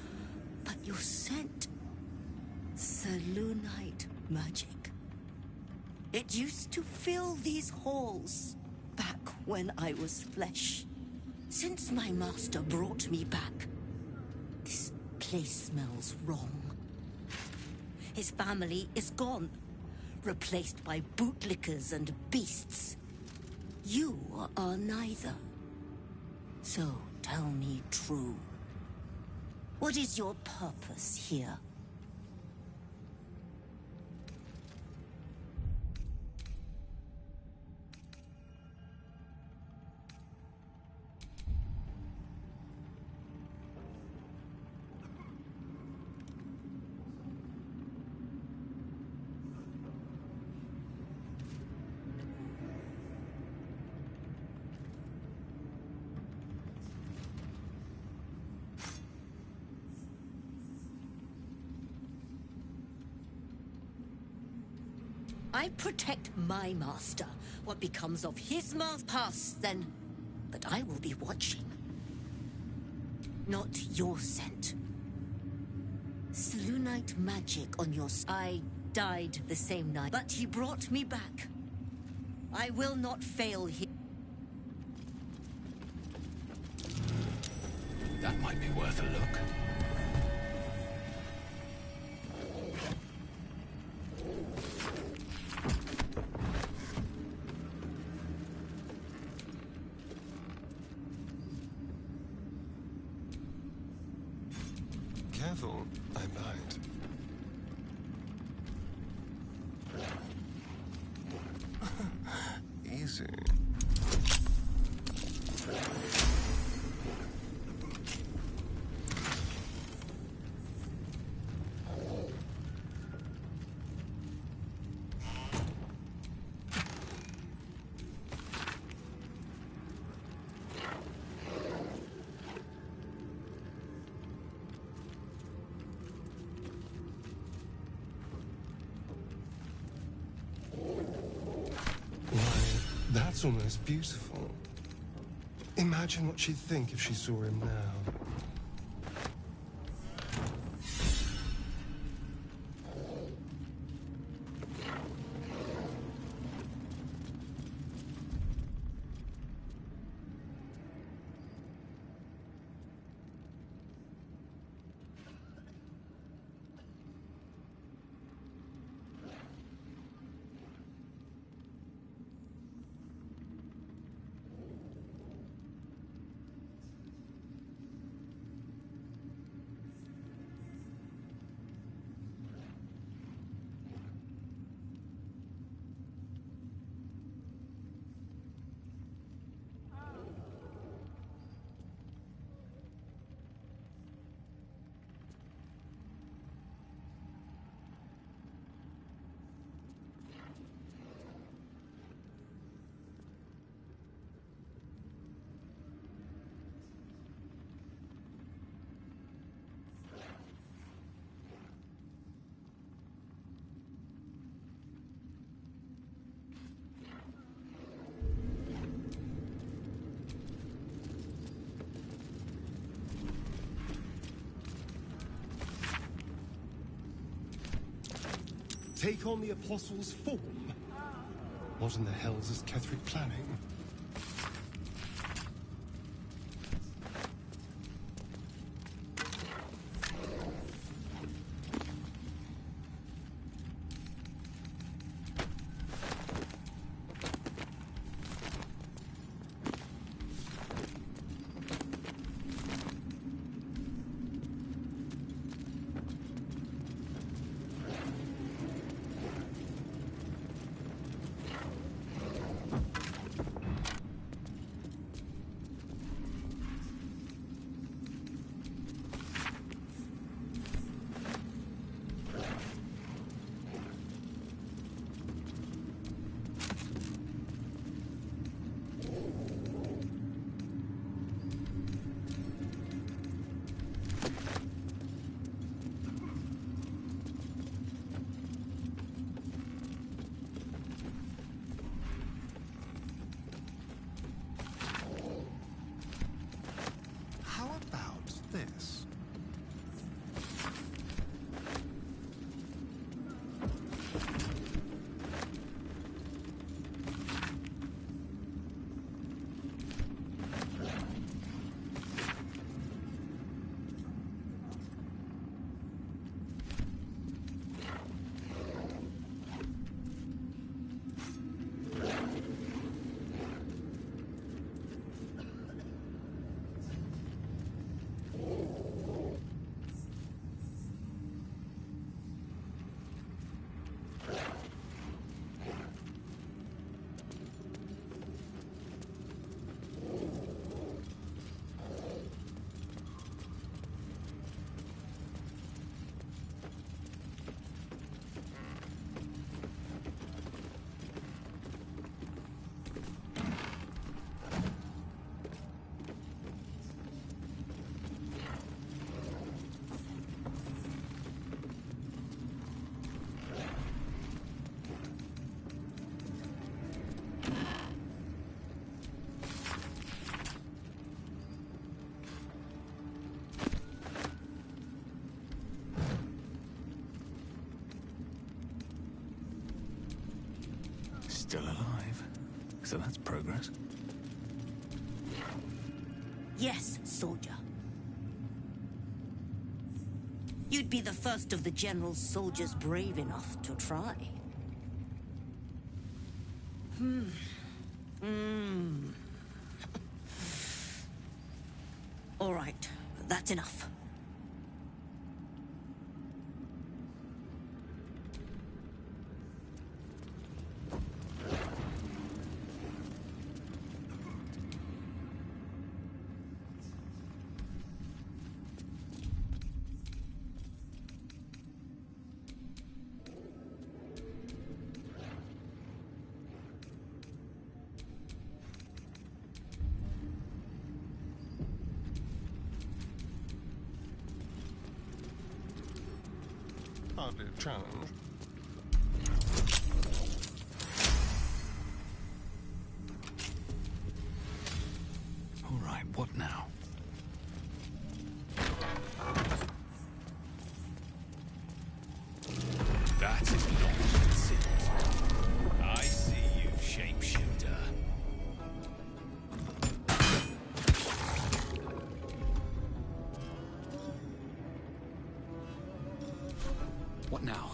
A: but your scent... Selûnite magic. It used to fill these halls back when I was flesh. Since my master brought me back, this place smells wrong. His family is gone, replaced by bootlickers and beasts. You are neither. So tell me true. What is your purpose here? I protect my master. What becomes of his pass, then. But I will be watching. Not your scent. Selûnite magic on your... I died the same night, but he brought me back. I will not fail him.
K: That might be worth a look.
P: Careful, I might. Easy. That's almost beautiful. Imagine what she'd think if she saw him now. take on the Apostle's form? What in the hell's is Ketheric planning?
M: How about this?
K: Still alive. So that's progress.
A: Yes, soldier. You'd be the first of the General's soldiers brave enough to try. All right, that's enough.
P: Hardly a challenge.
K: All right, what now?
S: That is not what it seems. I see you, shapeshifter.
K: What now?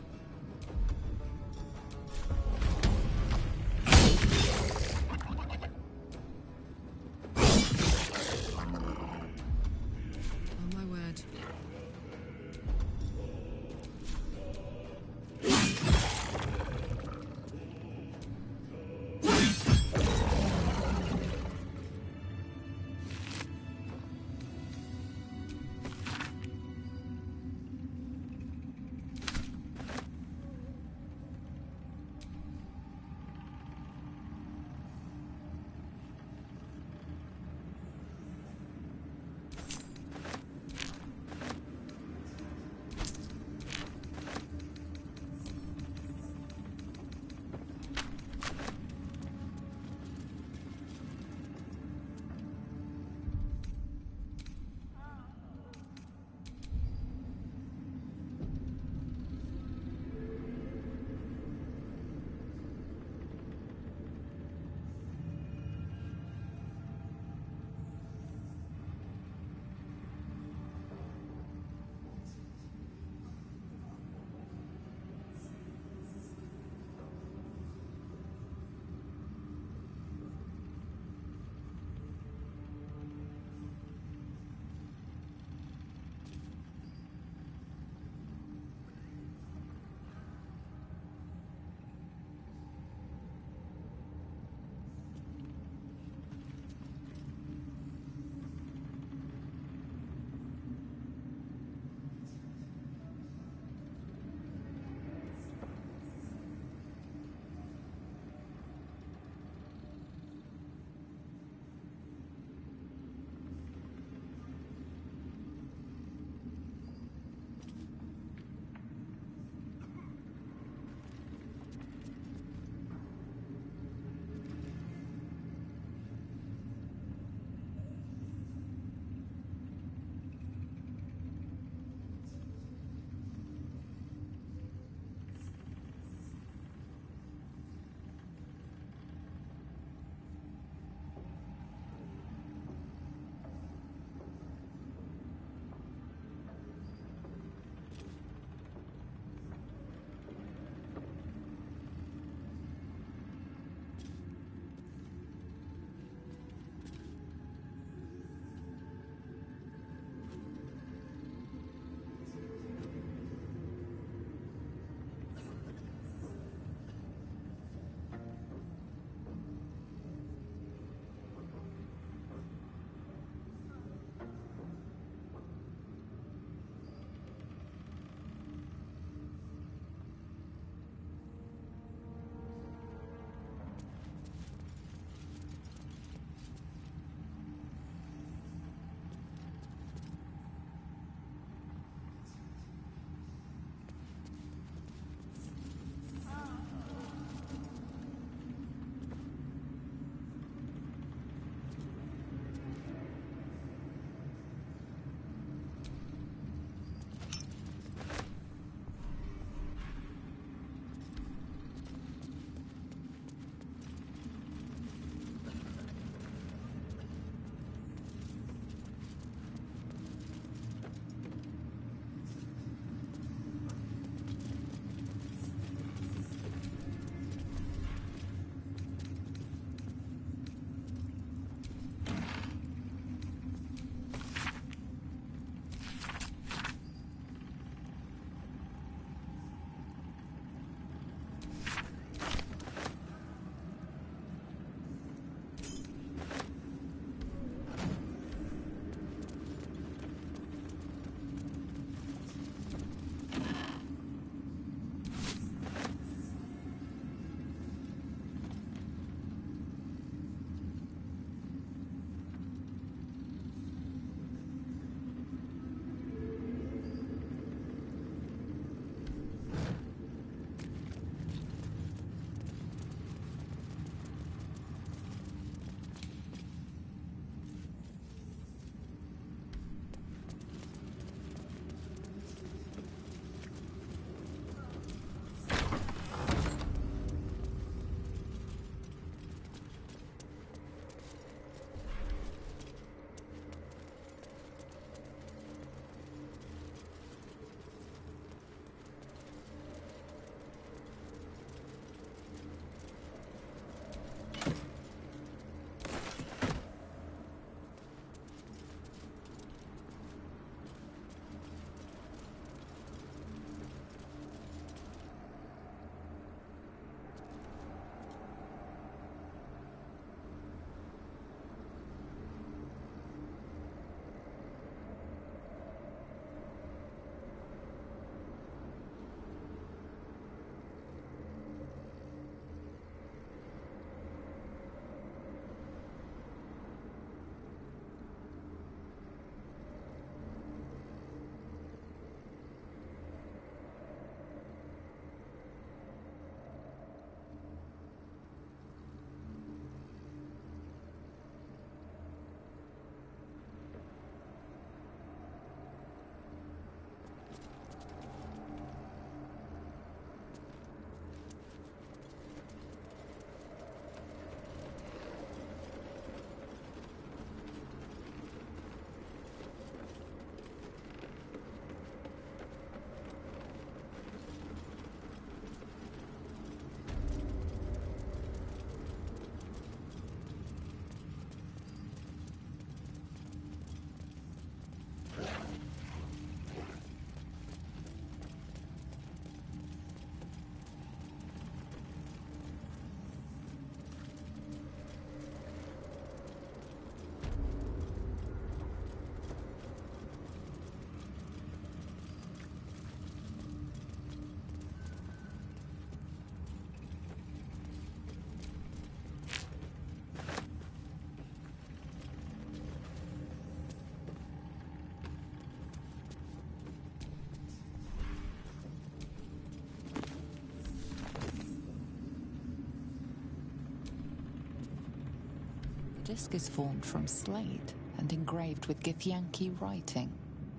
B: Disc is formed from slate and engraved with Githyanki writing.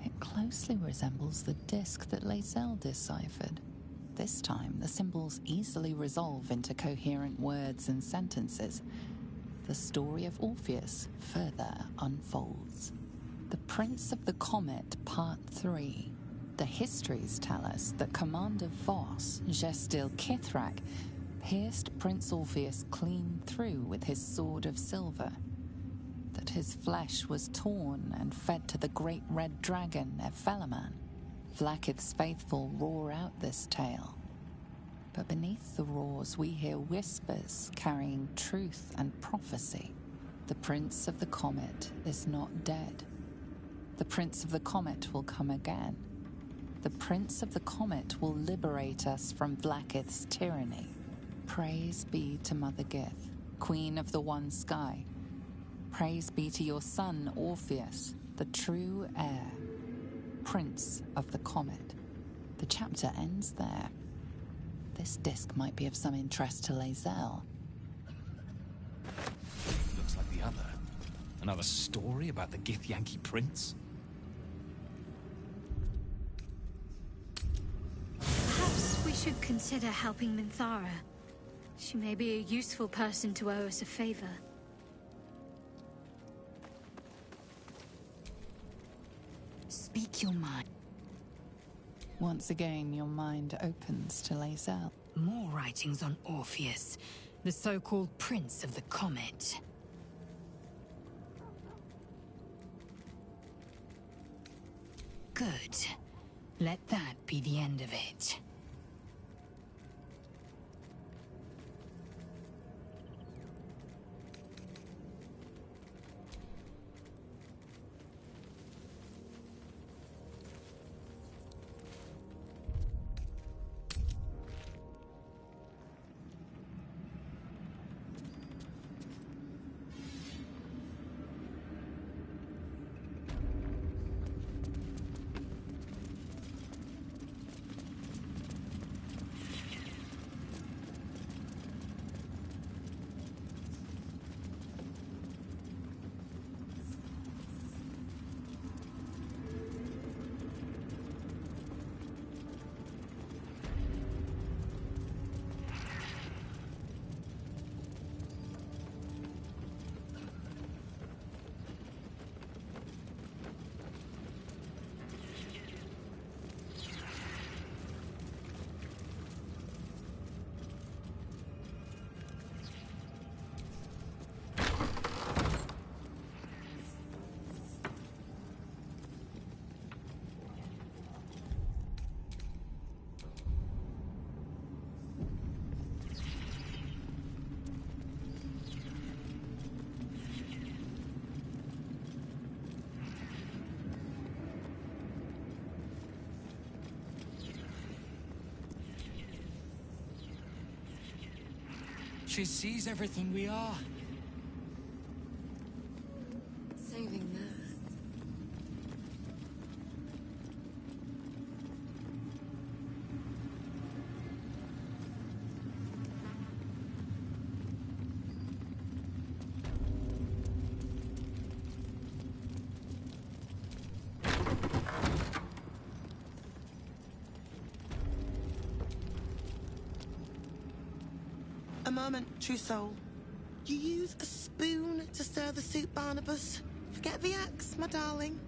B: It closely resembles the disc that Lae'zel deciphered. This time, the symbols easily resolve into coherent words and sentences. The story of Orpheus further unfolds. The Prince of the Comet, Part 3. The histories tell us that Commander Voss, Gestil Kithrak, pierced Prince Orpheus clean through with his sword of silver, that his flesh was torn and fed to the great red dragon, Ephelaman. Vlaakith's faithful roar out this tale. But beneath the roars we hear whispers carrying truth and prophecy. The Prince of the Comet is not dead. The Prince of the Comet will come again. The Prince of the Comet will liberate us from Vlaakith's tyranny. Praise be to Mother Gith, Queen of the One Sky. Praise be to your son, Orpheus, the true heir, Prince of the Comet. The chapter ends there. This disc might be of some interest to Lae'zel.
S: Looks like the other. Another story about the Githyanki prince?
I: Perhaps we should consider helping Minthara. She may be a useful person to owe us a favor.
R: Speak your mind.
B: Once again, your mind opens to Lae'zel.
R: More writings on Orpheus, the so-called Prince of the Comet. Good. Let that be the end of it.
K: She sees everything we are.
L: Saving that.
M: A moment, true soul. You use a spoon to stir the soup, Barnabas. Forget the axe, my darling.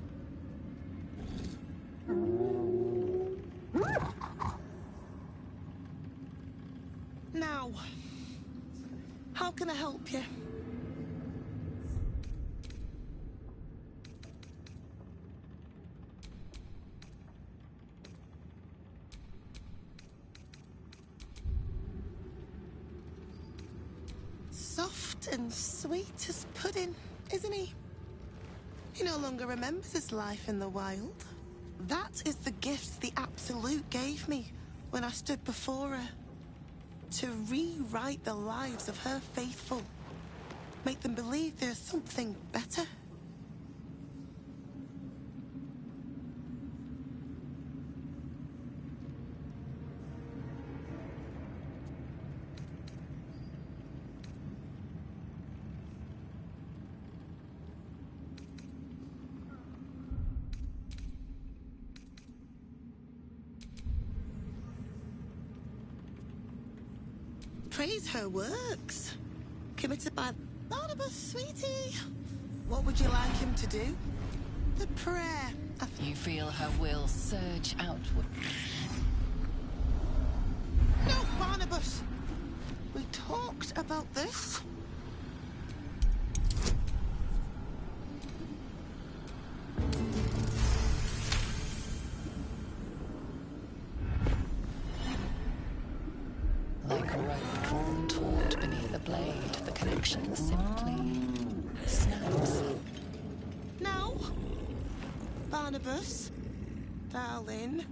M: Now, how can I help you? Soft and sweet as pudding, isn't he? He no longer remembers his life in the wild. That is the gift the Absolute gave me when I stood before her. To rewrite the lives of her faithful. Make them believe there's something better. praise her works. Committed by Barnabas, sweetie. What would you like him to do? The prayer.
B: You feel her will surge outward.
M: No, Barnabas. We talked about this.
B: Like a rope drawn taut beneath the blade, the connection simply snaps.
M: No. Barnabas. Darling.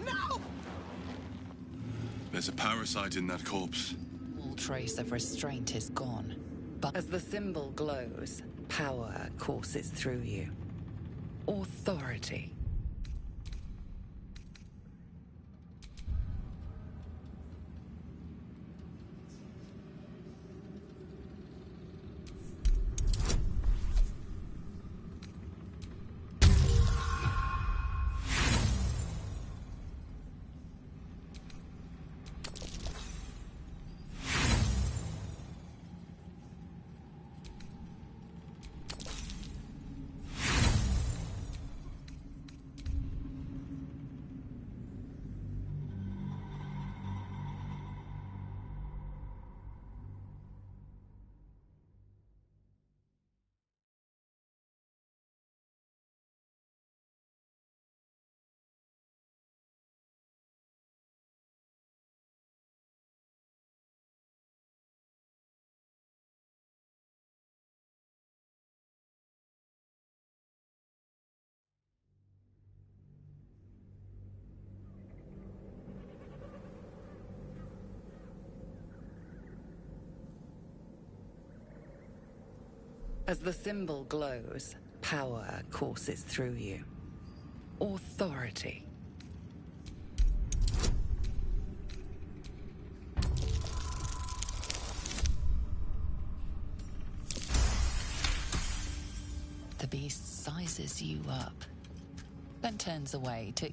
M: No!
T: There's a parasite in that corpse.
V: All trace of restraint is gone. But as the symbol glows, power courses through you. Authority. As the symbol glows, power courses through you. Authority.
B: The beast sizes you up, then turns away to...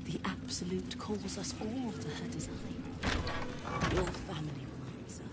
A: The Absolute calls us all to her design. Your family will answer.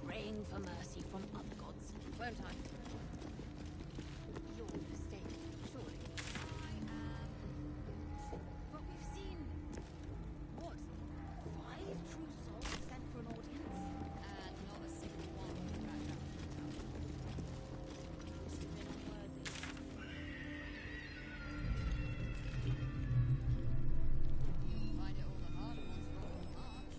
J: Praying for mercy from other gods, won't I? Your mistake, surely. But we've seen... what? 5 true souls sent for an audience? And not a single one dragged out to the tower. Must have been unworthy. Find it all the harder once we're on the march.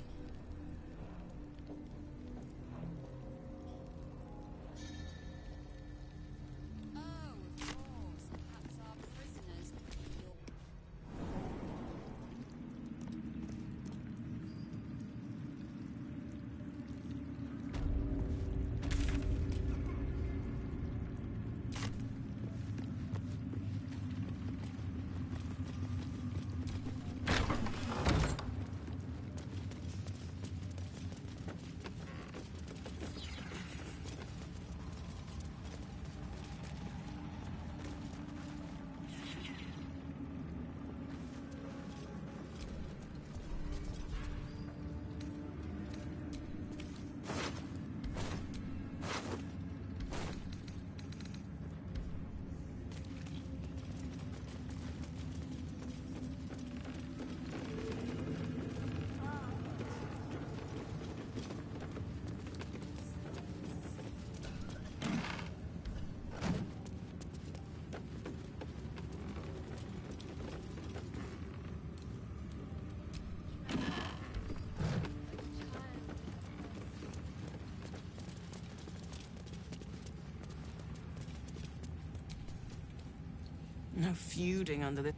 M: No feuding under the...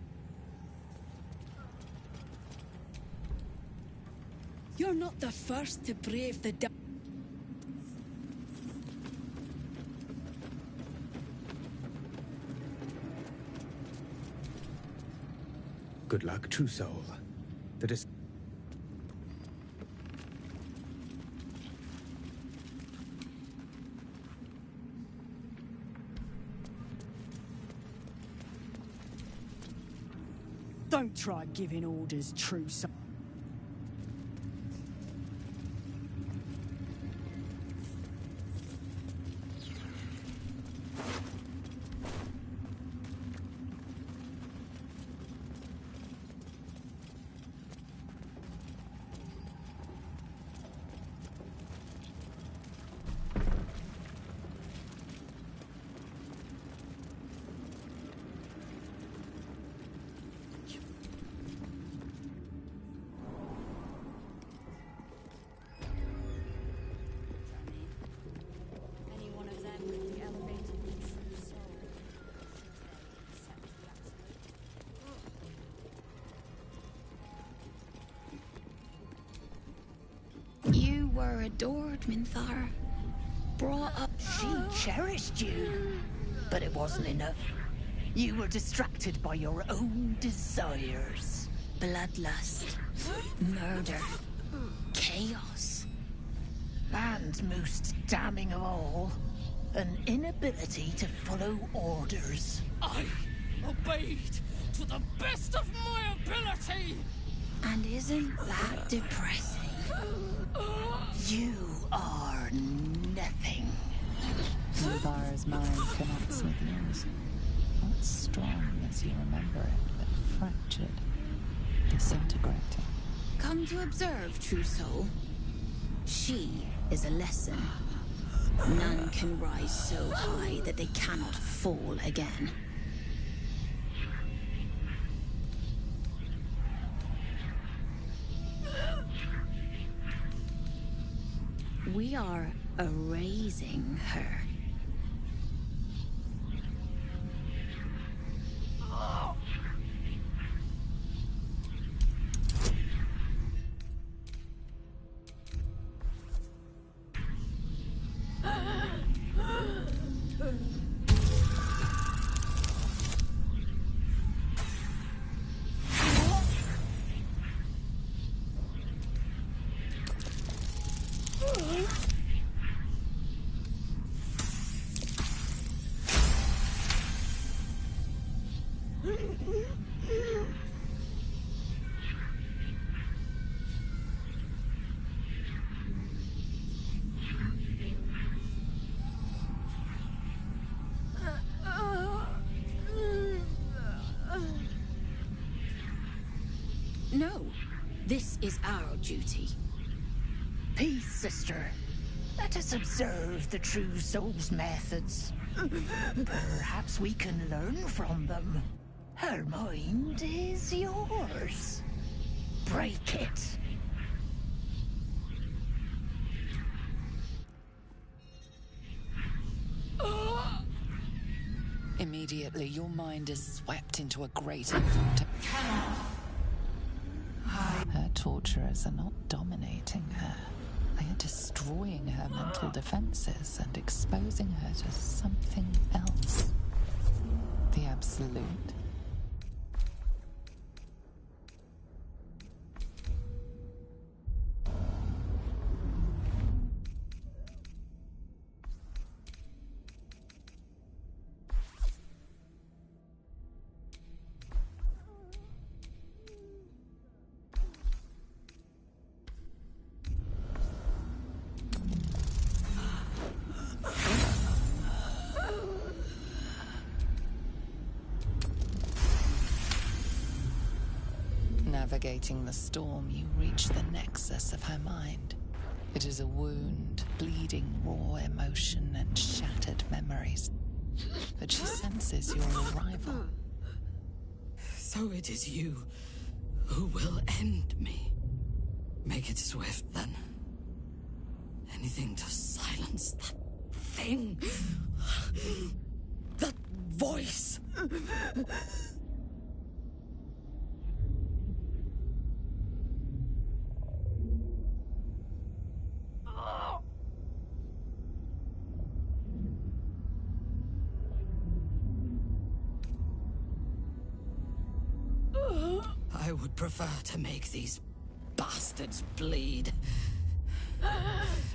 C: You're not the first to brave the dark.
Q: Good luck, true soul.
C: Don't try giving orders, true soul.
J: Any one of them could be elevated to true soul.
I: You were adored, Minthara. Brought up.
O: She cherished you, but it wasn't enough. You were distracted by your own desires.
I: Bloodlust, murder, chaos.
O: And most damning of all, an inability to follow orders.
C: I obeyed to the best of my ability!
I: And isn't that depressing?
O: You are nothing.
B: Minthara's mind connects with yours. Not strong as you remember it, but fractured, disintegrating.
I: Come to observe, true soul. She is a lesson. None can rise so high that they cannot fall again. We are erasing her. No, this is our duty.
O: Peace, sister. Let us observe the true soul's methods. Perhaps we can learn from them. Her mind is yours. Break it.
B: Immediately, your mind is swept into a great infiltration. Her torturers are not dominating her. They are destroying her mental defenses and exposing her to something else. The absolute. Navigating the storm, you reach the nexus of her mind. It is a wound, bleeding raw emotion and shattered memories. But she senses your arrival.
C: So it is you who will end me. Make it swift, then. Anything to silence that thing. That voice. I would prefer to make these bastards bleed.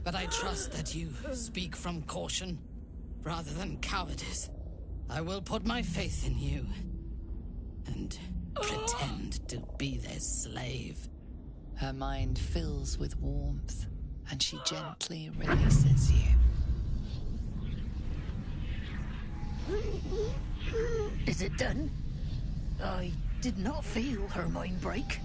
C: But I trust that you speak from caution rather than cowardice. I will put my faith in you and pretend to be their slave.
B: Her mind fills with warmth, and she gently releases you.
O: Is it done? I did not feel her mind break.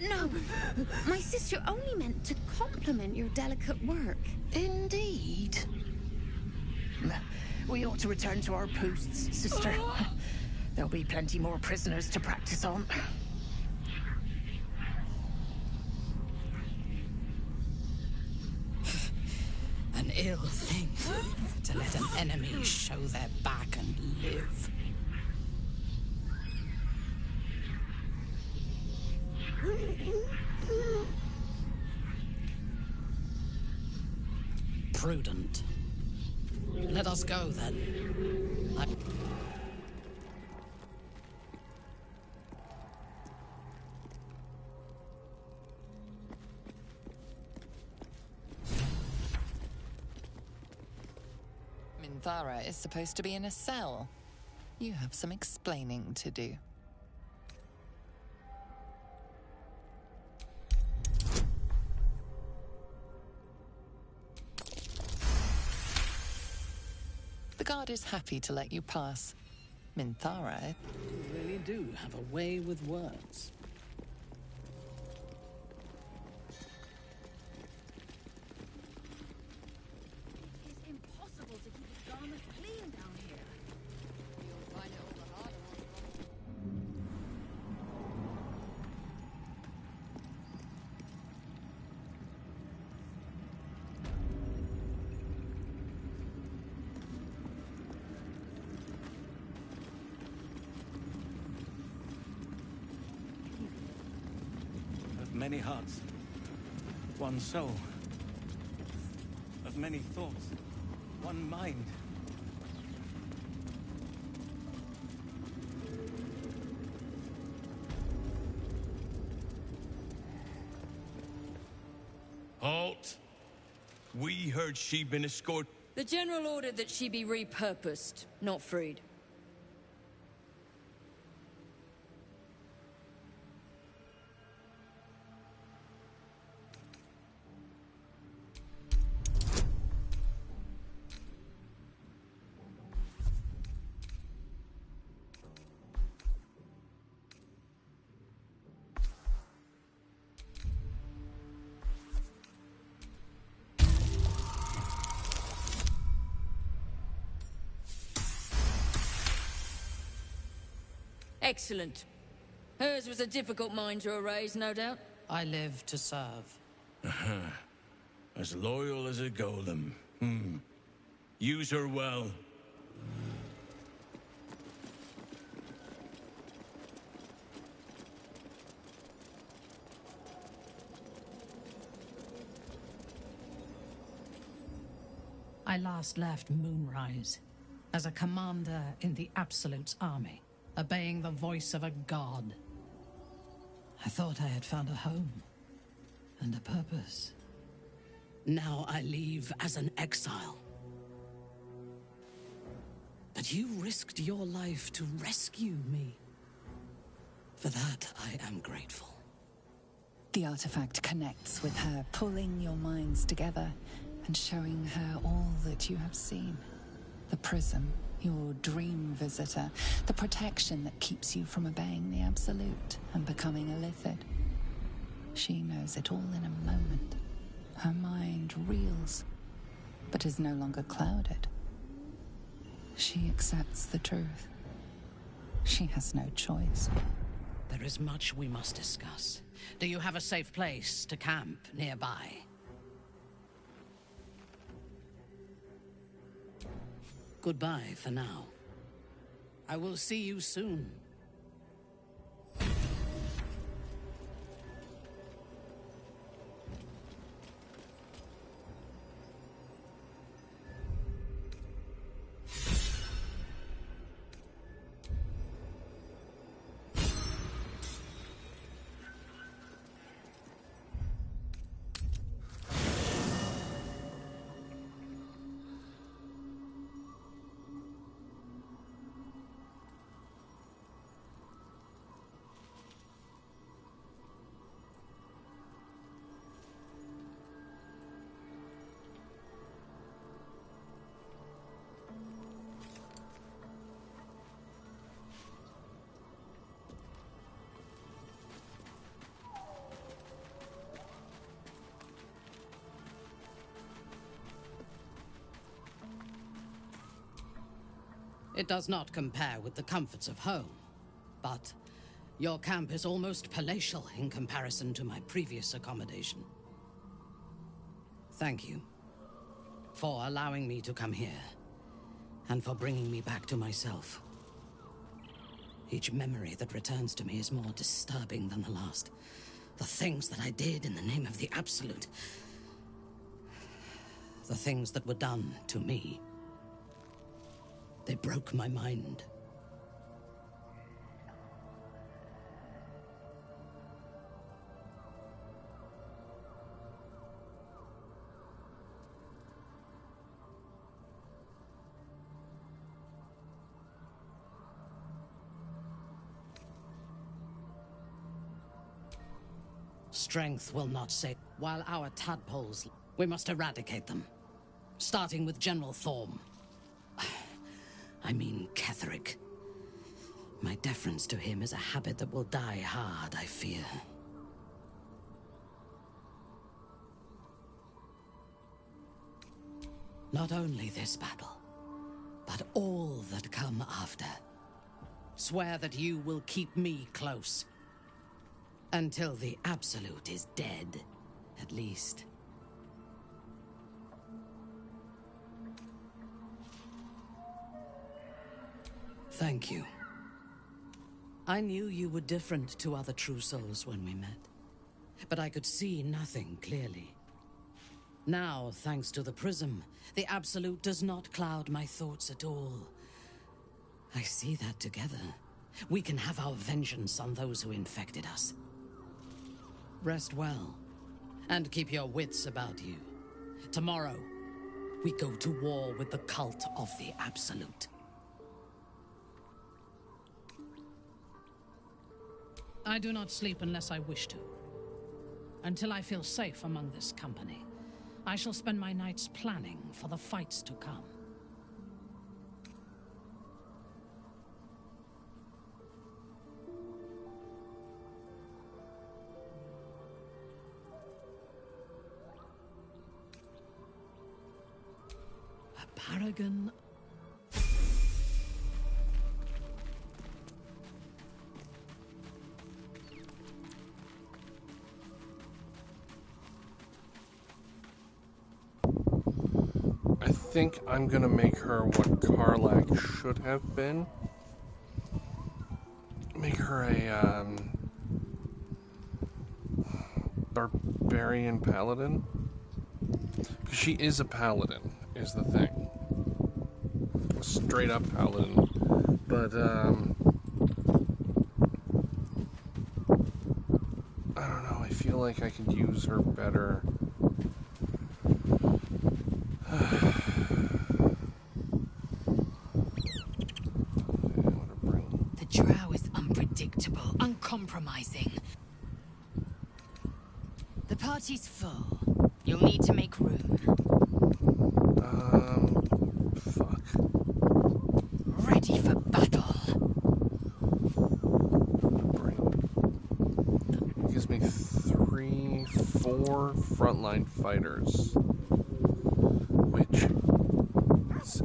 I: No! My sister only meant to compliment your delicate work.
O: Indeed. We ought to return to our posts, sister. There'll be plenty more prisoners to practice on.
C: An ill thing to let an enemy show their back and live. Prudent. Let us go, then.
B: Minthara is supposed to be in a cell. You have some explaining to do. The guard is happy to let you pass. Minthara...
C: You really do have a way with words.
J: It's impossible to keep his garment clean down here. You'll find it all the harder once.
K: Of many hearts, one soul. Of many thoughts, one mind.
D: Halt! We heard she'd been escorted.
R: The General ordered that she be repurposed, not freed. Excellent. Hers was a difficult mind to erase, no doubt.
C: I live to serve.
D: As loyal as a golem. Use her well.
C: I last left Moonrise as a commander in the Absolute's army, obeying the voice of a god. I thought I had found a home and a purpose. Now I leave as an exile. But you risked your life to rescue me. For that, I am grateful.
B: The artifact connects with her, pulling your minds together and showing her all that you have seen. The prism, your dream visitor, the protection that keeps you from obeying the Absolute and becoming a Lithid. She knows it all in a moment. Her mind reels, but is no longer clouded. She accepts the truth. She has no choice.
C: There is much we must discuss. Do you have a safe place to camp nearby? Goodbye for now. I will see you soon. It does not compare with the comforts of home, but your camp is almost palatial in comparison to my previous accommodation. Thank you for allowing me to come here, and for bringing me back to myself. Each memory that returns to me is more disturbing than the last. The things that I did in the name of the Absolute. The things that were done to me. They broke my mind. Strength will not save. While our tadpoles, we must eradicate them. Starting with General Thorm. I mean Ketheric. My deference to him is a habit that will die hard, I fear. Not only this battle, but all that come after. Swear that you will keep me close. Until the Absolute is dead, at least. Thank you. I knew you were different to other true souls when we met, but I could see nothing clearly. Now, thanks to the prism, the Absolute does not cloud my thoughts at all. I see that together, we can have our vengeance on those who infected us. Rest well, and keep your wits about you. Tomorrow, we go to war with the cult of the Absolute. I do not sleep unless I wish to. Until I feel safe among this company, I shall spend my nights planning for the fights to come. A paragon.
E: I think I'm gonna make her what Karlach should have been. Make her a barbarian paladin. 'Cause she is a paladin, is the thing. A straight up paladin. But I don't know, I feel like I could use her better.
I: The drow is unpredictable, uncompromising. The party's full. You'll need to make room.
E: Fuck.
V: Ready for battle.
E: It gives me 4 frontline fighters. Which,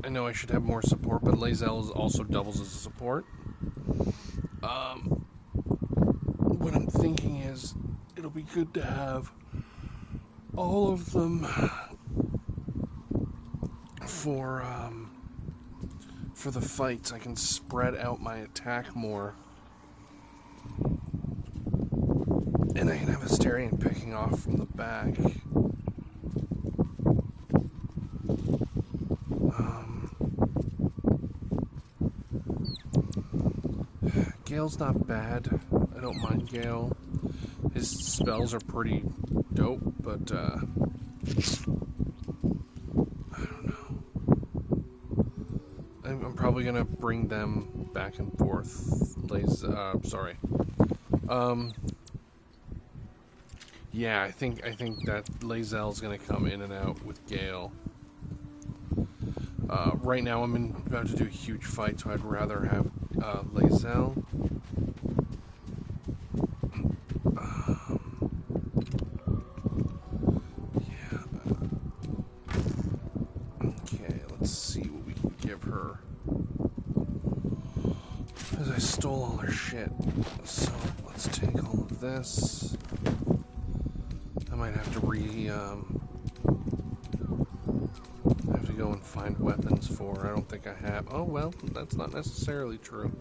E: I know I should have more support, but Lae'zel also doubles as a support. What I'm thinking is, it'll be good to have all of them for the fights. I can spread out my attack more. And I can have Asterion picking off from the back. Gale's not bad. I don't mind Gale. His spells are pretty dope, but I don't know. I'm probably gonna bring them back and forth. Yeah, I think that Lae'zel's gonna come in and out with Gale. Right now I'm about to do a huge fight, so I'd rather have Lae'zel. Okay, let's see what we can give her. Because I stole all her shit. So let's take all of this. I might have to have to go and find weapons for her. I don't think I have. Oh well, that's not necessarily true.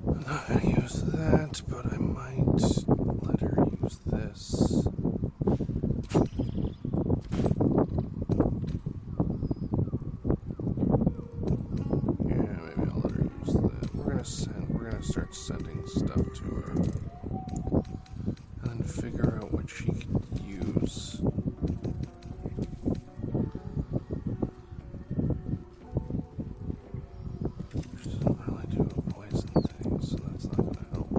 E: I'm not gonna use that, but I might let her use this. Yeah, maybe I'll let her use that. We're gonna start sending stuff to her. And then figure out what she can use. She doesn't really do a poison thing, so that's not gonna help.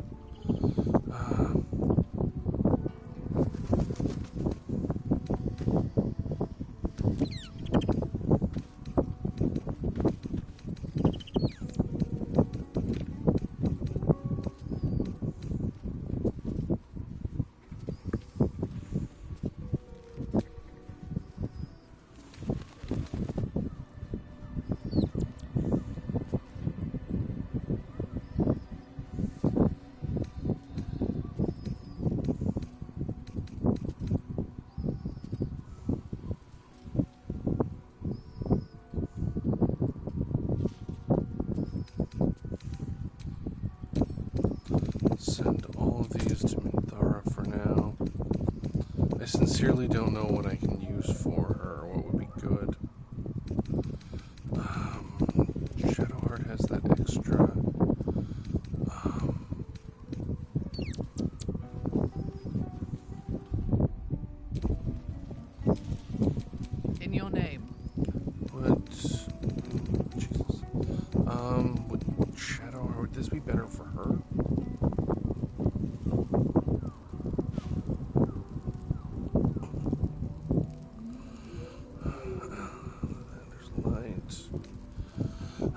E: Send all of these to Minthara for now. I sincerely don't know what I can use for her, or what would be good. Shadowheart has that extra.
G: In your name.
E: What? Jesus. Would Shadowheart, would this be better for her?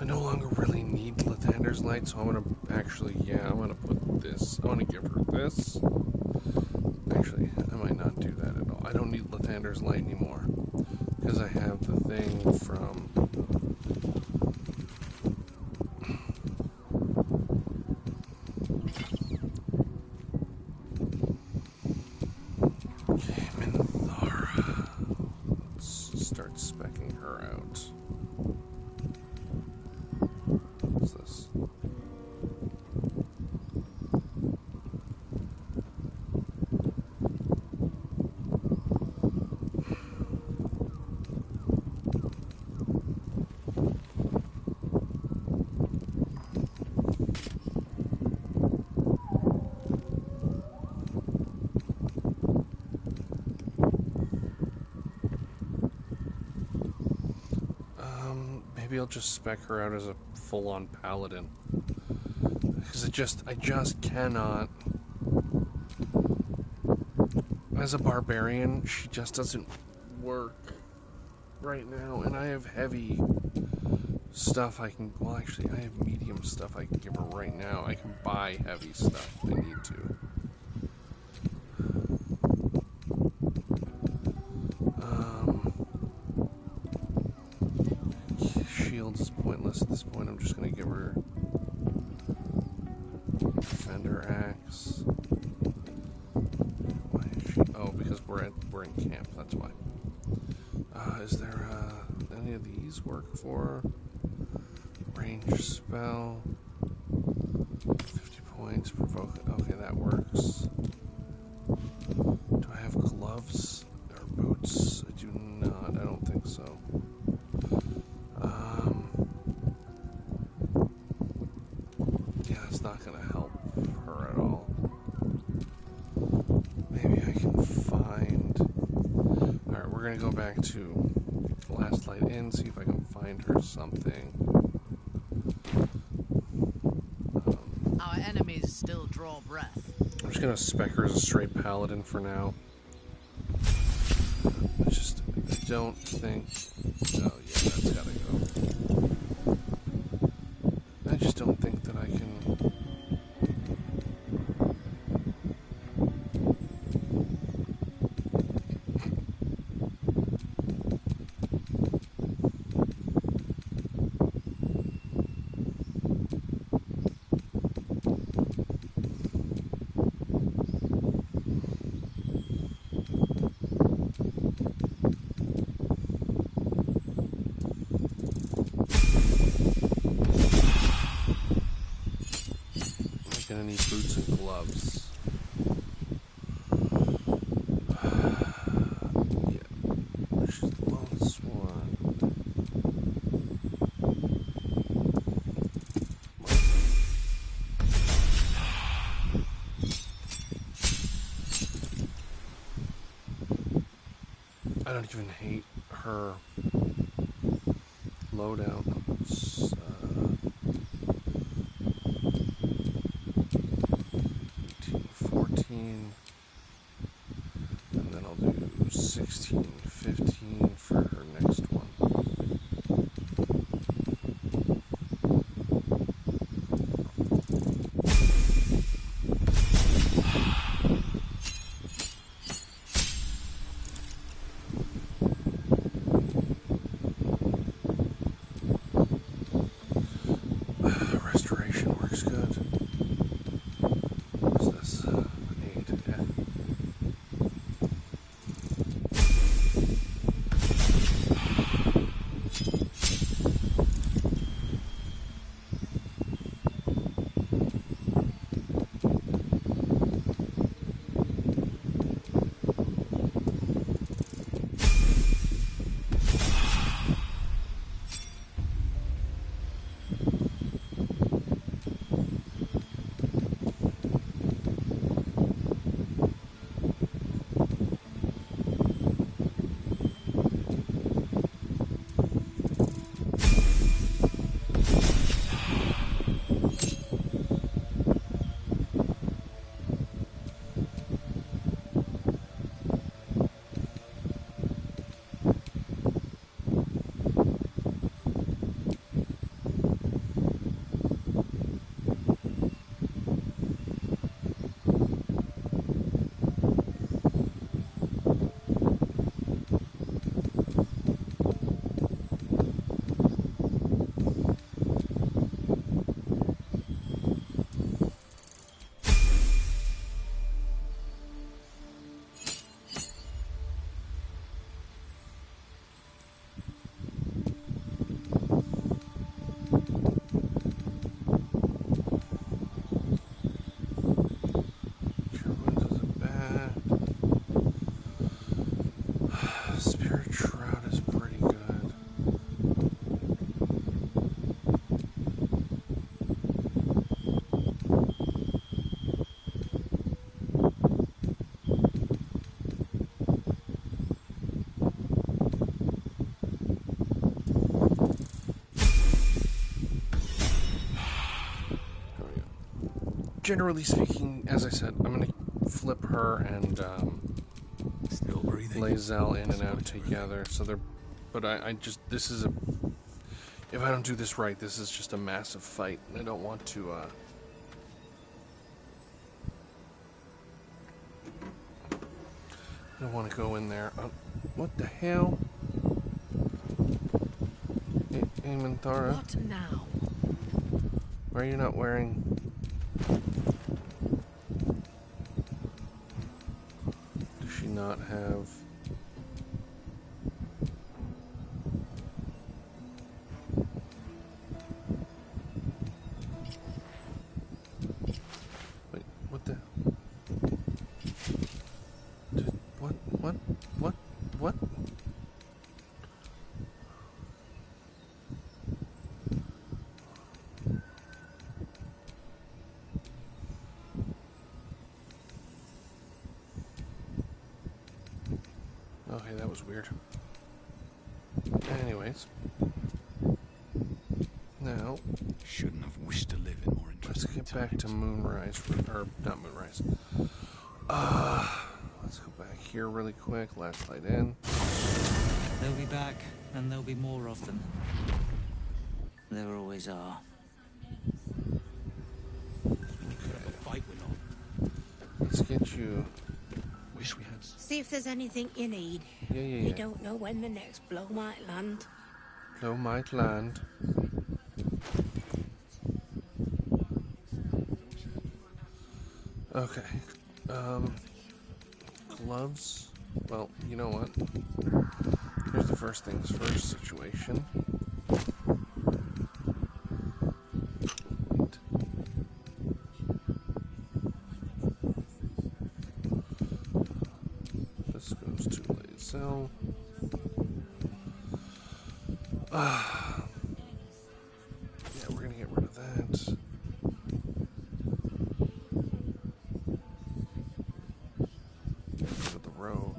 E: I no longer really need Lathander's Light, so I'm gonna I'm gonna put this. I wanna give her this. Actually, I might not do that at all. I don't need Lathander's Light anymore. Because I have the thing from. Okay, Minthara. Let's start speccing her out. What's this? Maybe I'll just spec her out as a full-on paladin. Because I just cannot. As a barbarian, she just doesn't work right now, and I have heavy stuff I can, well actually I have medium stuff I can give her right now. I can buy heavy stuff if I need to. Shield is pointless at this point. I'm just going to give her Defender Axe. Why is she? Oh, because we're in camp, that's why. Is there any of these work for? Range spell. 50 points, provoke. Okay, that works. Do I have gloves or boots? I do not. I don't think so. Yeah, that's not going to help her at all. Maybe I can find. Alright, we're going to go back to Last Light Inn, see if I can find her something.
G: Our enemies still draw breath.
E: I'm just gonna spec her as a straight paladin for now. I don't think. Oh yeah, that's gotta go. I just don't think that I can. Gonna need boots and gloves. Yeah, she's the lowest one. I don't even hate her loadout. 14, and then I'll do 16, 15 for her next one. generally speaking, as I said, I'm gonna flip her and
K: Still breathing.
E: Lae'zel in and out together. So they're, but I just, this is a, if I don't do this right, this is just a massive fight. I don't want to. I don't want to go in there. What the hell? Amantara.
O: What now?
E: Why are you not wearing? Does she not have? Wait, what the? What? Okay, that was weird. Anyways. Now.
K: Shouldn't have wished to live in more interesting
E: Let's get back to Moonrise, or not Moonrise. Let's go back here really quick. Last light in.
F: They'll be back, and there'll be more of them. There always are.
K: Fight we're not.
E: Let's get you.
K: Wish we had.
N: See if there's anything you need.
E: Yeah.
N: You don't know when the next blow might land.
E: Blow might land. Okay. Gloves. Well, you know what? Here's the first things first situation. This goes to Lae'zel. Yeah, we're gonna get rid of that. With the robe.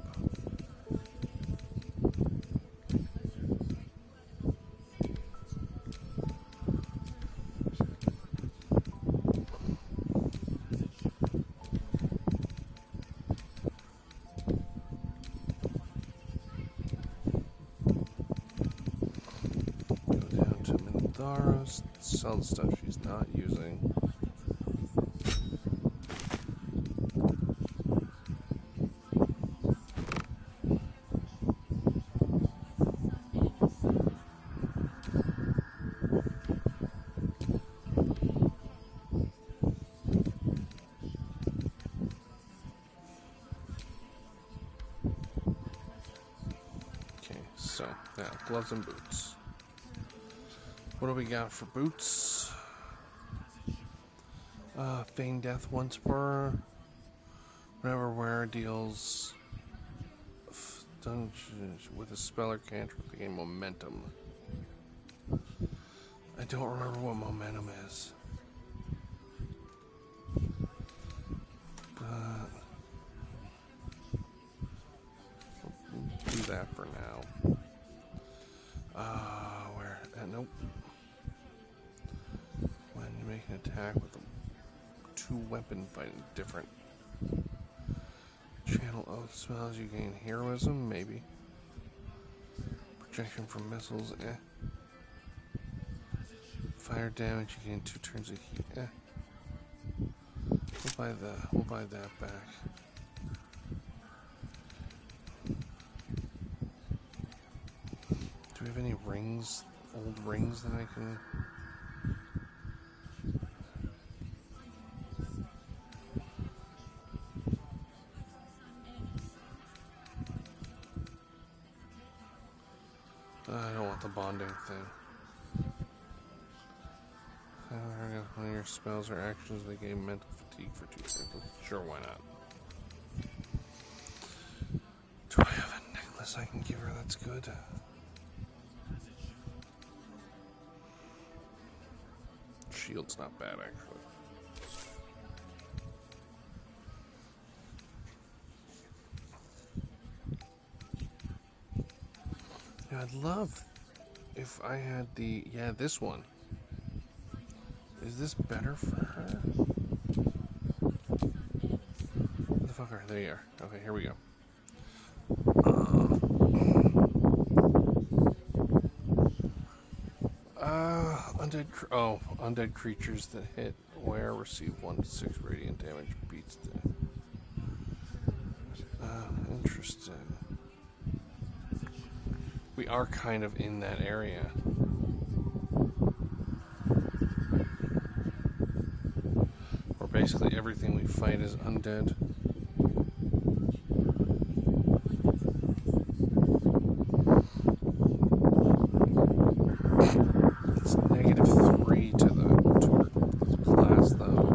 E: Go down to Minthara, sell the stuff she's not using. So, now, gloves and boots. What do we got for boots? Feign death once per. Whenever wearer deals with a spell or cantrip to gain momentum. I don't remember what momentum is. But we'll do that for now. Where? Nope. When you make an attack with a two-weapon fighting different. Channel oath spells, you gain heroism, maybe. Protection from missiles, Fire damage, you gain 2 turns of heat, We'll buy that back. Do we have any rings? Old rings that I can... I don't want the bonding thing. One of your spells or actions that gain mental fatigue for 2 turns. Sure, why not? Do I have a necklace I can give her that's good? Shield's not bad, actually. Yeah, I'd love if I had the... Yeah, this one. Is this better for her? Motherfucker, there you are. Okay, here we go. Undead creatures that hit where receive 1d6 radiant damage. Beats death. Interesting. We are kind of in that area. Where basically everything we fight is undead. It's -3 to the class, though.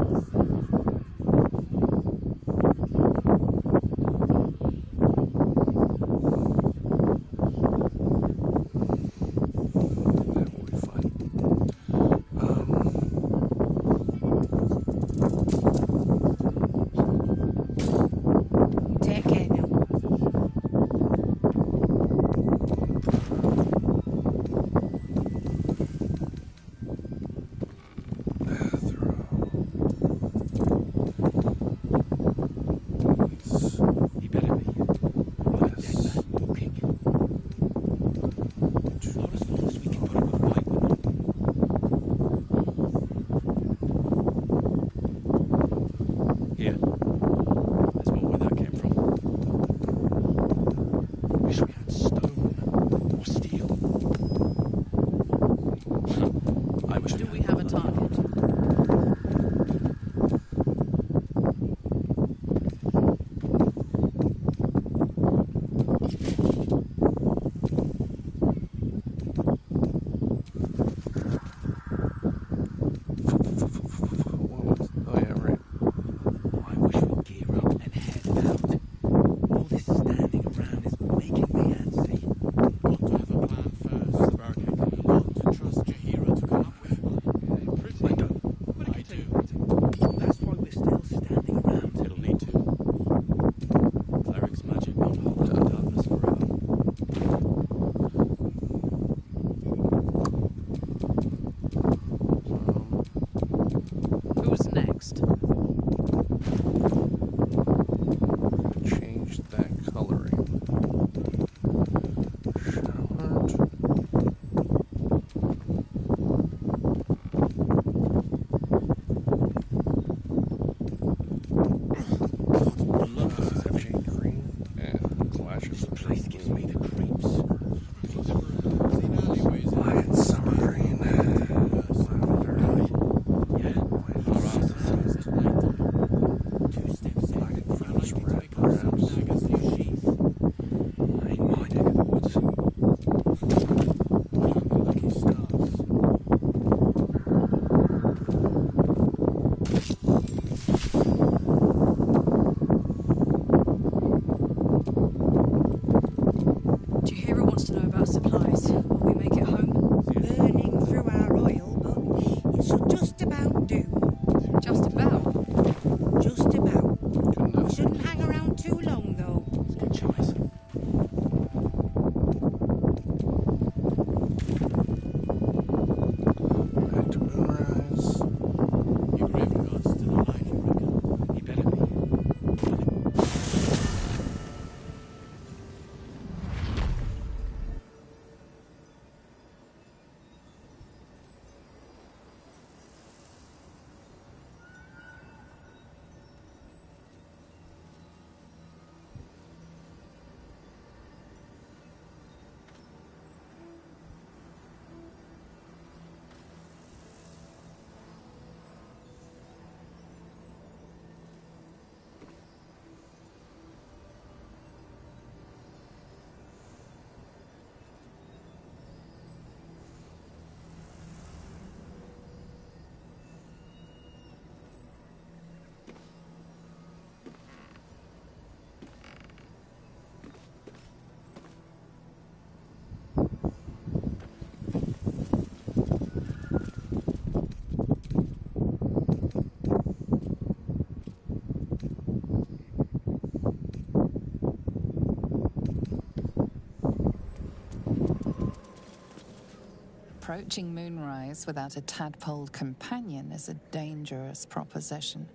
B: Approaching moonrise without a tadpole companion is a dangerous proposition.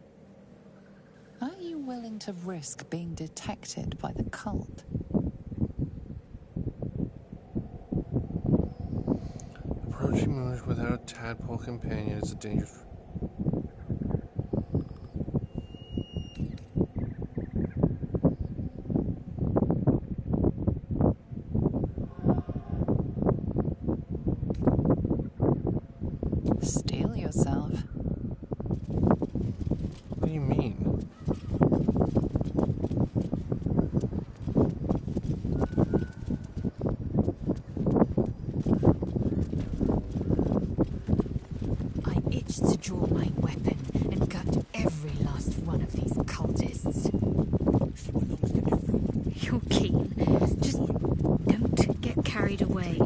B: Are you willing to risk being detected by the cult?
E: Approaching moons without a tadpole companion is a dangerous...
B: Steel yourself.
E: What do you mean?
H: I itched to draw my weapon and gut every last one of these cultists.
N: You're keen. Just don't get carried away.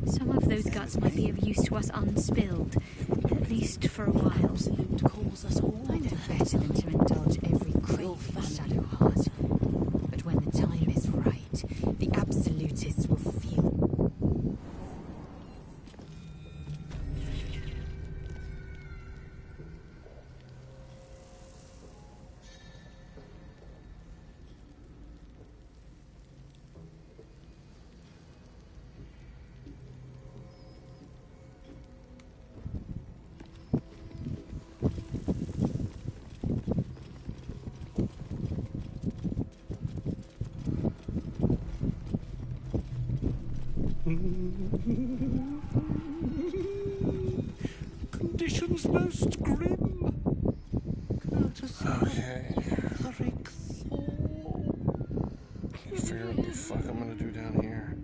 N: Some of those guts might be of use to us unspilled, at least for a while.
H: Absolute calls us all. I know better than to indulge every craving shadow heart. But when the time is right, the absolutists will feel.
P: Conditions most grim.
E: Okay. Figure out what the fuck I'm gonna do down here.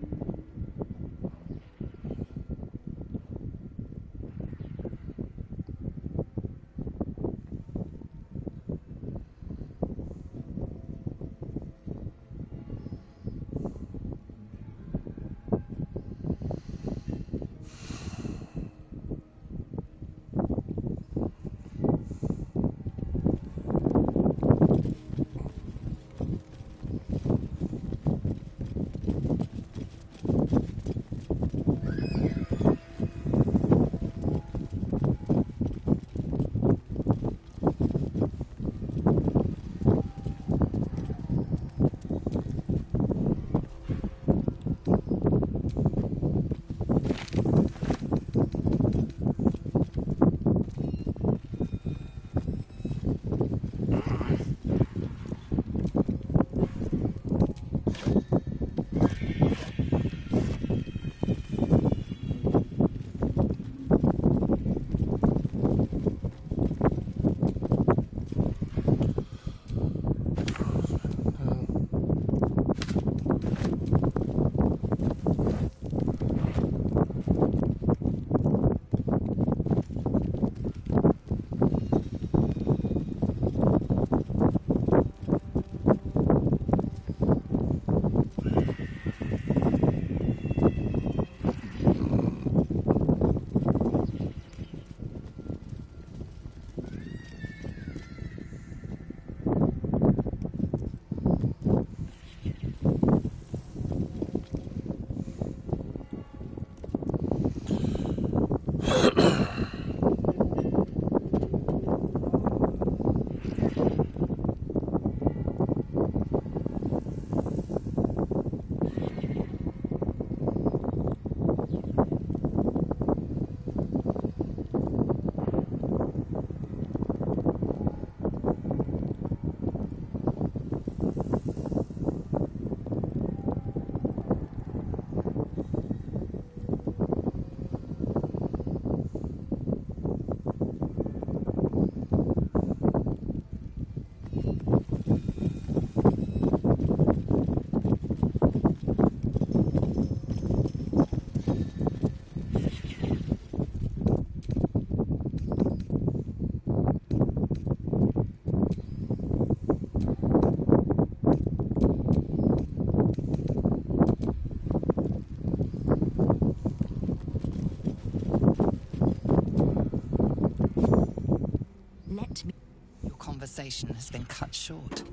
B: Conversation has been cut short.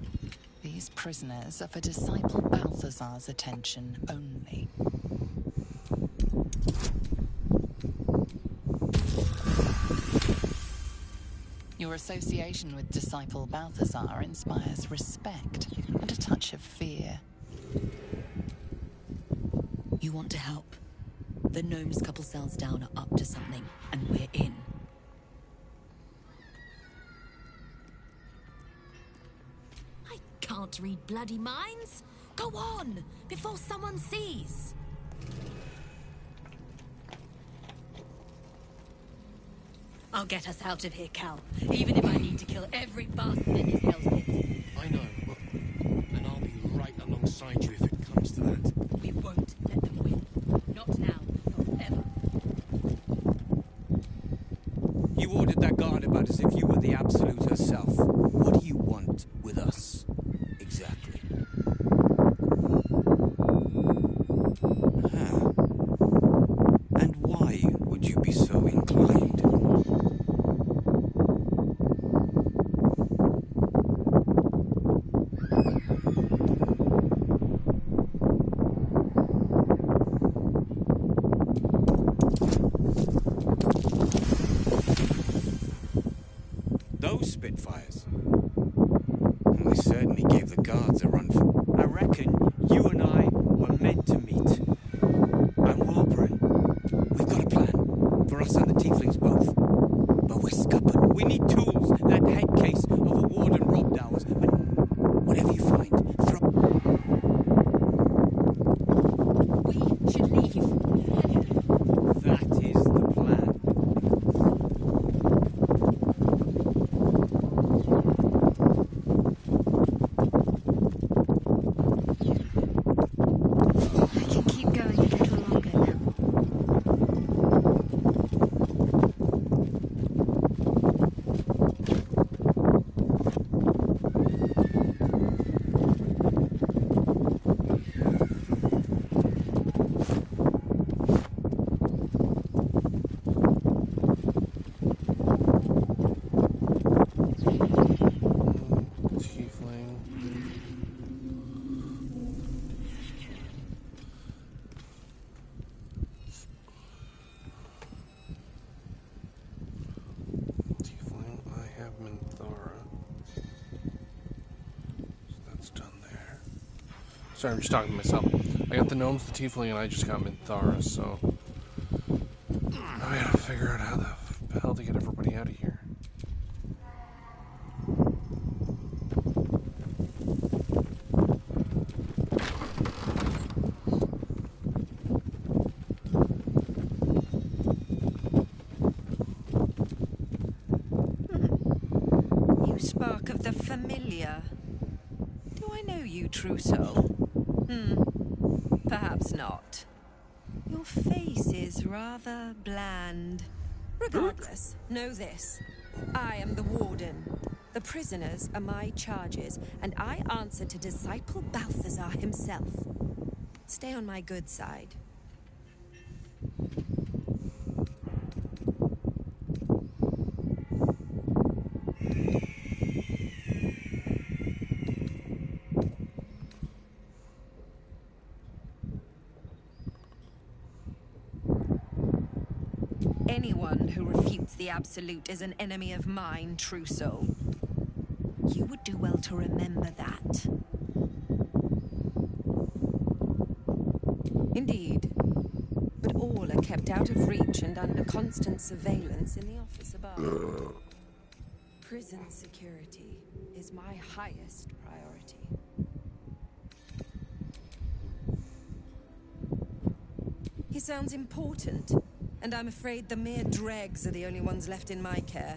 B: These prisoners are for Disciple Balthazar's attention only. Your association with Disciple Balthazar inspires respect and a touch of fear.
A: You want to help? The gnomes couple cells down are up to something, and we're in.
J: I can't read bloody minds. Go on, before someone sees.
R: I'll get us out of here, Cal. Even if I need to kill every bastard in this hell's pit.
S: I know. And I'll be right alongside you if it comes to that.
R: We won't let them win. Not now, not ever.
U: You ordered that guard about as if you were the Absolute herself. What do you want with us, exactly? Huh. And why would you be so inclined? Those Spitfires. Well, they certainly gave the guards a run for...
S: I reckon you and I were meant to meet.
U: I'm Warburton. We've got a plan. For us and the tieflings both. But we're scuppered. We need tools. That head case of a warden robbed ours. But whatever you find, throw...
R: We should leave.
S: That is the plan.
N: I can keep going a little longer now.
E: Tiefling. Tiefling, I have Minthara. So that's done there. Sorry, I'm just talking to myself. I got the gnomes, the tiefling, and I just got Minthara, so... Now we gotta figure out how the hell to get everybody out of here.
W: You spark of the familiar. Do I know you, true soul? Perhaps not. Your face is rather bland. Regardless, know this. I am the warden. The prisoners are my charges, and I answer to Disciple Balthazar himself. Stay on my good side. Anyone who refutes the Absolute is an enemy of mine, true soul. You would do well to remember that. Indeed. But all are kept out of reach and under constant surveillance in the office above. Prison security is my highest priority. He sounds important. And I'm afraid the mere dregs are the only ones left in my care.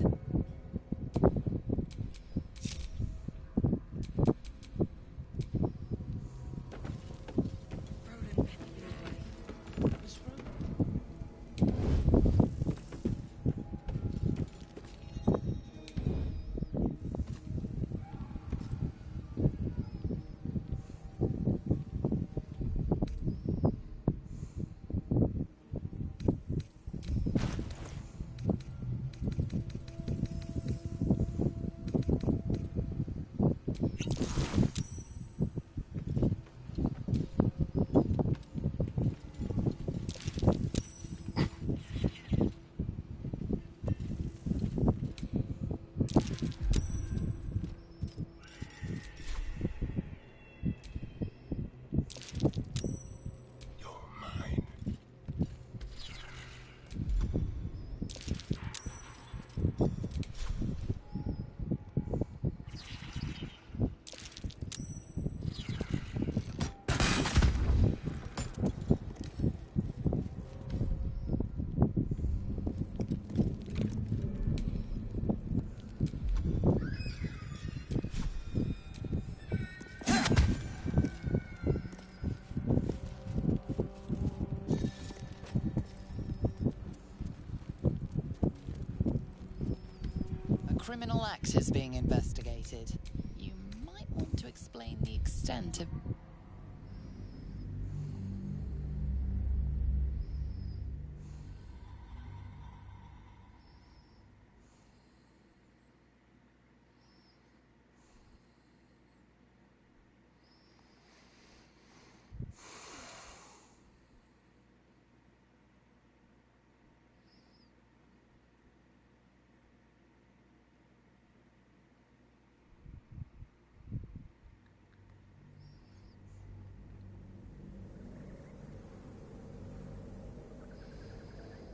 B: criminal act is being investigated. You might want to explain the extent of...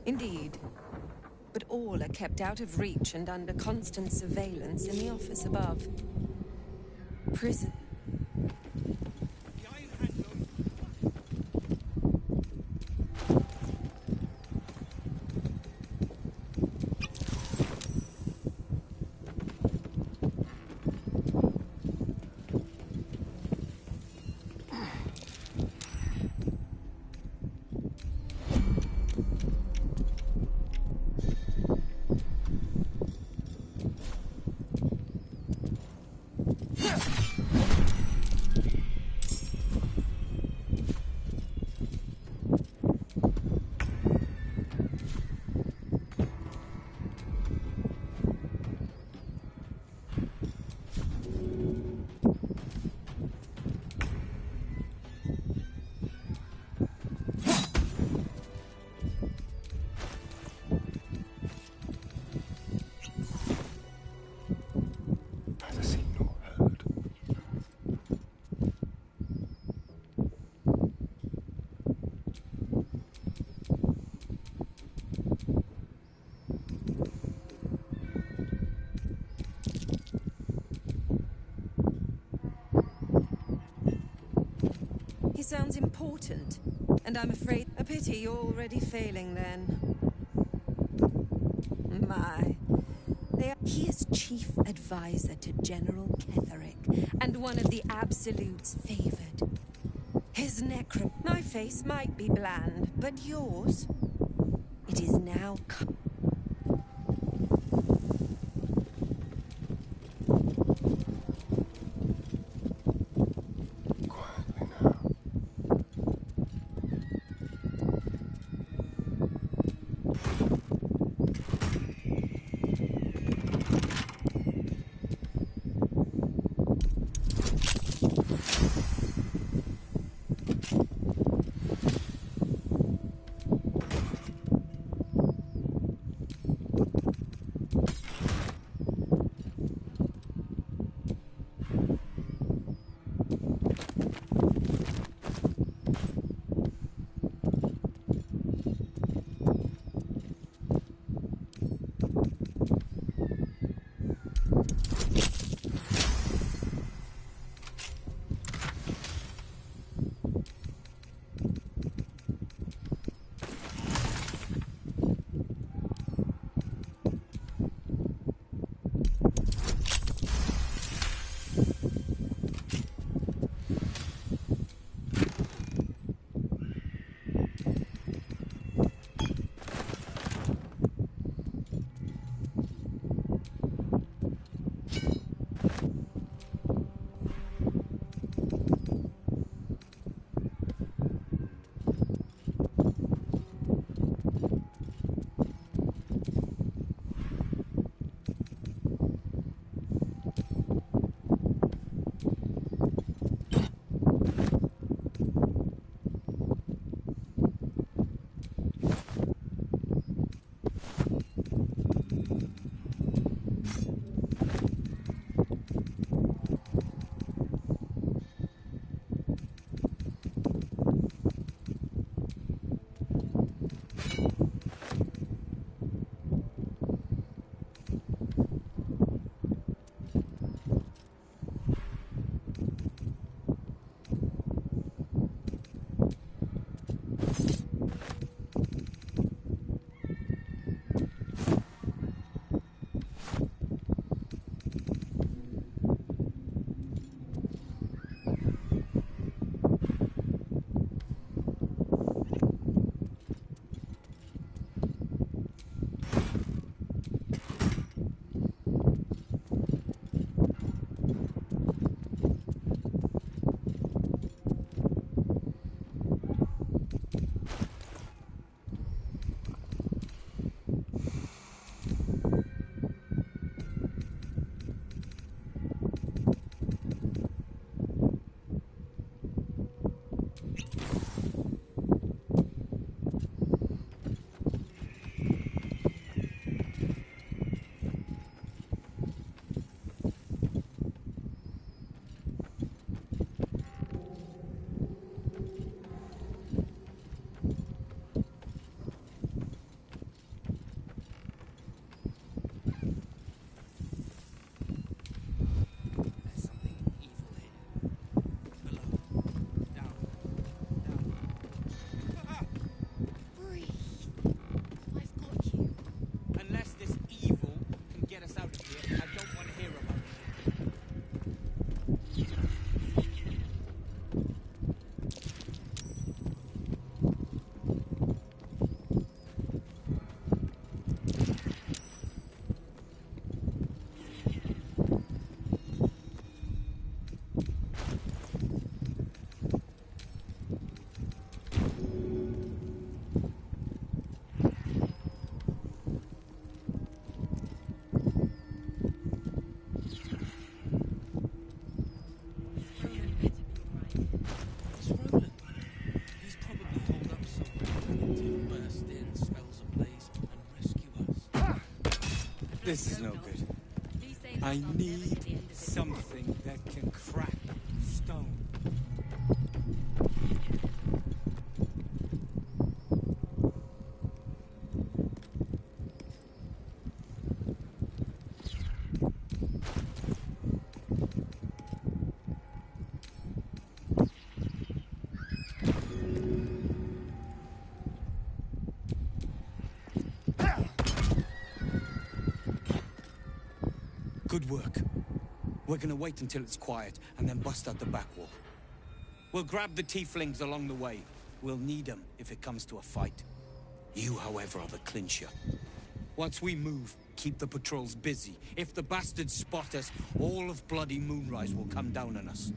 W: Indeed. But all are kept out of reach and under constant surveillance in the office above. Prison. He sounds important, and I'm afraid a pity you're already failing then. My. He is chief advisor to General Ketherick, and one of the Absolute's favored. His My face might be bland, but yours, it is now...
U: This is no good. I need something that can crack stone. Good work. We're gonna wait until it's quiet and then bust out the back wall. We'll grab the tieflings along the way. We'll need them if it comes to a fight. You, however, are the clincher. Once we move, keep the patrols busy. If the bastards spot us, all of bloody Moonrise will come down on us.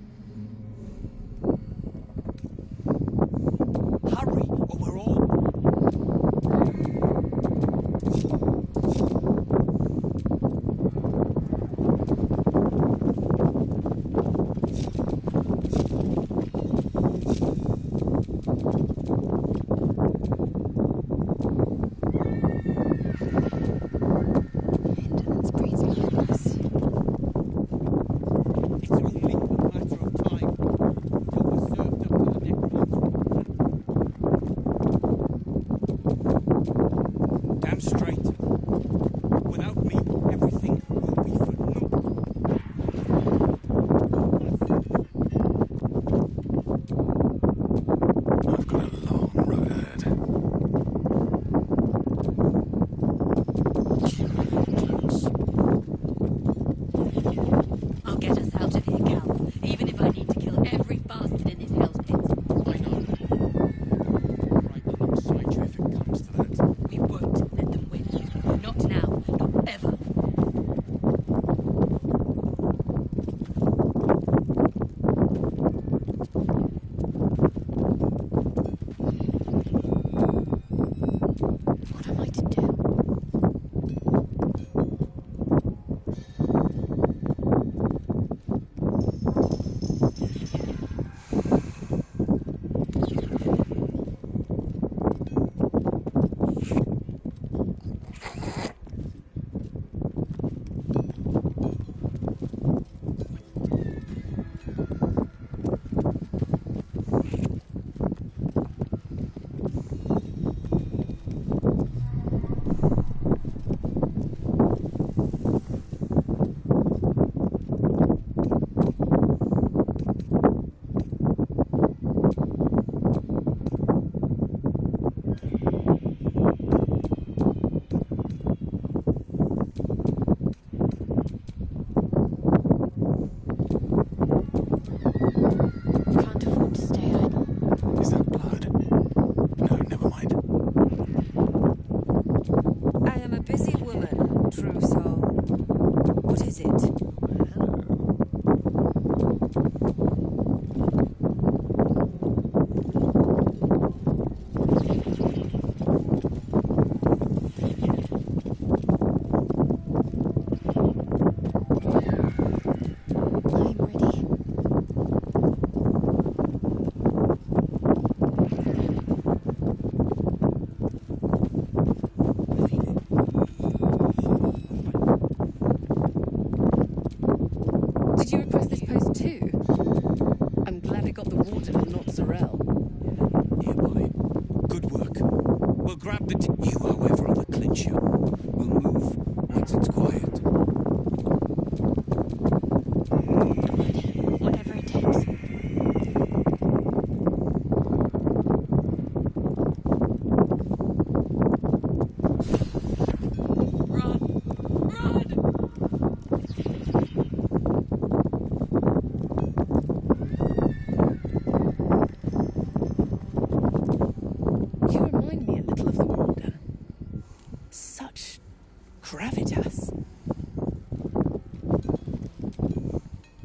U: Hurry, or we're all...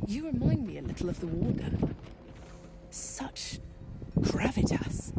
L: You remind me a little of the Warden. Such gravitas.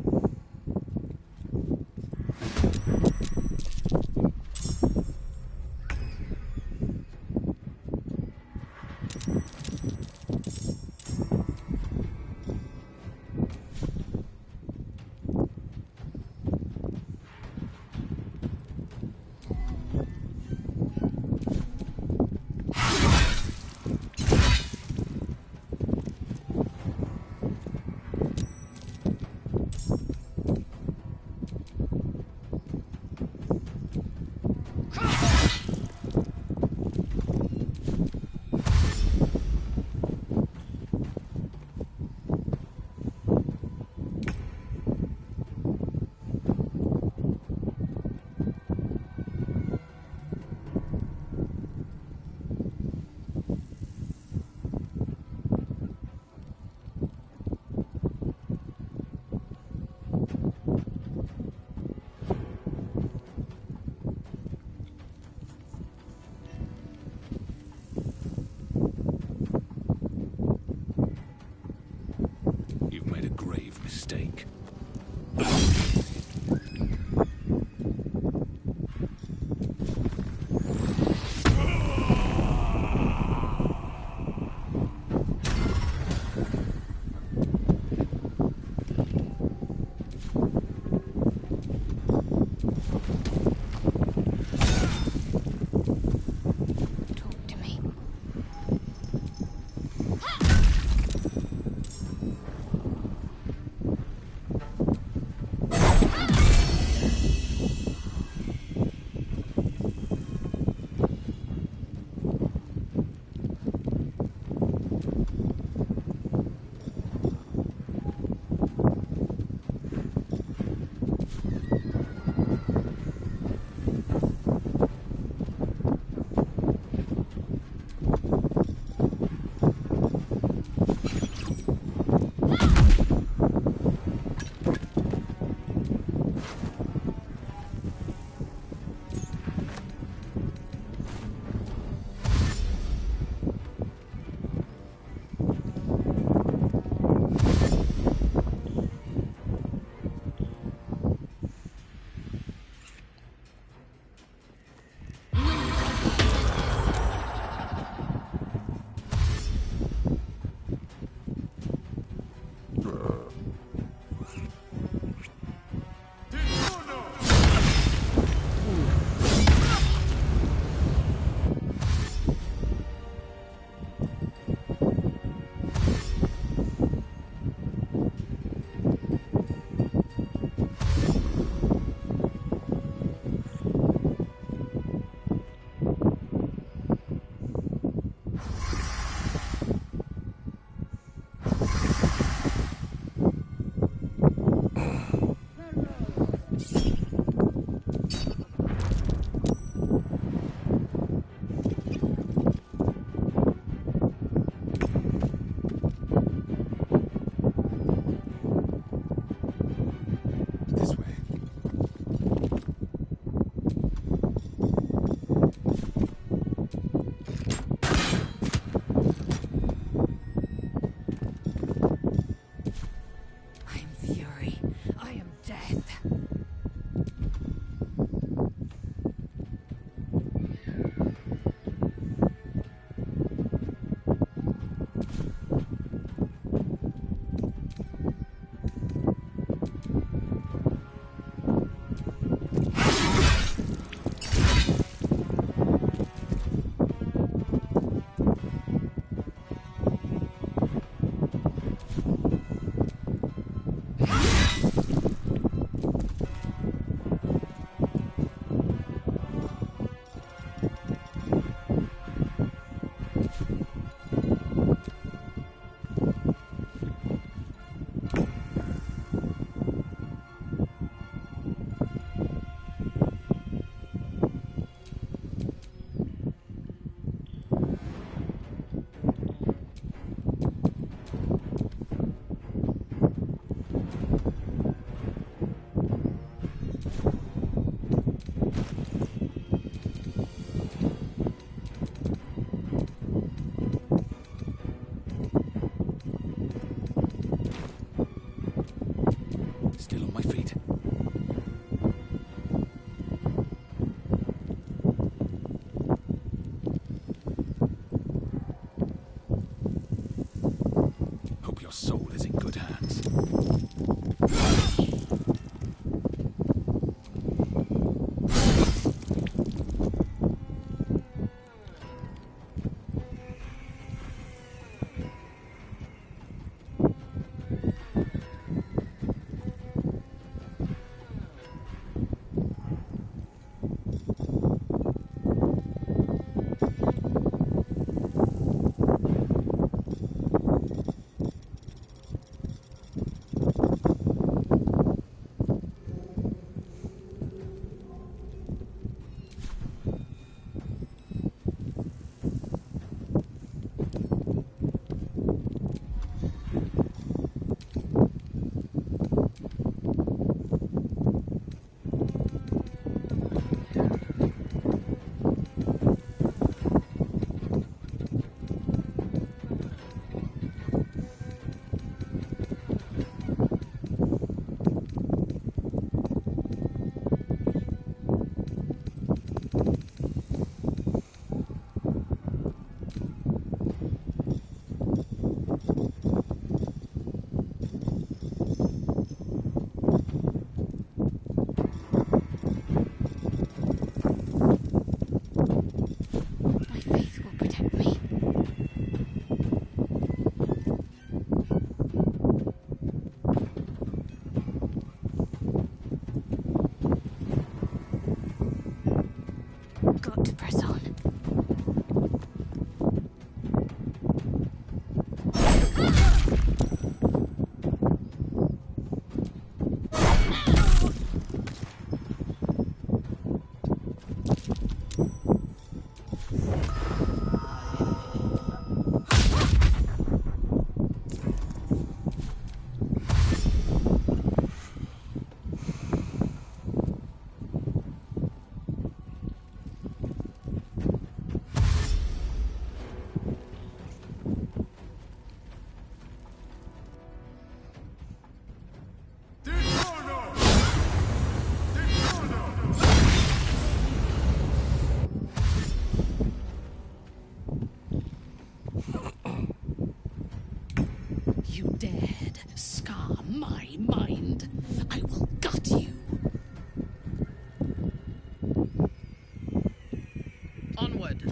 N: got to press on.
C: You dared scar my mind. I will gut you.
G: Onward.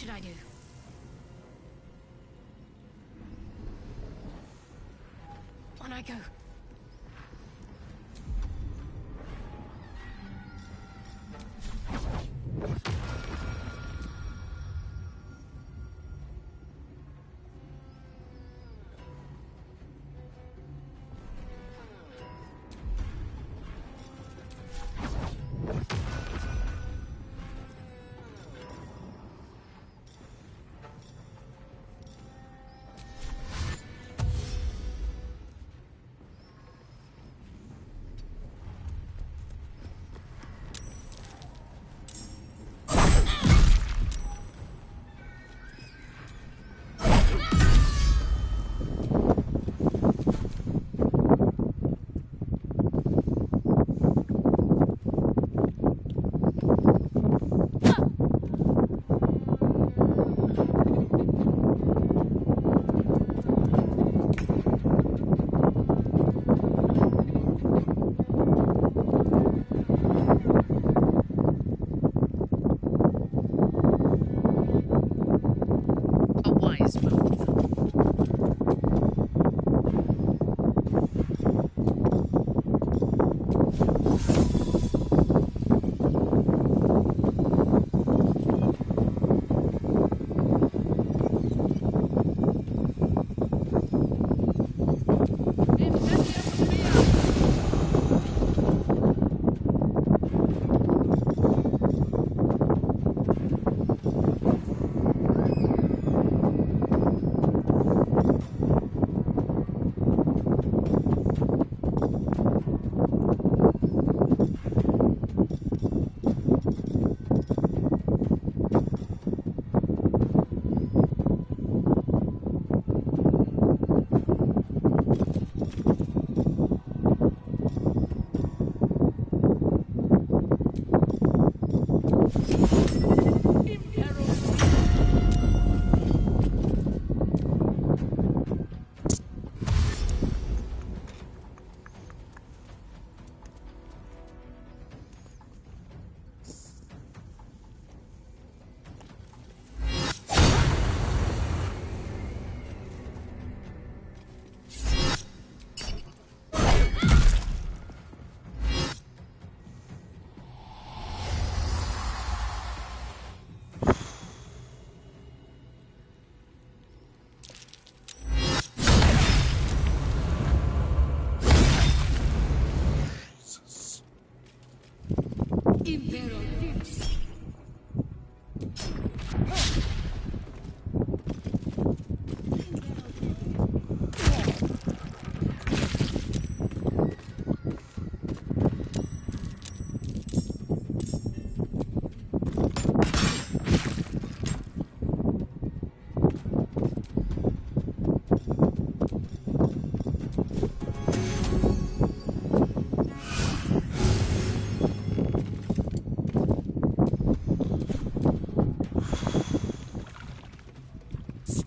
N: should I do? On I go.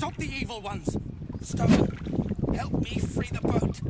U: Stop the evil ones! Stop! Help me free the boat!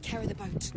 L: carry the boat.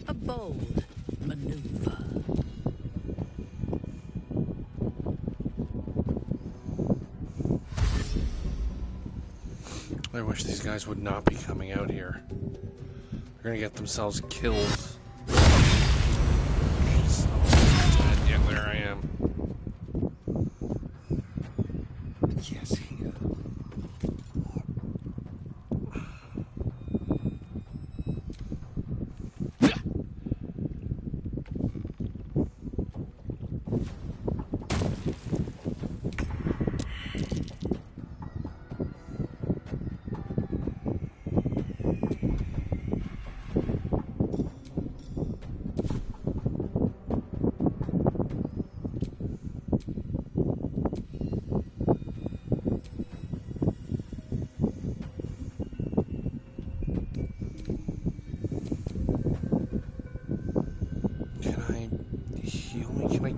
G: A bold maneuver.
E: I wish these guys would not be coming out here. They're gonna get themselves killed. Jeez, oh, yeah, there I am.
P: Yes, here.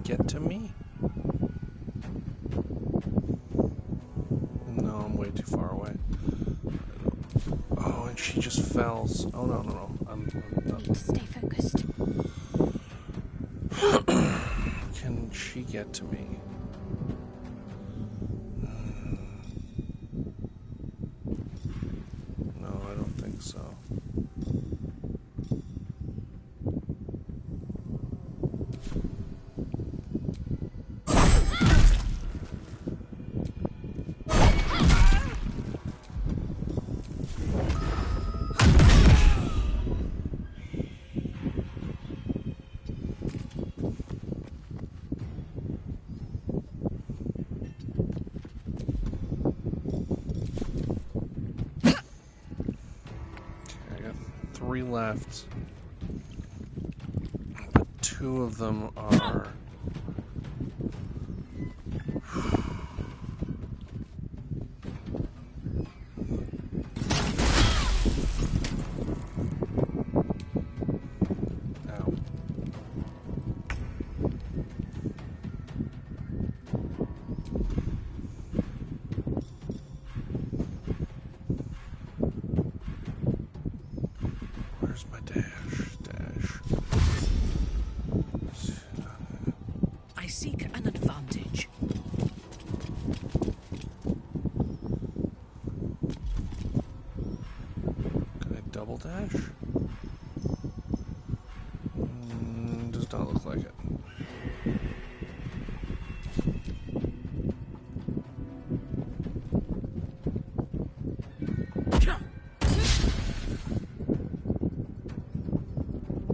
E: Get to me? No, I'm way too far away. Oh, and she just fell. Oh, no. I'm
N: Need to stay focused.
E: Can she get to me? No, I don't think so. Left, but two of them are
G: I seek an advantage.
E: Can I double dash? Does not look like it.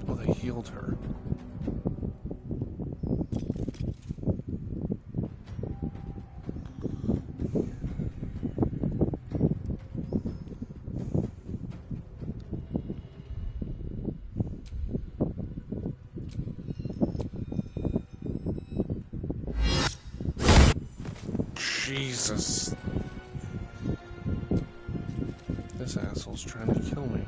E: Oh, they healed her. Jesus. This asshole's trying to kill me.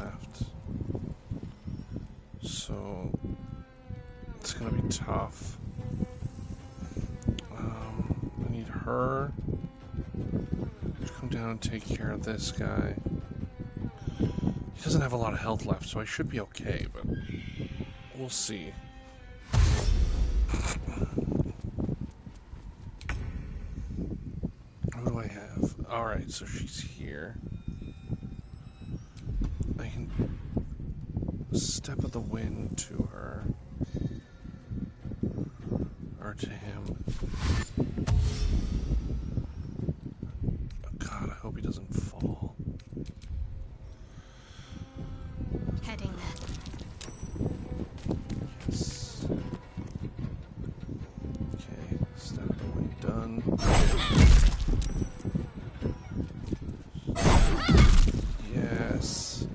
E: left. So it's gonna be tough. I need her to come down and take care of this guy. He doesn't have a lot of health left, so I should be okay, but we'll see. What do I have? Alright, so she's here. I can step of the wind to her. Or to him. God, I hope he doesn't fall.
I: Heading there.
E: Yes. Okay, step of the wind done. Yes.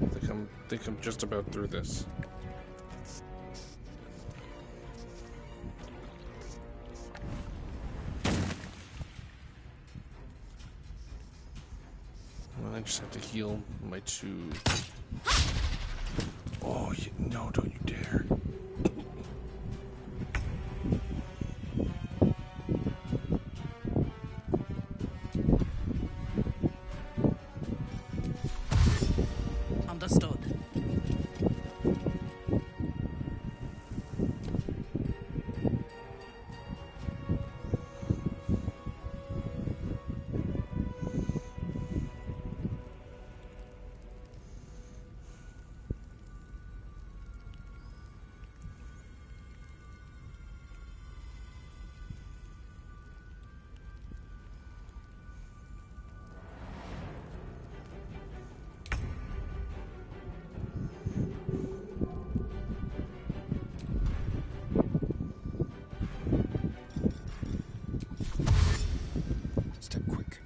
E: I think I'm just about through this. Well, I just have to heal my two. Oh, no, don't you dare.
C: Understood.
P: Step quick.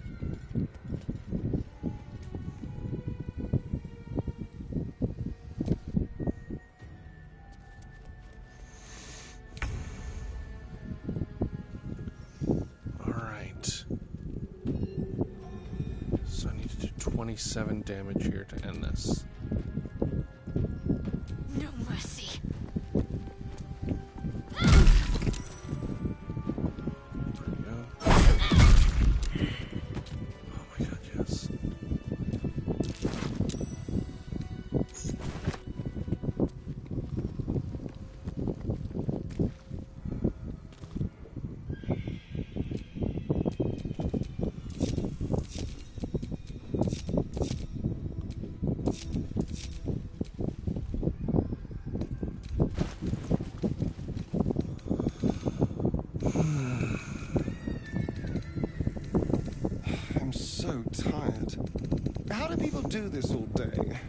E: Alright. So I need to do 27 damage here to end this.
I: No mercy.
P: I'm so tired. How do people do this all day?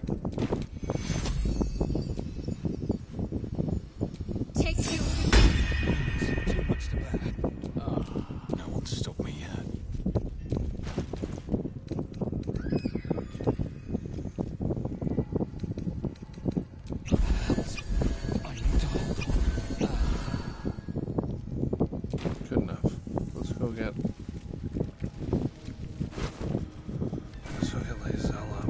I: Take you.
S: Too much to bear. No one's stopped me yet. I need to hold on.
E: Good enough. Let's go get Lizelle up.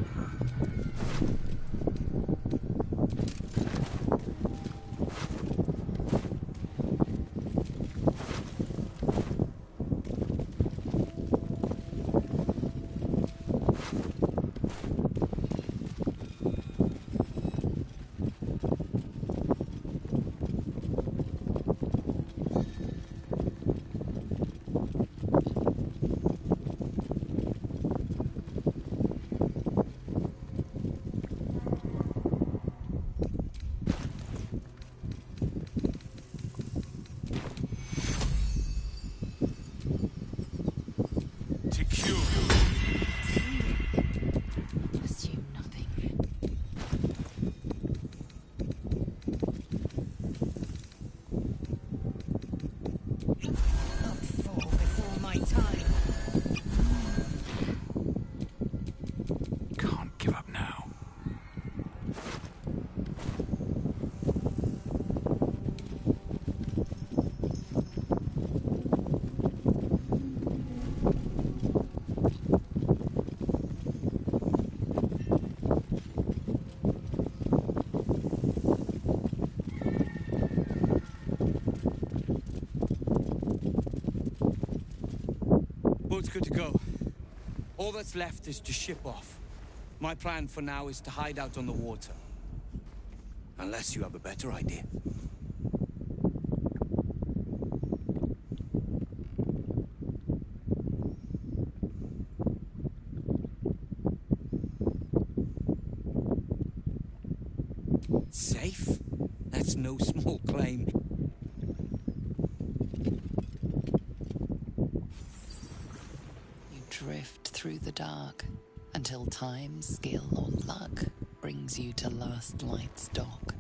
U: Boat's good to go. All that's left is to ship off. My plan for now is to hide out on the water. Unless you have a better idea. Safe? That's no small claim.
B: You drift through the dark until time, skill, or luck brings you to Last Light's dock.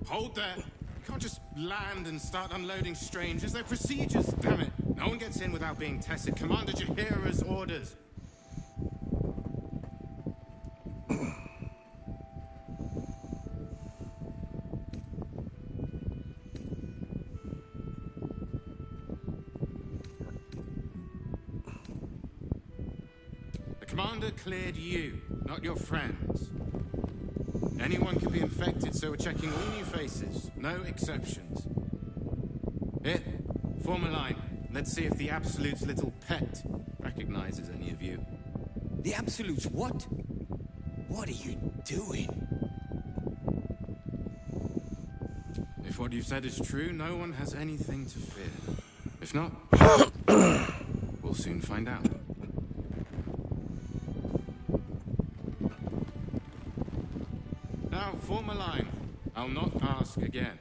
M: Hold there. You can't just land and start unloading strangers. They're procedures, damn it. No one gets in without being tested. Commander Jahira's orders. The commander cleared you, not your friends. Anyone could be infected, so we're checking all new faces. No exceptions. Here, form a line. Let's see if the Absolute's little pet recognizes any of you.
U: The Absolute's what? What are you doing?
M: If what you've said is true, no one has anything to fear. If not, we'll soon find out. Now, form a line. I'll not ask again.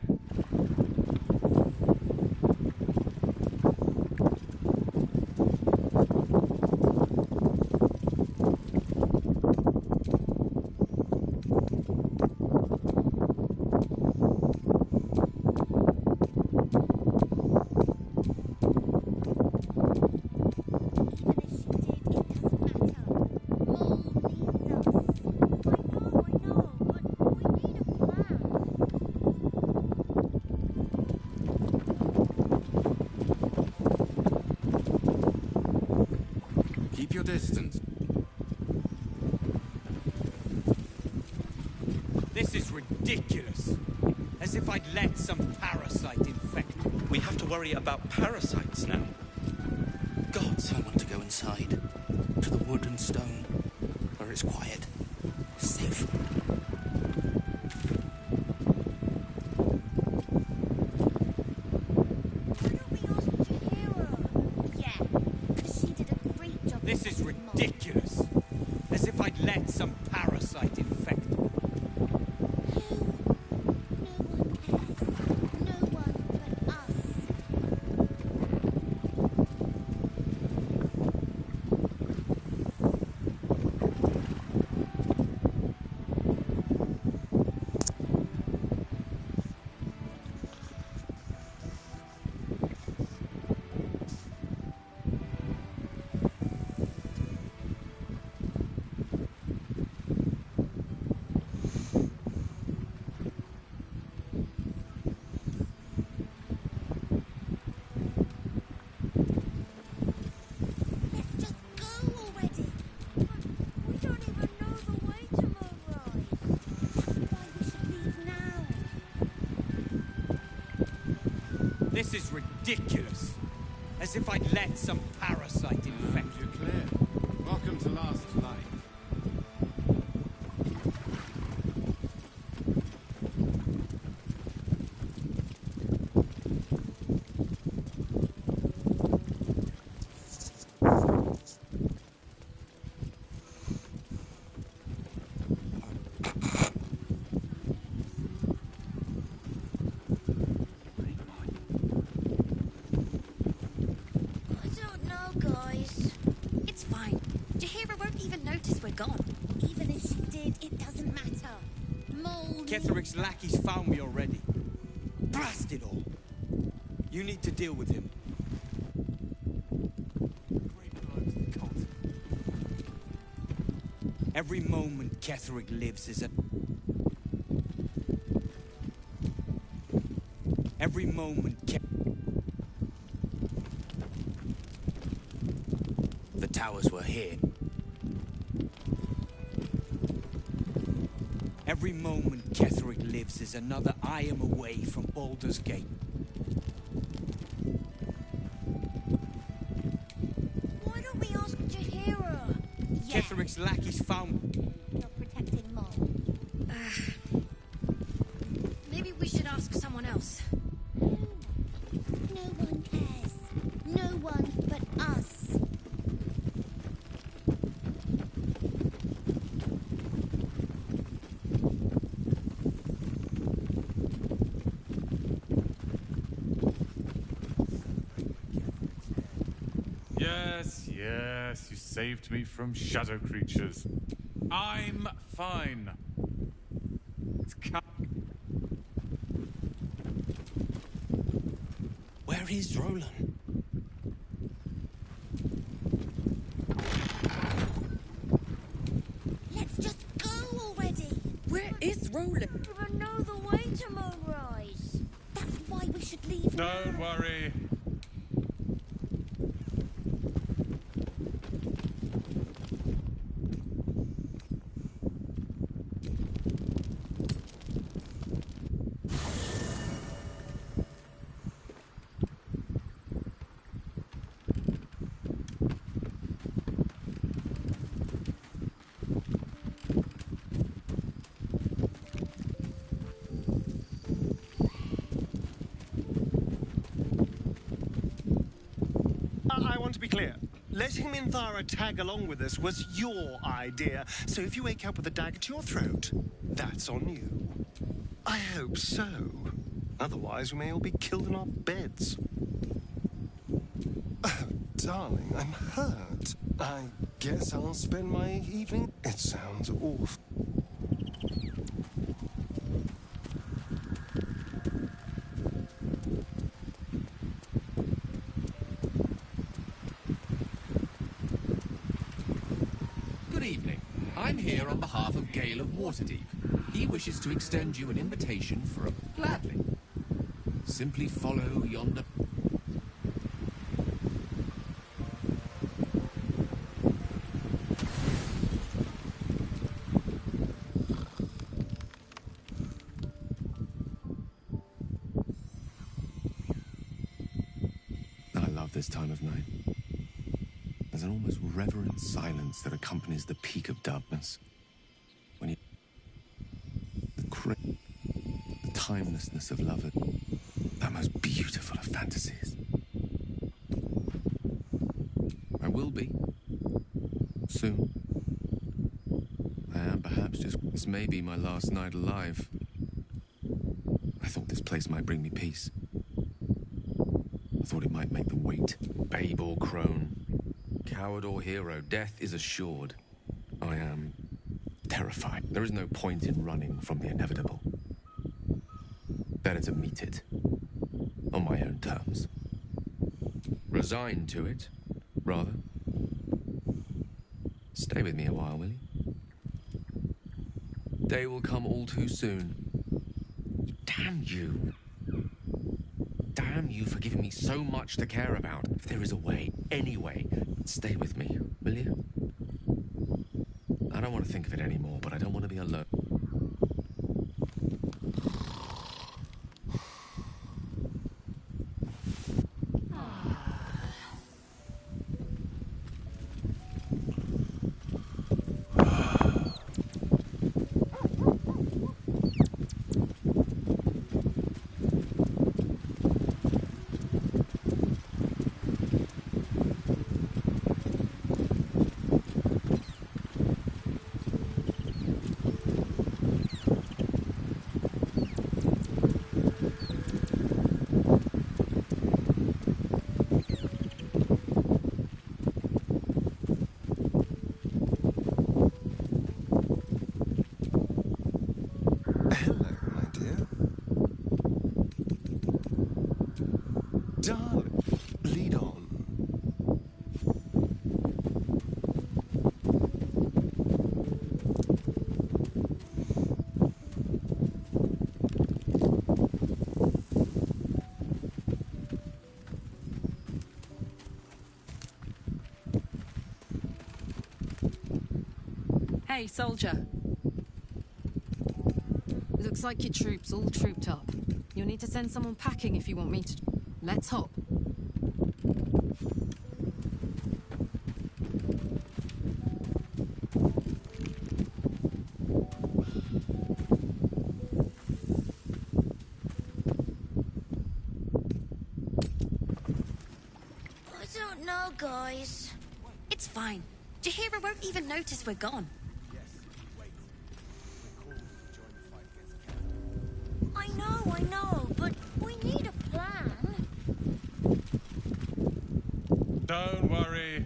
M: Keep your distance.
U: This is ridiculous. As if I'd let some parasite infect me.
Q: We have to worry about parasites now. Gods, I want to go inside. To the wood and stone. Where it's quiet. Safe.
U: This is ridiculous. As if I'd let some parasite infect me. This is ridiculous. As if I'd let some parasite infect me.
M: You're clear. Welcome to Last Light.
U: Ketheric's lackeys found me already. Blast it all. You need to deal with him. Every moment Ketheric lives is a... Every moment The towers were here. Every moment Ketheric lives is another I am away from Baldur's Gate. this lackey's phone.
J: You're protecting Mom.
R: Maybe we should ask someone else.
J: No one cares. No one but us.
D: Yes, yes, you saved me from shadow creatures. I'm fine.
U: Where is Roland?
J: Let's just go already.
W: Where is Roland?
J: We don't know the way to Moonrise. That's why we should leave.
D: Don't worry.
P: I want to be clear. Letting Minthara tag along with us was your idea, so if you wake up with a dagger to your throat, that's on you. I hope so. Otherwise, we may all be killed in our beds. Oh, darling, I'm hurt. I guess I'll spend my evening... It sounds awful.
T: Good evening. I'm here on behalf of Gale of Waterdeep. He wishes to extend you an invitation for a... Gladly. Simply follow yonder... I love this time of night. There's an almost reverent silence that accompanies the peak of darkness. When you... The timelessness of love, that most beautiful of fantasies. I will be. Soon. I am perhaps just... This may be my last night alive. I thought this place might bring me peace. I thought it might make the weight. Babe or crone. Coward or hero, death is assured. I am terrified. There is no point in running from the inevitable. Better to meet it on my own terms. Resigned to it, rather. Stay with me a while, will you? Day will come all too soon. Damn you. Damn you for giving me so much to care about. If there is a way, any way, stay with me, will you? I don't want to think of it anymore, but I don't want to be alone.
P: Darling, lead on.
W: Hey, soldier. Looks like your troops all trooped up. You'll need to send someone packing if you want me to... Let's hop.
J: guys. It's fine. Jahira won't even notice we're gone. I know, but we need a plan.
D: Don't worry.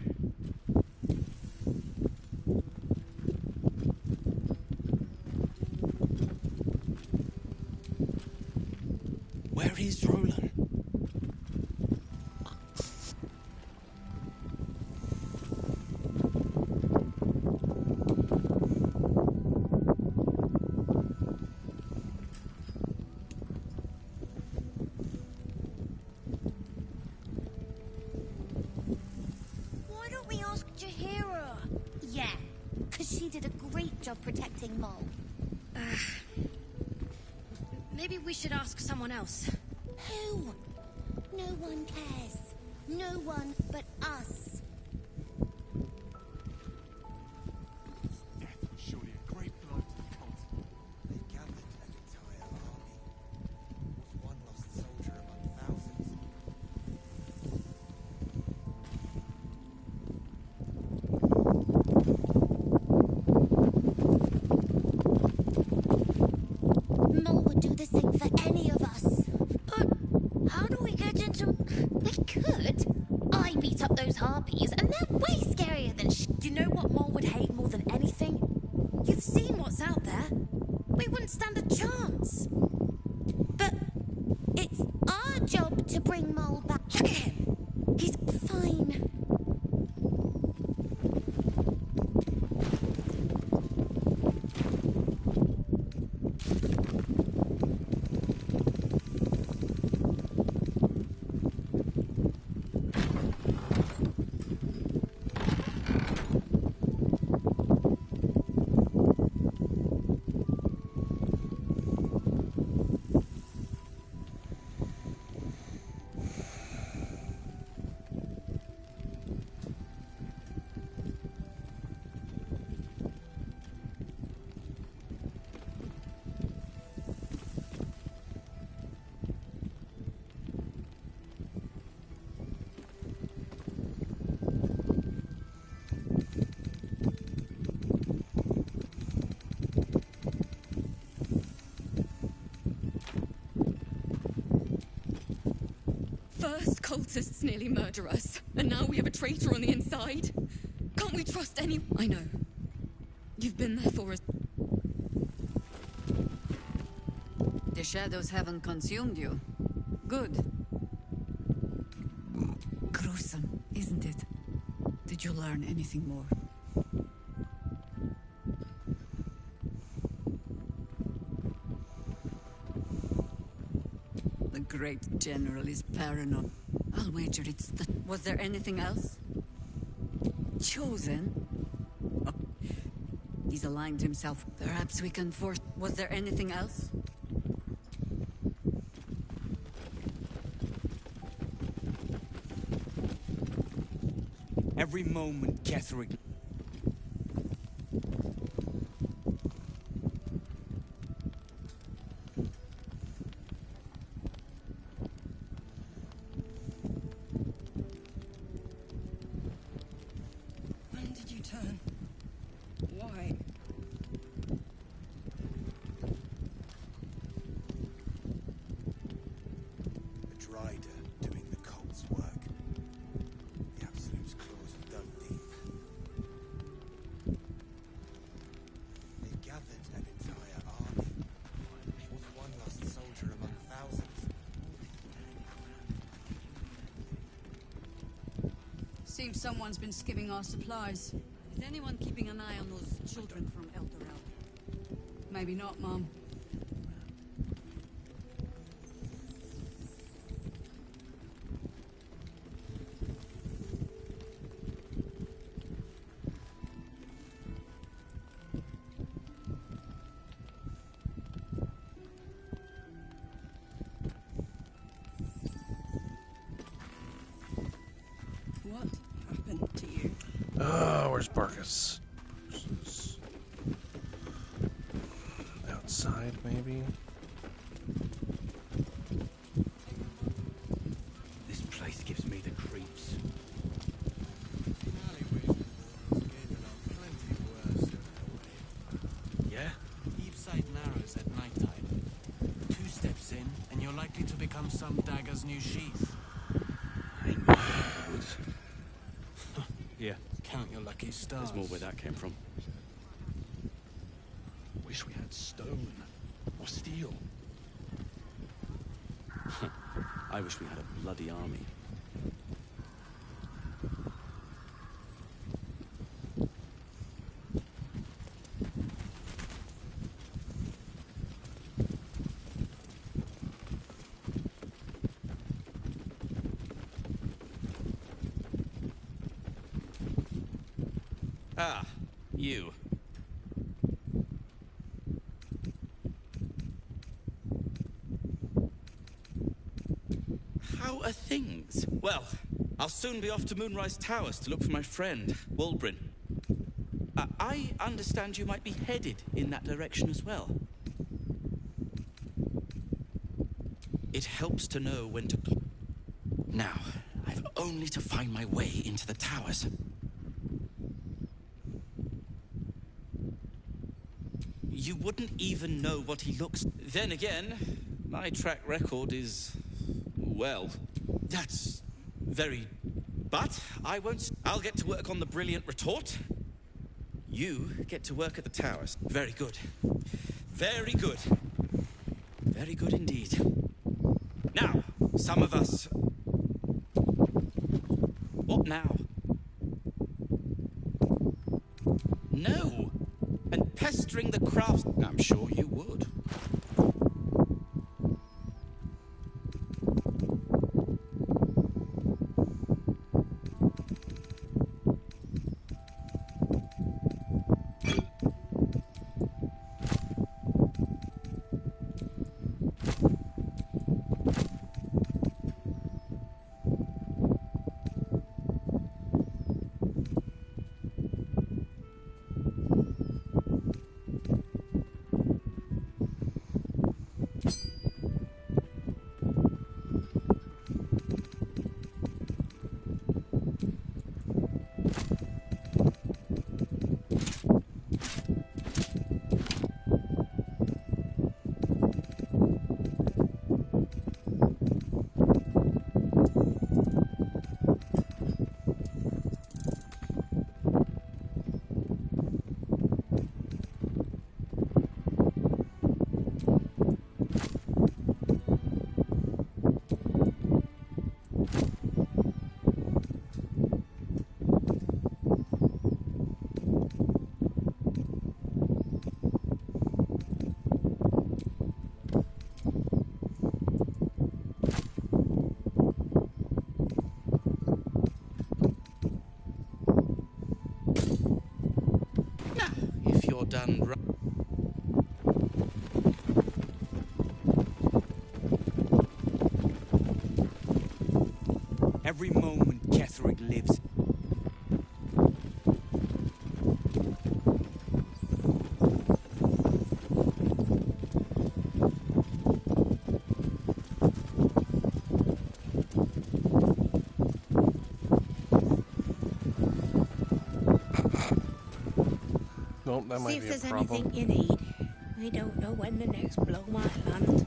U: Where is Roland?
J: Why don't we ask Jahira? Yeah, because she did a great job protecting Mole. Maybe we should ask someone else. Who? No one cares. No one but us.
K: Death was surely a great blow to the cult. They gathered an entire army. Was one lost soldier among thousands?
J: Mole would do the same for any of us. But how do we get into... We could. I beat up those harpies, and they're way scarier than You know what Mole would hate more than anything? You've seen what's out there. We wouldn't stand a chance. But it's our job to bring Mole back. Look at him. He's fine.
R: First cultists nearly murder us, and now we have a traitor on the inside. Can't we trust any... I know. You've been there for us.
F: The shadows haven't consumed you. Good. Gruesome, isn't it? Did you learn anything more? The great general is paranoid. I'll wager it's the... Was there anything else? Chosen? Oh, he's aligned himself. Perhaps we can force... Was there anything else?
U: Every moment, Catherine.
W: When did you turn? Why?
K: A Drider doing the cult's work. The Absolute's claws have dug deep. They gathered an entire army. Was one lost soldier among thousands?
F: Seems someone's been skimming our supplies. Is anyone keeping an eye on those children from El Dorado? Maybe not, Mom.
W: What happened to you?
E: Where's Barkus? Outside, maybe?
K: This place gives me the creeps.
H: side narrows at night time. 2 steps in, and you're likely to become some dagger's new sheath.
Q: Woods.
H: Yeah. Count your lucky stars.
Q: There's more where that came from.
S: Wish we had stone or steel.
Q: I wish we had a bloody army. Ah, you. How are things? Well, I'll soon be off to Moonrise Towers to look for my friend, Walbrin. I understand you might be headed in that direction as well. It helps to know when to... Now, I've only to find my way into the towers. You wouldn't even know what he looks... Then again, my track record is... well, that's very... But I won't... I'll get to work on the brilliant retort. You get to work at the towers. Very good. Very good. Very good indeed. Now, some of us... What now? No! And pestering the crafts... I'm sure you would. Done right.
U: Every moment Ketherick lives.
E: Nope, that
W: See
E: might
W: if
E: be a
W: there's
E: problem.
W: anything you need. We don't know when the next blow might land.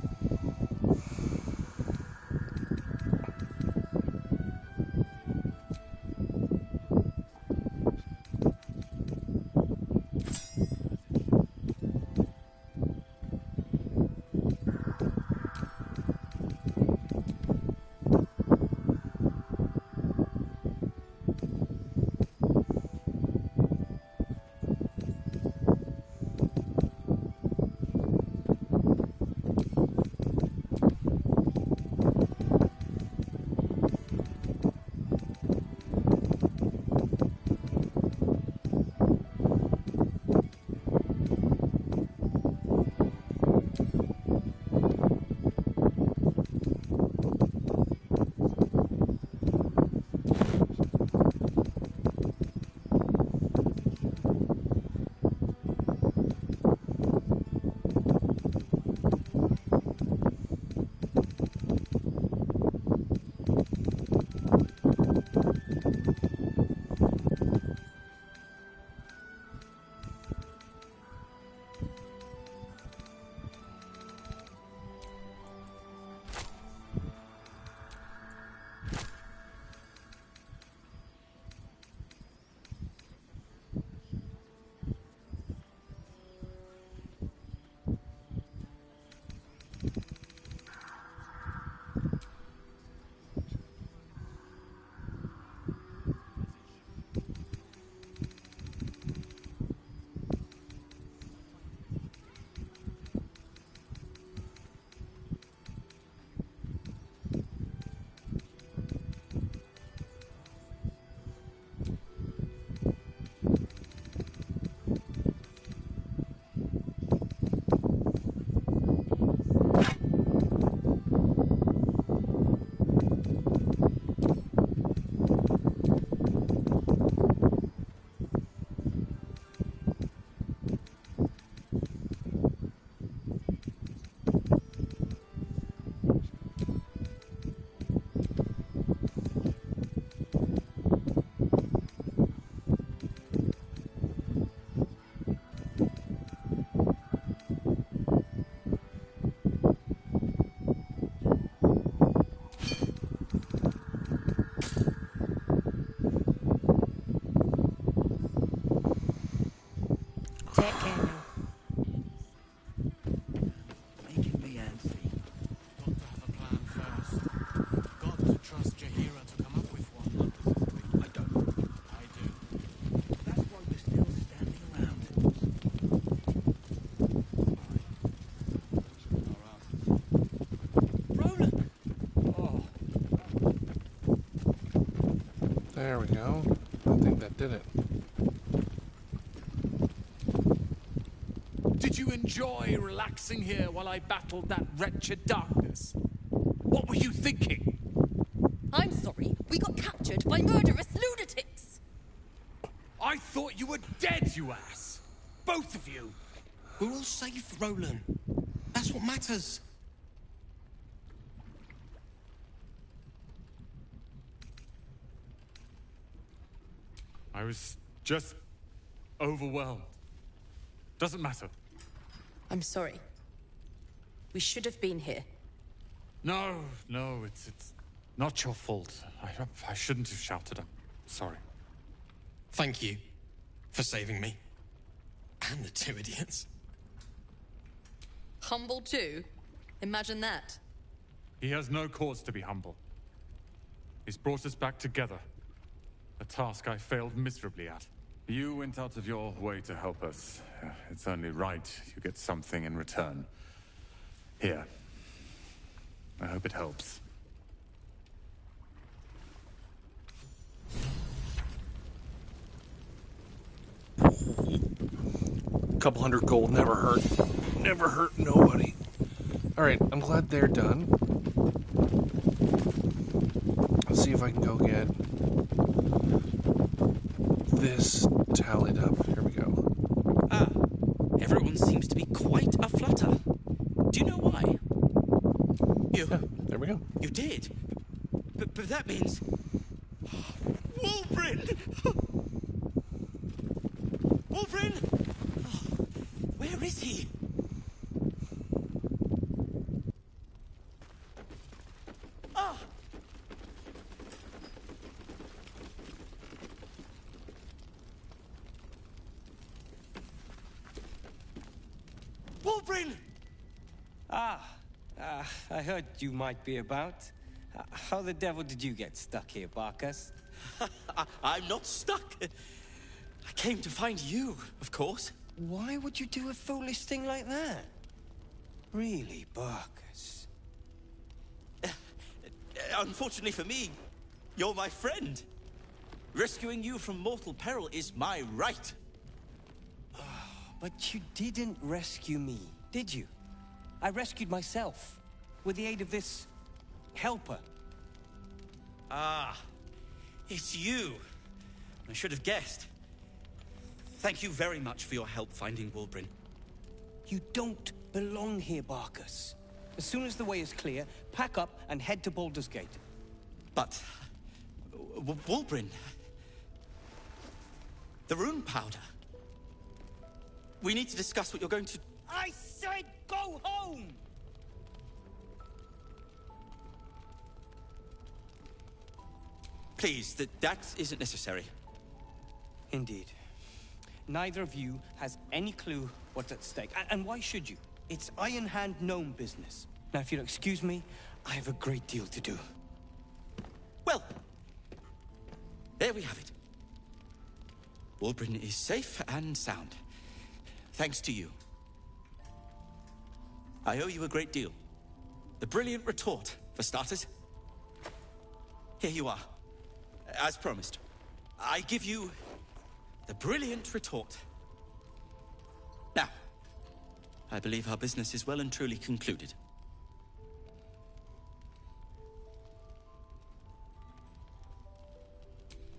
E: There we go. I think that did it.
D: Did you enjoy relaxing here while I battled that wretched darkness? What were you thinking?
R: I'm sorry. We got captured by murderous lunatics.
D: I thought you were dead, you ass! Both of you!
S: We're all safe, Roland. That's what matters.
D: I was just overwhelmed. Doesn't matter.
L: I'm sorry. We should have been here.
D: No, it's not your fault. I shouldn't have shouted. I'm sorry.
S: Thank you for saving me. And the two idiots.
R: Humble too? Imagine that.
D: He has no cause to be humble. He's brought us back together. A task I failed miserably at. You went out of your way to help us. It's only right you get something in return. Here. I hope it helps.
E: A couple hundred gold never hurt. Never hurt nobody. Alright, I'm glad they're done. Let's see if I can go get this tallied up. Here we go.
Q: Ah, everyone seems to be quite a flutter. Do you know why?
E: There we go.
Q: You did? But that means... Wolverine! Wolverine! Where is he? Ah! Wolverine!
U: I heard you might be about. How the devil did you get stuck here, Barkus?
Q: I'm not stuck. I came to find you, of course.
U: Why would you do a foolish thing like that? Really, Barkus?
Q: Unfortunately for me, you're my friend. Rescuing you from mortal peril is my right.
U: But you didn't rescue me, did you? I rescued myself, with the aid of this helper.
Q: Ah, it's you. I should have guessed. Thank you very much for your help finding Wolverine.
U: You don't belong here, Barkus. As soon as the way is clear, pack up and head to Baldur's Gate.
Q: But... Wolverine... The rune powder... We need to discuss what you're going to...
U: I said go home!
Q: Please, that isn't necessary.
U: Indeed. Neither of you has any clue what's at stake. And why should you? It's Iron Hand gnome business. Now, if you'll excuse me, I have a great deal to do.
Q: Well, there we have it. Wolverine is safe and sound. Thanks to you. I owe you a great deal. The brilliant retort, for starters. Here you are. As promised. I give you the brilliant retort. Now, I believe our business is well and truly concluded.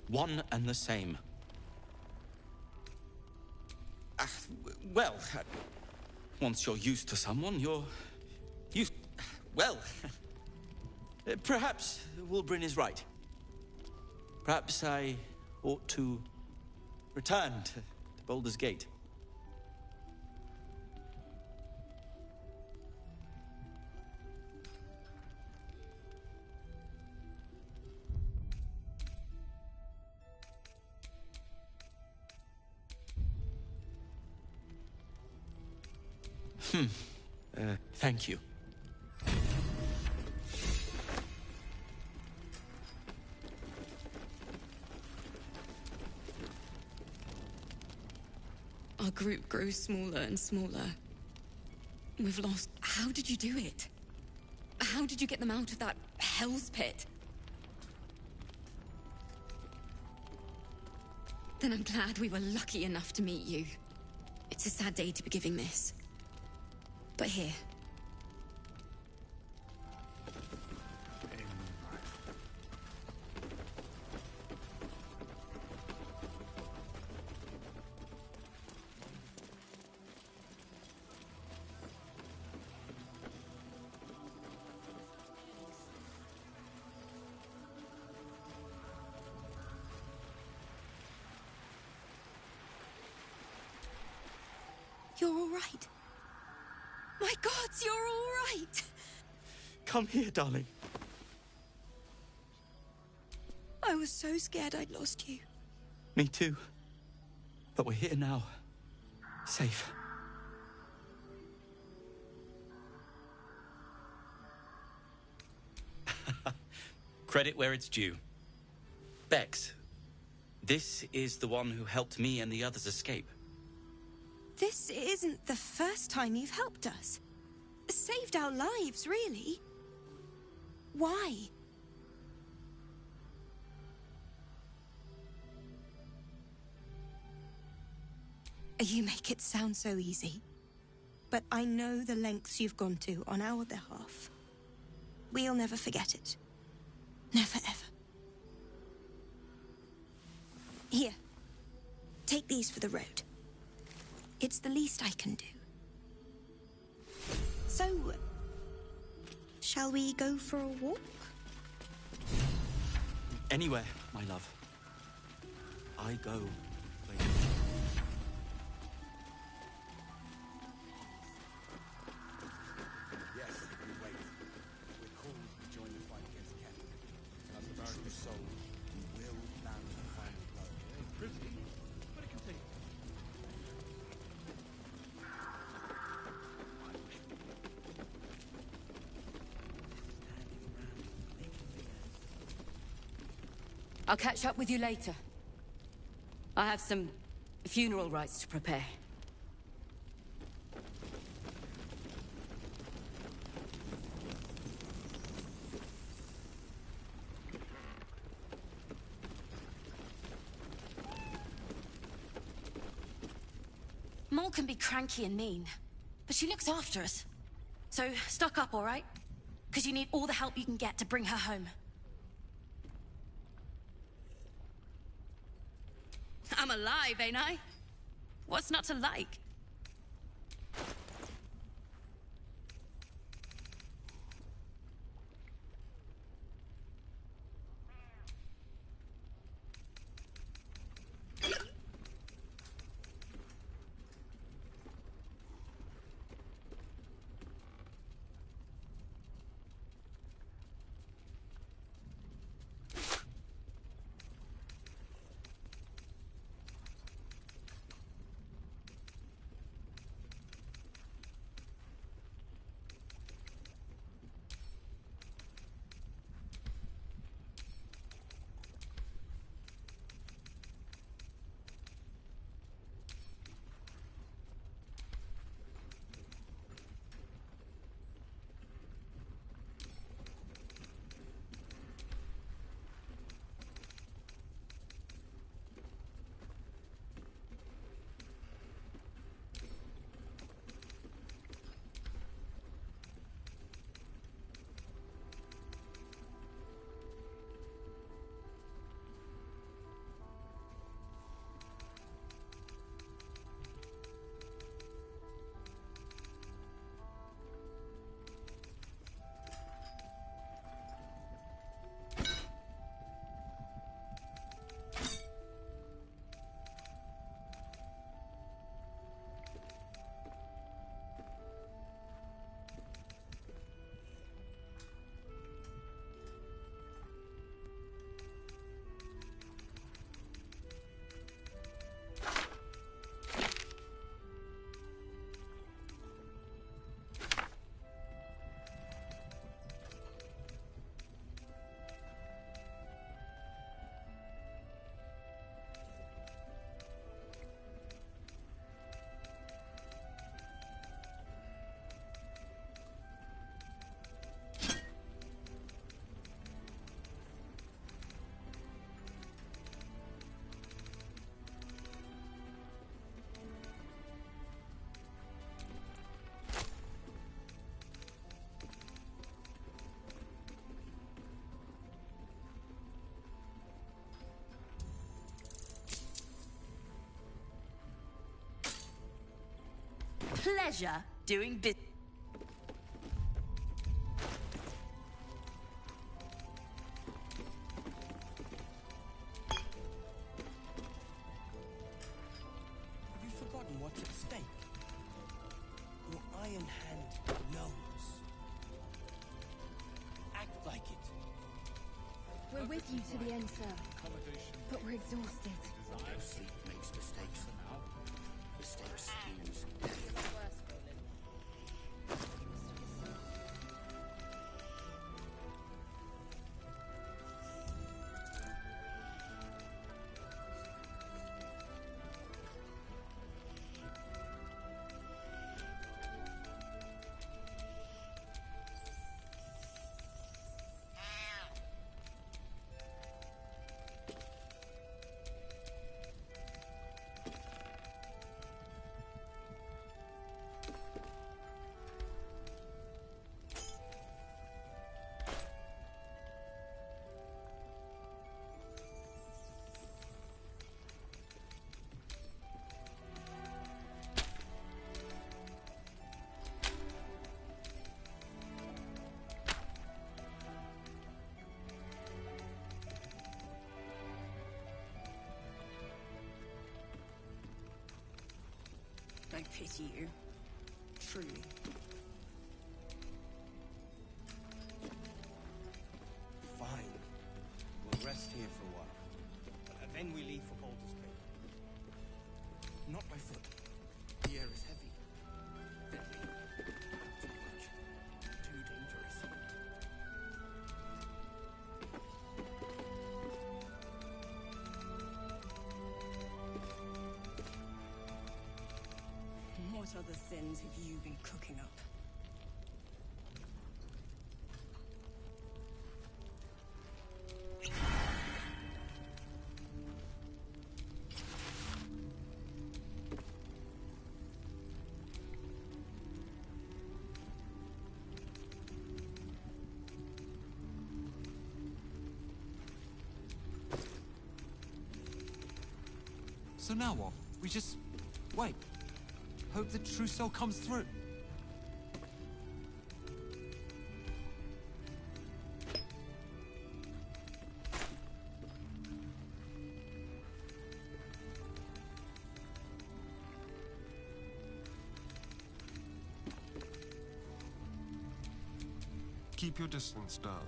Q: One and the same. Well, once you're used to someone, you're used... Well, perhaps Wolverine is right. Perhaps I ought to return to Baldur's Gate. Thank you.
R: Our group grows smaller and smaller. We've lost... How did you do it? How did you get them out of that hell's pit? Then I'm glad we were lucky enough to meet you. It's a sad day to be giving this. But here. You're all right. My gods, you're all right.
Q: Come here, darling.
R: I was so scared I'd lost you.
Q: Me too. But we're here now. Safe. Credit where it's due. Bex, this is the one who helped me and the others escape.
W: This isn't the first time you've helped us. Saved our lives, really. Why? You make it sound so easy. But I know the lengths you've gone to on our behalf. We'll never forget it. Never, ever. Here. Take these for the road. It's the least I can do. So, shall we go for a walk?
Q: Anywhere, my love. I go.
K: Yes, we wait. We're called to join the fight against Kefir. As the true soul, we will land the final blow. Pretty, but it can take.
R: I'll catch up with you later. I have some funeral rites to prepare.
A: Mole can be cranky and mean, but she looks after us. So stock up, all right? Because you need all the help you can get to bring her home.
R: I'm alive, ain't I? What's not to like?
A: pleasure doing business.
K: Have you forgotten what's at stake? Your Iron Hand knows. Act like it.
J: We're with you to the end, sir. But we're exhausted.
K: No sleep makes mistakes. Mistakes use.
F: I pity you. Truly.
K: Fine. We'll rest here for a while. And then we leave for Baldur's Cave. Not by foot. The air is heavy. Deadly. Too much. Too dangerous.
F: What other sins have you been cooking up?
N: So now what? We just wait. Hope the trousseau comes through.
P: Keep your distance, darling.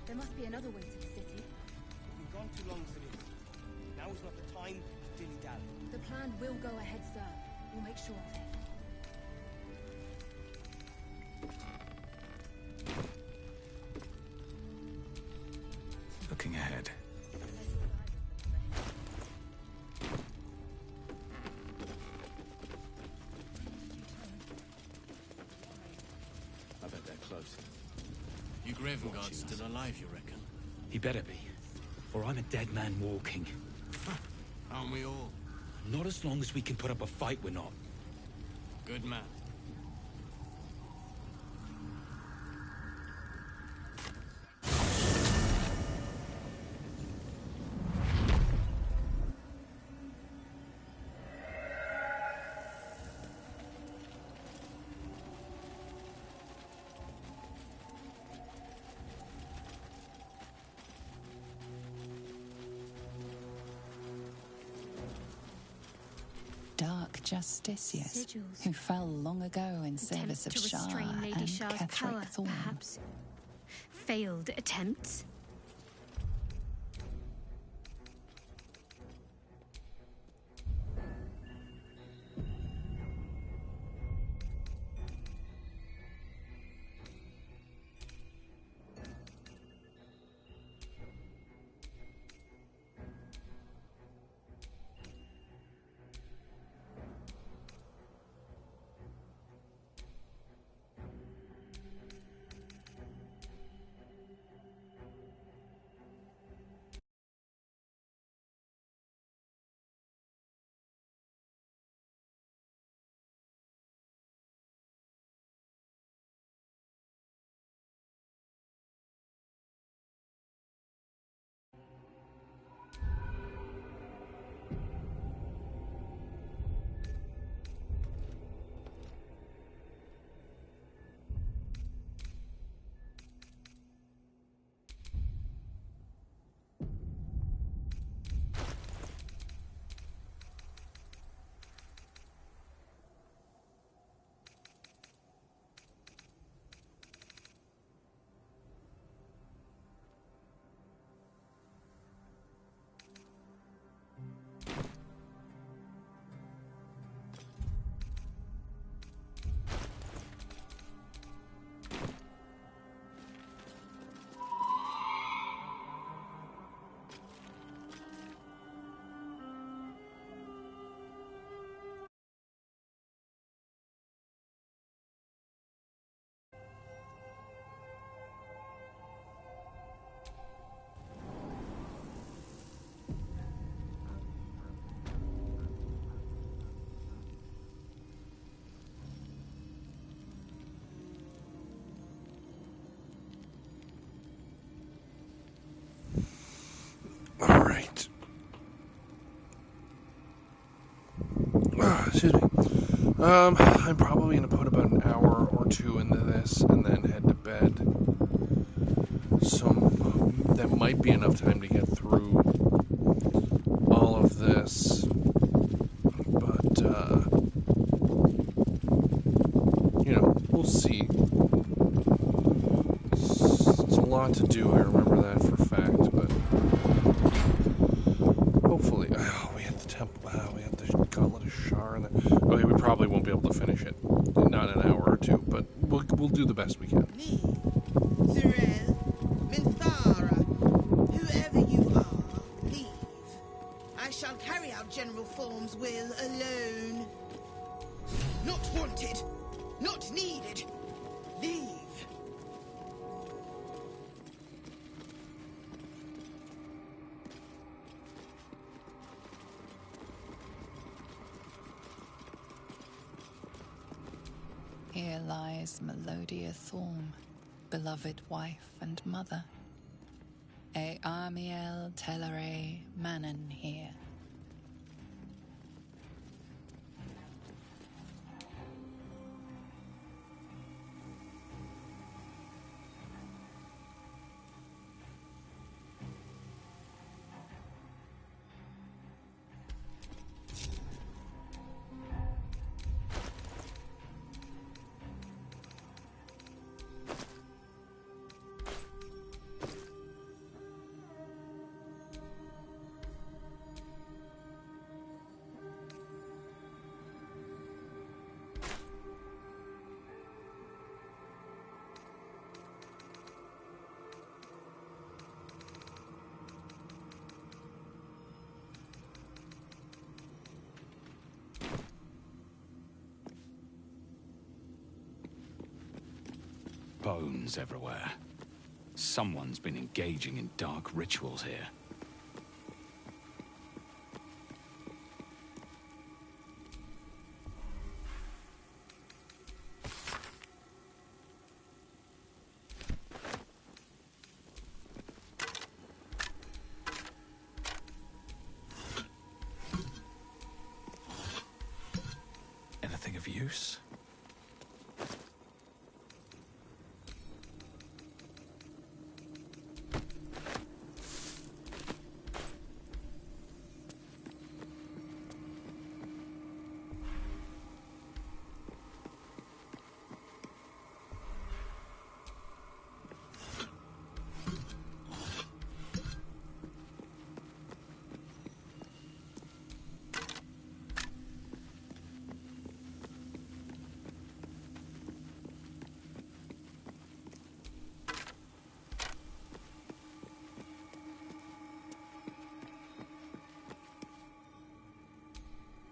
J: There must be another way to the city.
K: We've gone too long as it is. Now is not the time to dilly-dally.
J: The plan will go ahead, sir. We'll make sure of it.
N: Looking ahead.
H: I bet they're close. You Gravenguard's still alive, you reckon?
O: He better be, or I'm a dead man walking.
H: Aren't we all?
O: Not as long as we can put up a fight, we're not.
H: Good man.
B: Dark Justicius,
V: Sigils.
B: who fell long ago in service of
V: To
B: Shah
V: restrain Lady
B: and
V: Shah's
B: Ketheric
V: power,
B: Thorn.
V: perhaps. Failed attempts.
E: I'm probably gonna put about an hour or two into this and then head to bed. So that might be enough time to get through all of this. But, you know, we'll see. It's a lot to do, I remember that for a fact, but hopefully, we have the temple, we have the Gauntlet of Shar, and okay, we probably won't be able to finish it, not in an hour or two, but we'll do the best we can.
C: Me, Zurel, Minthara, whoever you are, leave. I shall carry out General Form's will alone. Not wanted, not needed. Leave.
B: Here lies Melodia Thorm, beloved wife and mother. E Amiel Telere Manon here.
O: Bones everywhere. Someone's been engaging in dark rituals here. Anything of use?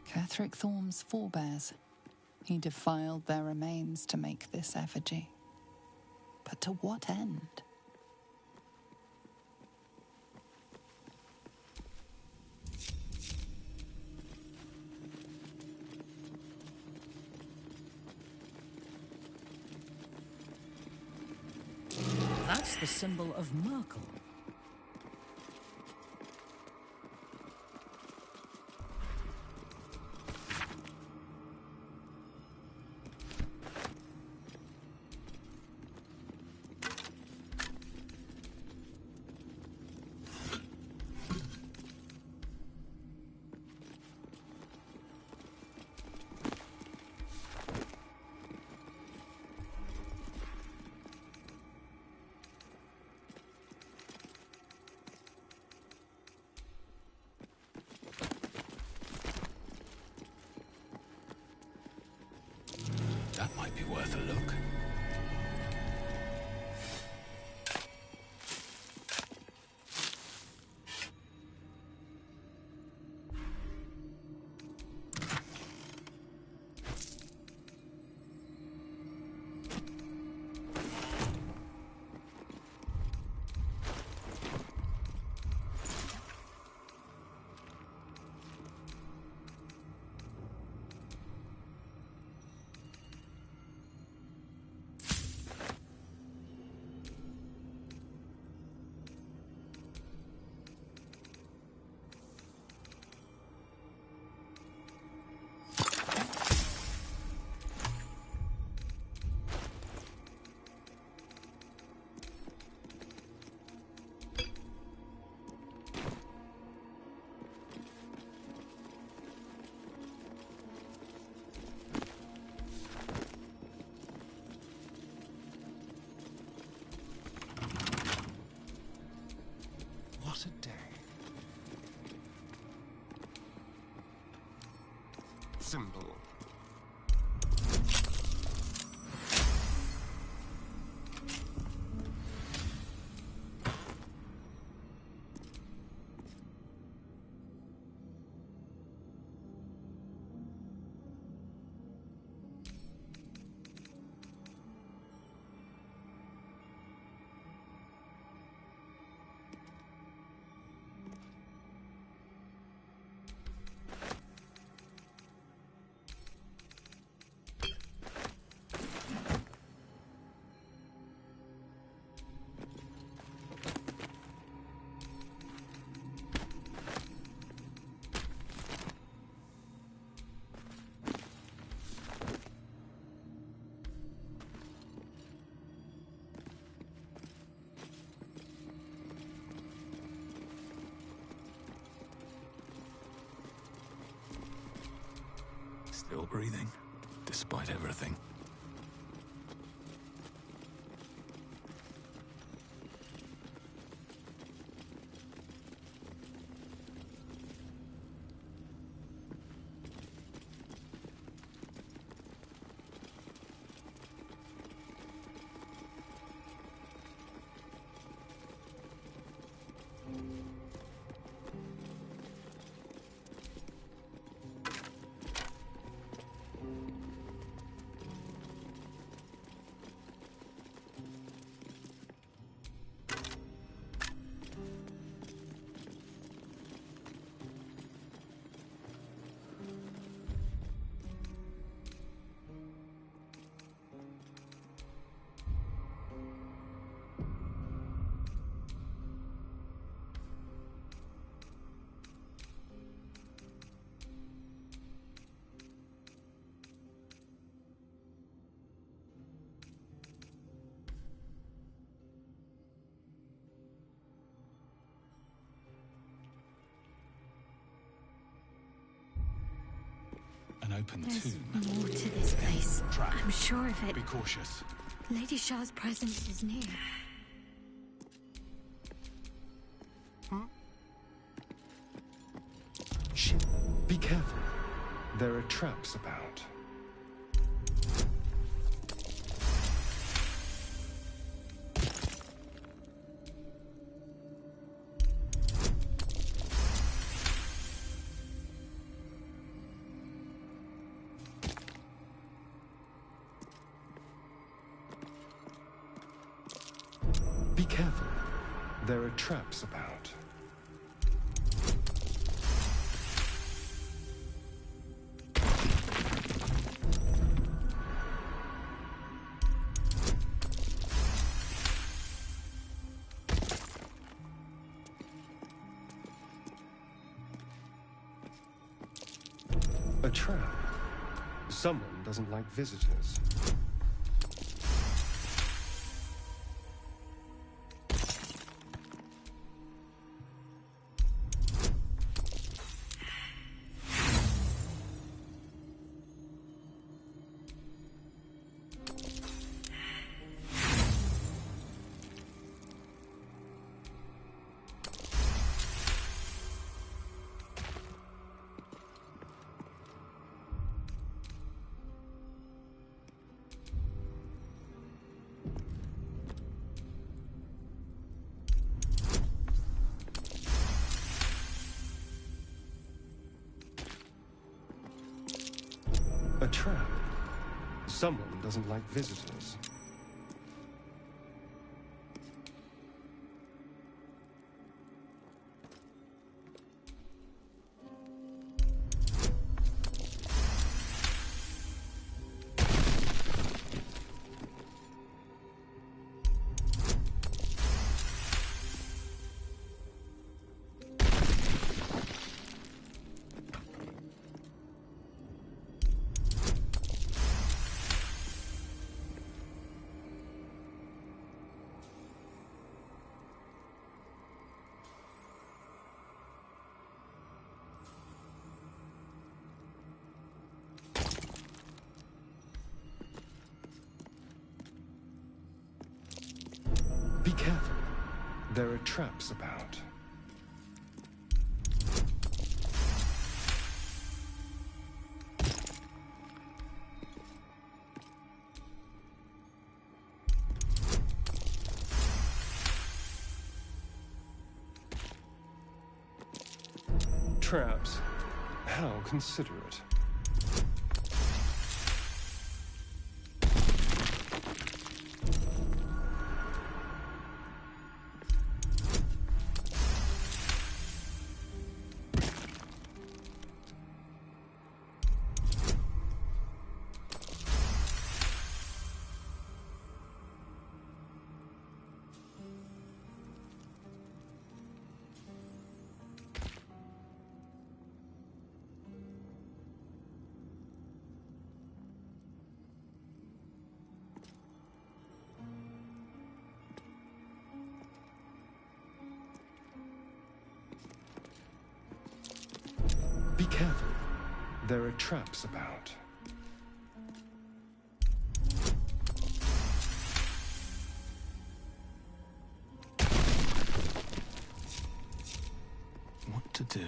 B: Catherick Thorm's forebears. He defiled their remains to make this effigy. But to what end?
G: That's the symbol of Merkel.
O: That might be worth a look.
P: What a day. Symbol.
O: Still breathing, despite everything. An open
V: There's
O: tomb.
V: more to this place.
O: Trap.
V: I'm sure of it.
O: Be cautious.
V: Lady Shah's presence is near.
P: Shh. Be careful. There are traps about. Be careful. There are traps about. A trap. Someone doesn't like visitors. A trap. Someone doesn't like visitors. Be careful. There are traps about. traps. How considerate. Be careful. There are traps about.
O: What to do?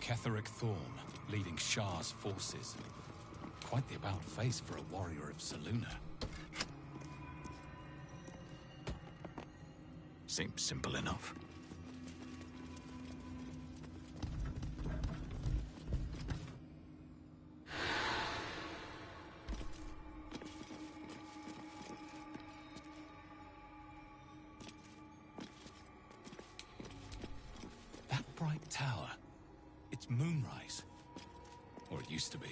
O: Ketheric Thorn, leading Shah's forces. Quite the about-face for a warrior of Saluna. Seems simple enough. That bright tower. It's Moonrise. Or it used to be.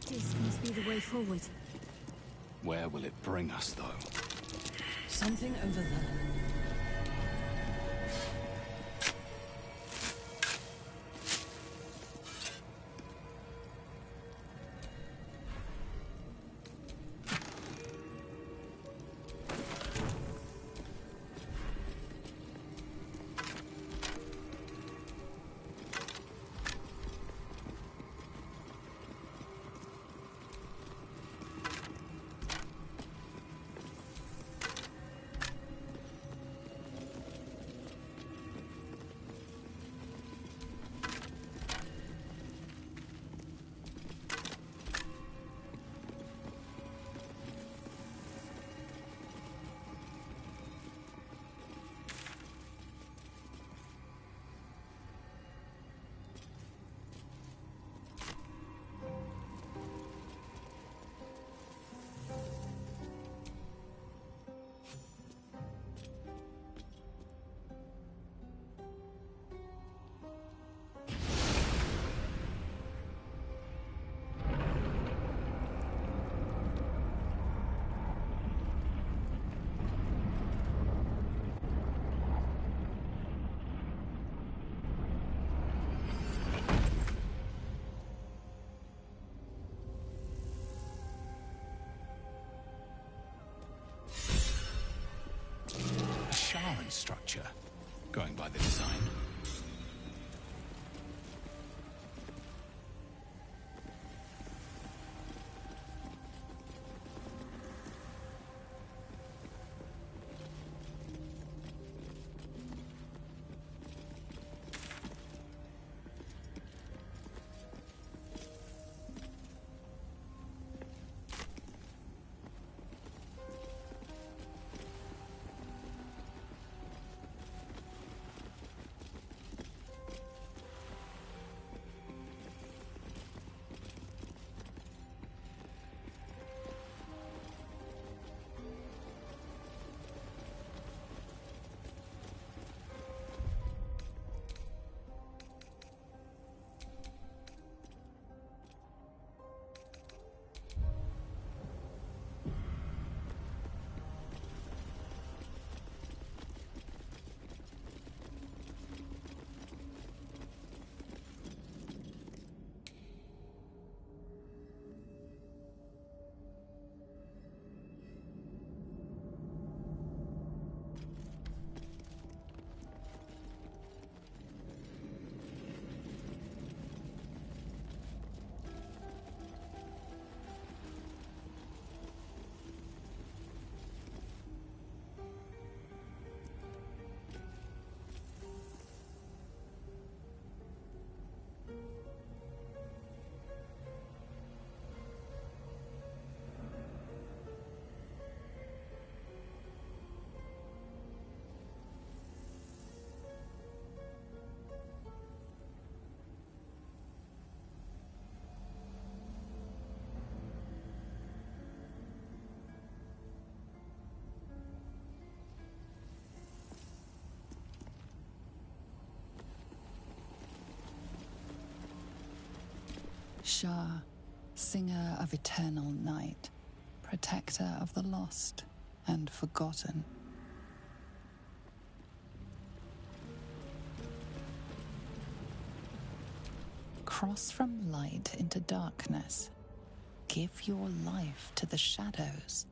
V: This must be the way forward.
O: Where will it bring us, though?
G: Something over there.
O: Structure, going by the design.
B: Shah, singer of eternal night, protector of the lost and forgotten. Cross from light into darkness. Give your life to the shadows.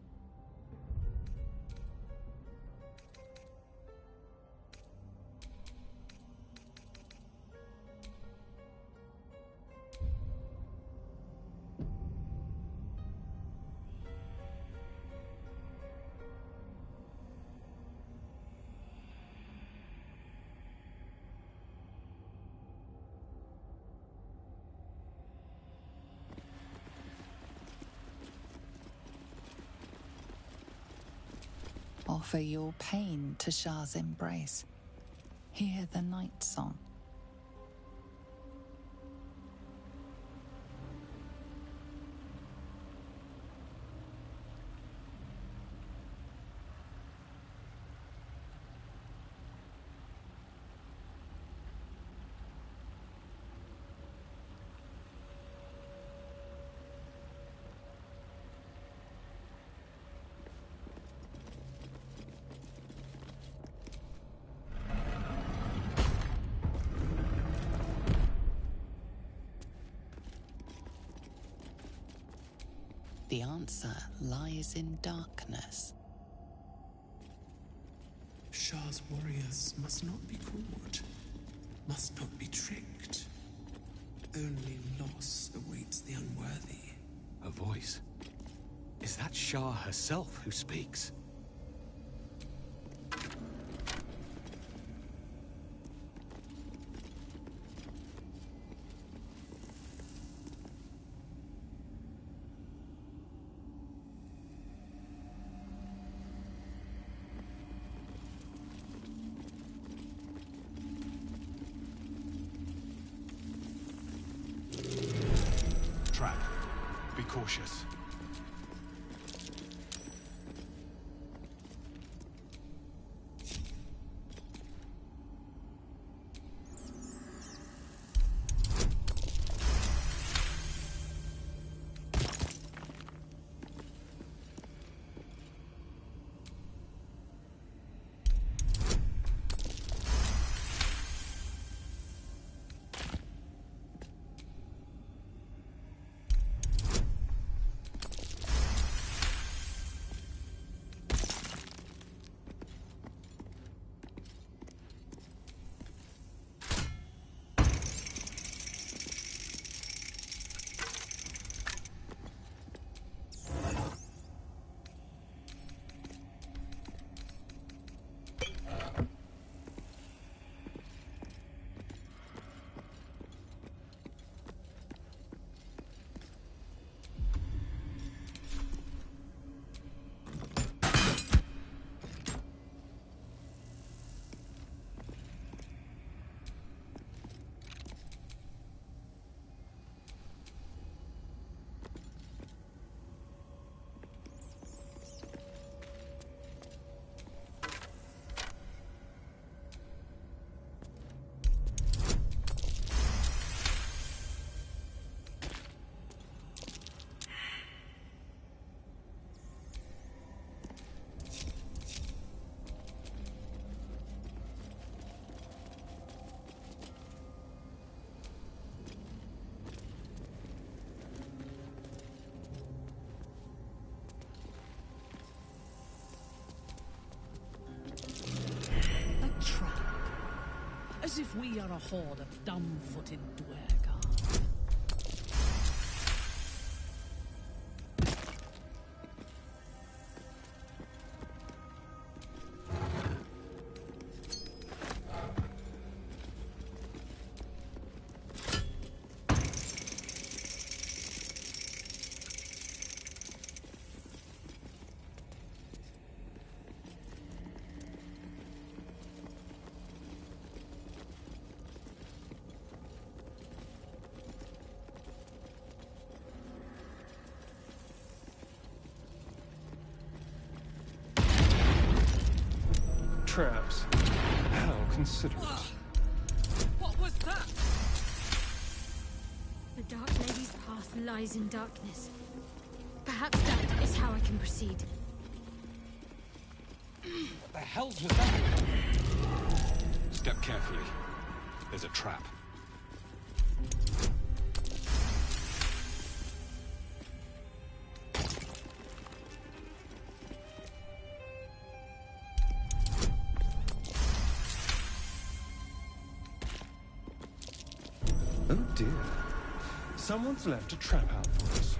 B: Offer your pain to Shah's embrace. Hear the night song. The answer lies in darkness.
I: Shah's warriors must not be caught, must not be tricked. Only loss awaits the unworthy.
N: A voice. Is that Shah herself who speaks? Trap. Be cautious.
G: As if we are a horde of dumb-footed dwergar.
P: Traps. How considerate.
G: What was that?
V: The Dark Lady's path lies in darkness. Perhaps that is how I can proceed.
O: What the hell's with that? Step carefully. There's a trap.
P: Oh dear. Someone's left a trap out for us.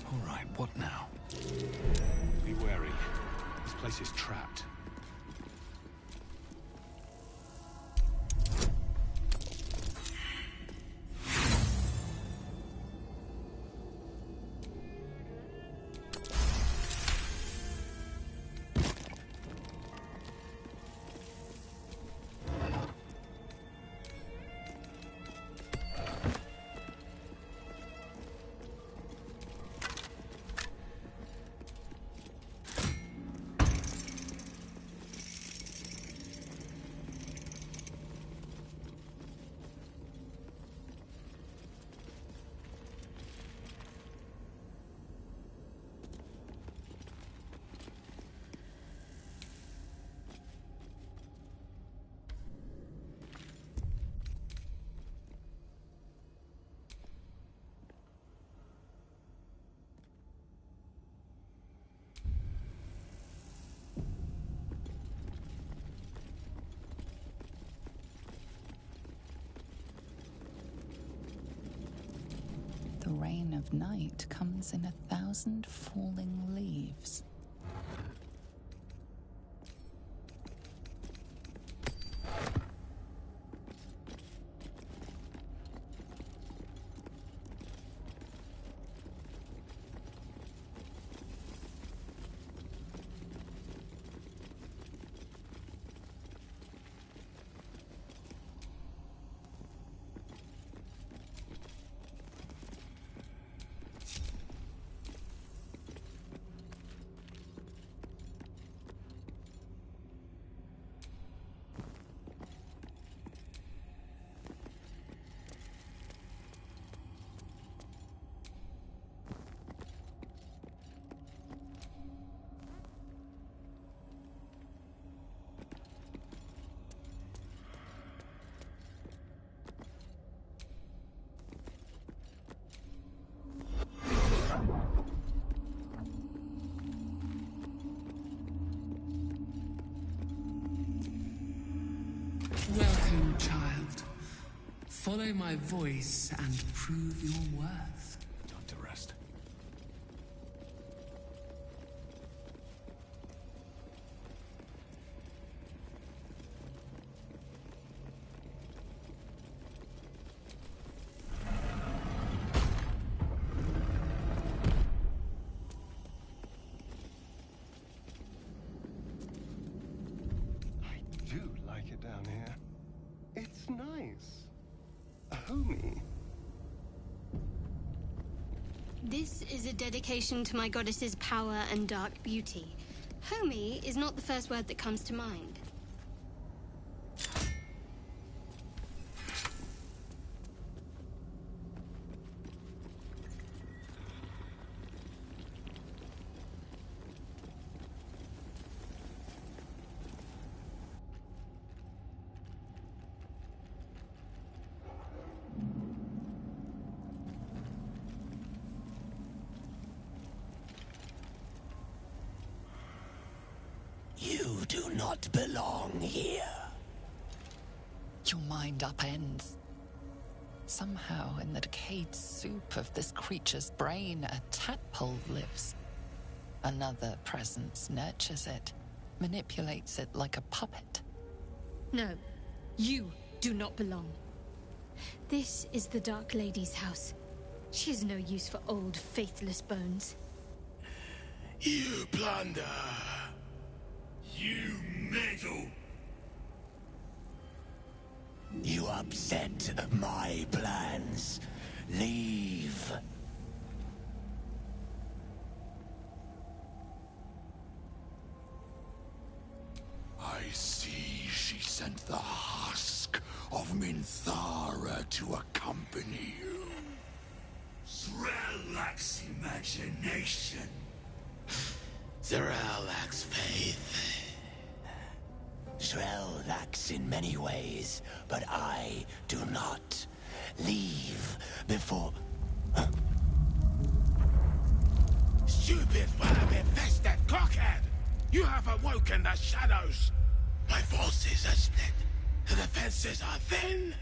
O: All right, what now? Be wary. This place is trapped.
B: The rain of night comes in 1,000 falling leaves.
I: Welcome, child. Follow my voice and prove your worth.
O: Time to rest.
P: I do like it down here. It's nice. Homey.
L: This is a dedication to my goddess's power and dark beauty. Homey is not the first word that comes to mind.
M: not belong here.
B: Your mind upends. Somehow, in the decayed soup of this creature's brain, a tadpole lives. Another presence nurtures it, manipulates it like a puppet.
V: No, you do not belong. This is the Dark Lady's house. She has no use for old, faithless bones.
M: You plunder. You meddle. You upset my plans. Leave. I see she sent the husk of Minthara to accompany you. Zrel lacks imagination. Zrel lacks faith. Zrel lacks in many ways, but I do not. Leave before... Stupid worm infested cockhead! You have awoken the shadows! My forces are split. The defenses are thin.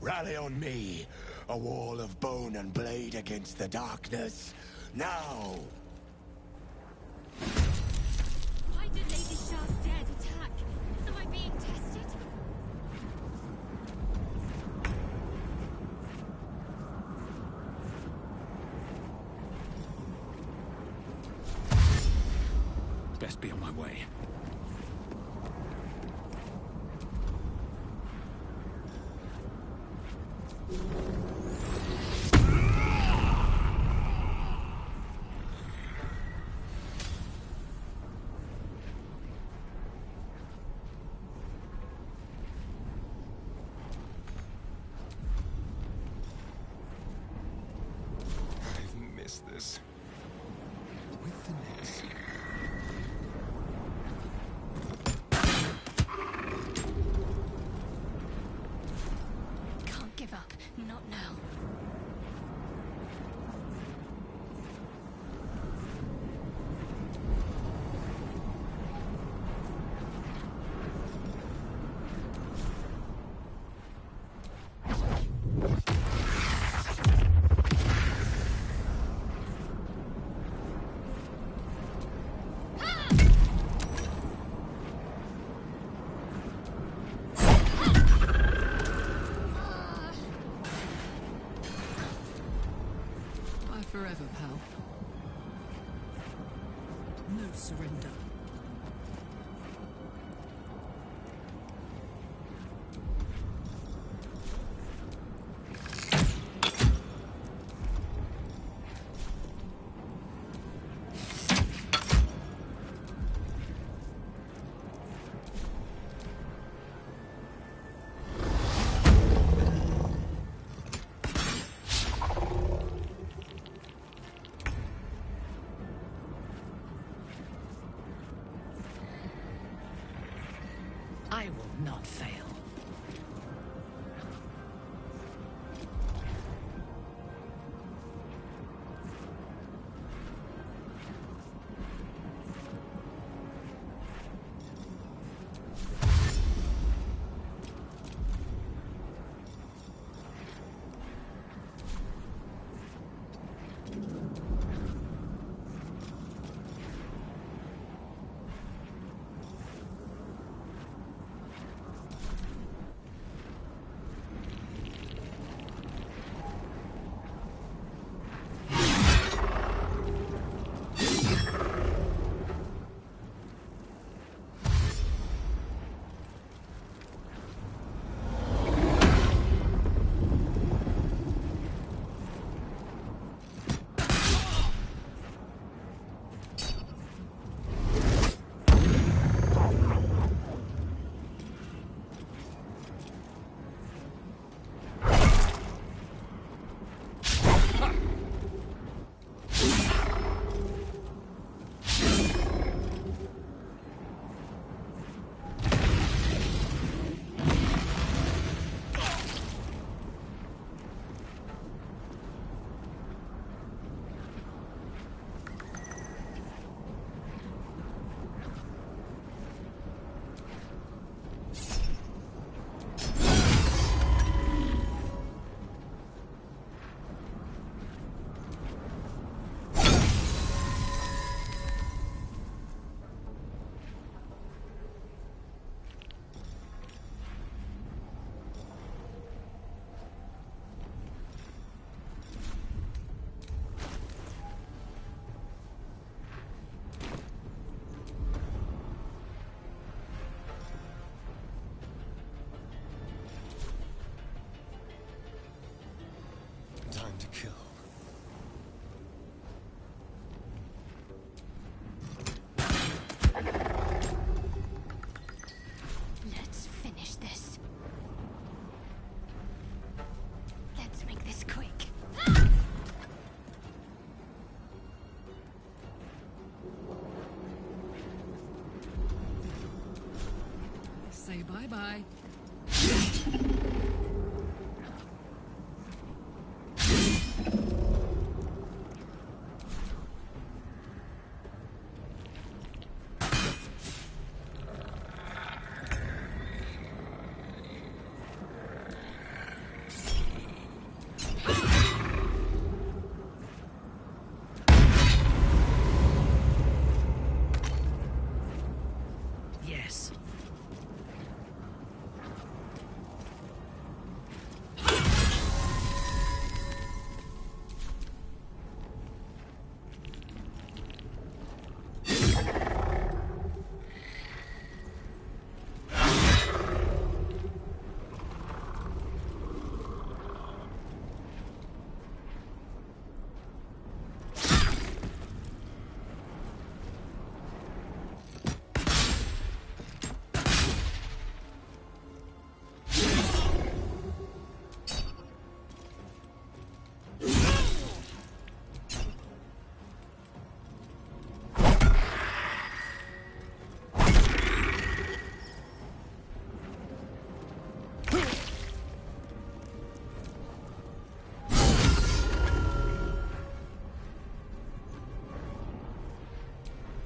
M: Rally on me. A wall of bone and blade against the darkness. Now!
V: Why did Lady Shah's dead attack? Am I being tested?
O: Best be on my way.
P: I've missed this. With finesse.
V: Can't give up. Not now.
F: Bye forever, pal. No surrender.
G: I will not fail.
P: time to kill.
L: Let's finish this. Let's make this quick.
G: Say bye-bye. Yes.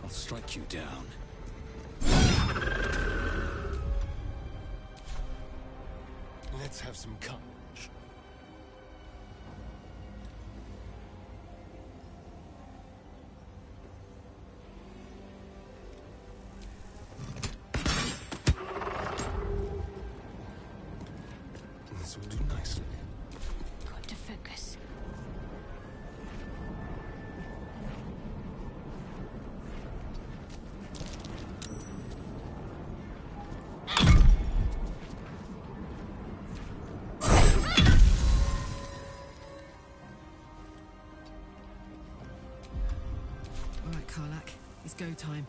O: I'll strike you down.
P: Let's have some courage. This will do nicely.
L: Got to focus.
G: All right, Karlak. It's go time.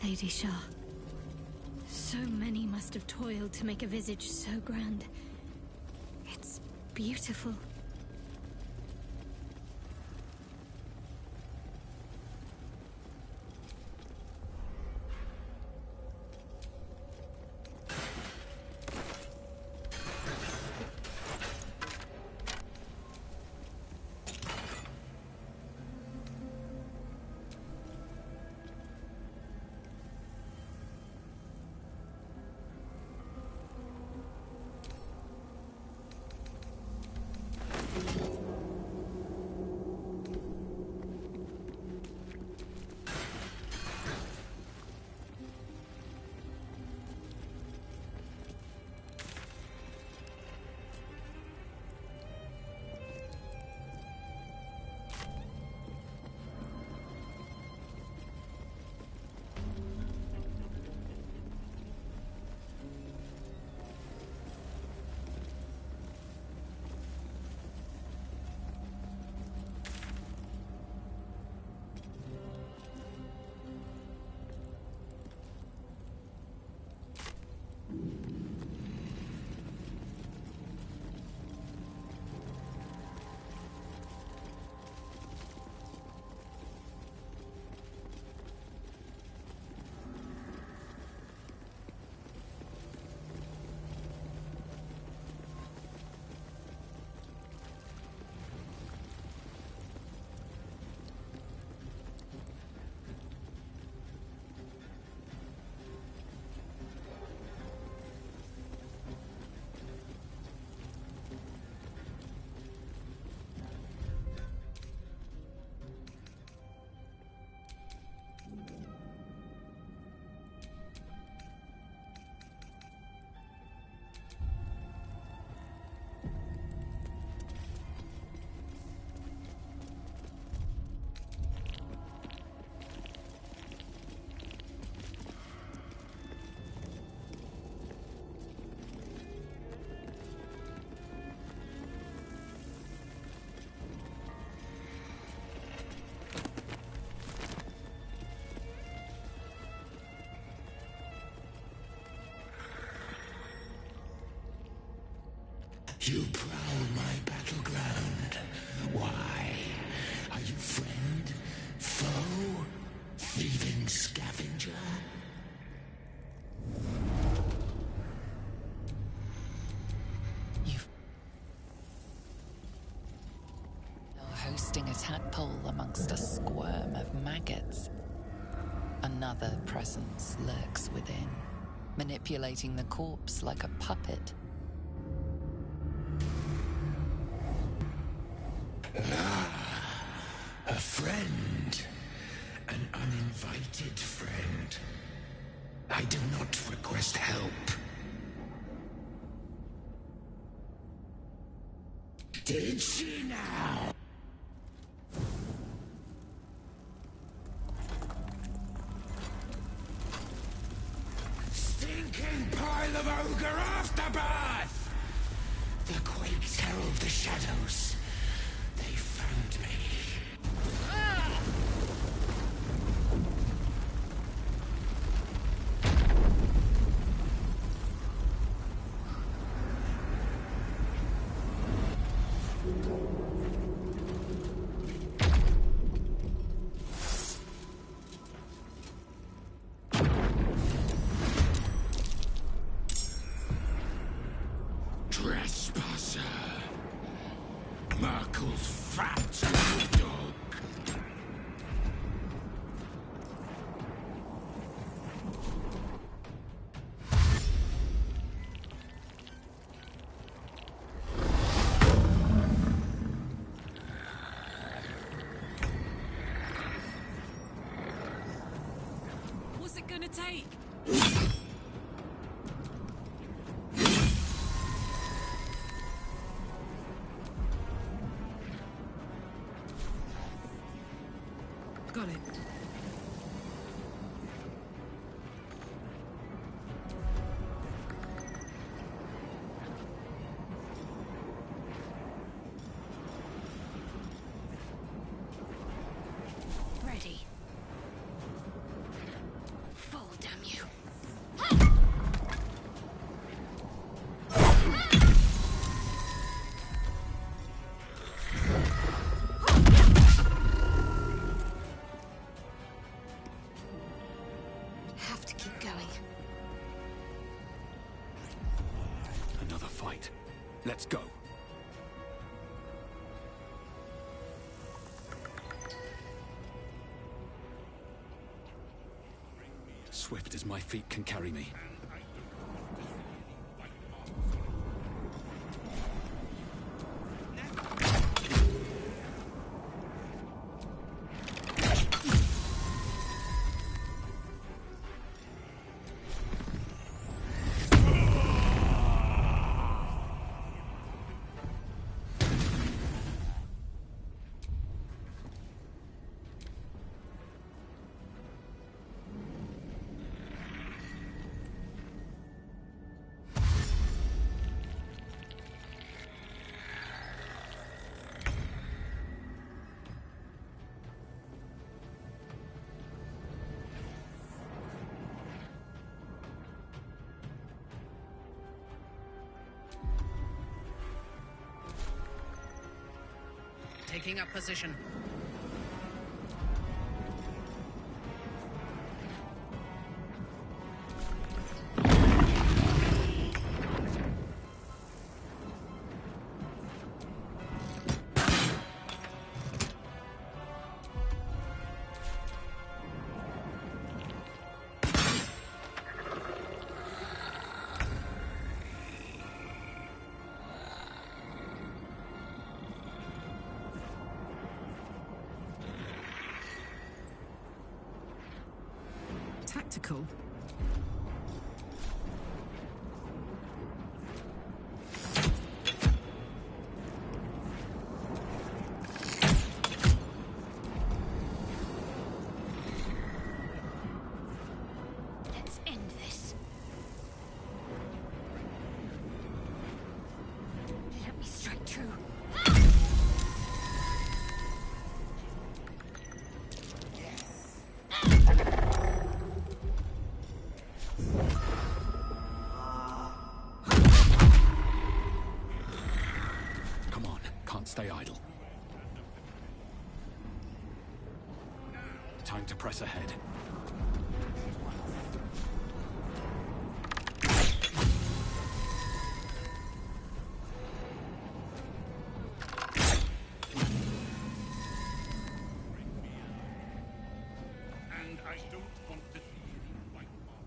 L: Lady Shah. So many must have toiled to make a visage so grand. It's beautiful.
M: You prowl my battleground. Why? Are you friend? Foe? Thieving scavenger?
B: Hosting a tadpole amongst a squirm of maggots. Another presence lurks within, manipulating the corpse like a puppet.
M: A friend. An uninvited friend. I do not request help. Did she now? Stinking pile of ogre afterbirth! The quakes herald the shadows. They found me. Trespasser. Merkel's fat little dog.
F: What's it gonna take? Got it.
L: Ready. Fall, damn you. Have to keep going.
O: Another fight. Let's go. Swift as my feet can carry me.
G: Taking up position.
F: Tactical.
L: Let's end this. Let me strike true.
O: stay idle. Time to press ahead.
M: And I don't want to see any white marks.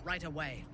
G: Right away.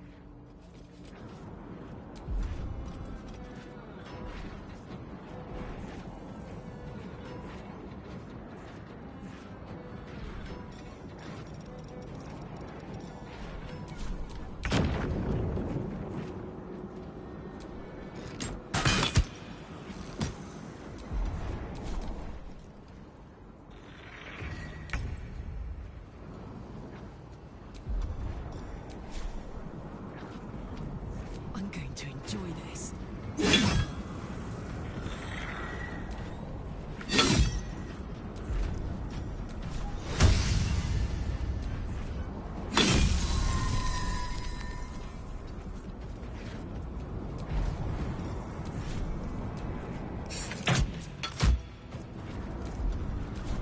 W: I'm going to enjoy this.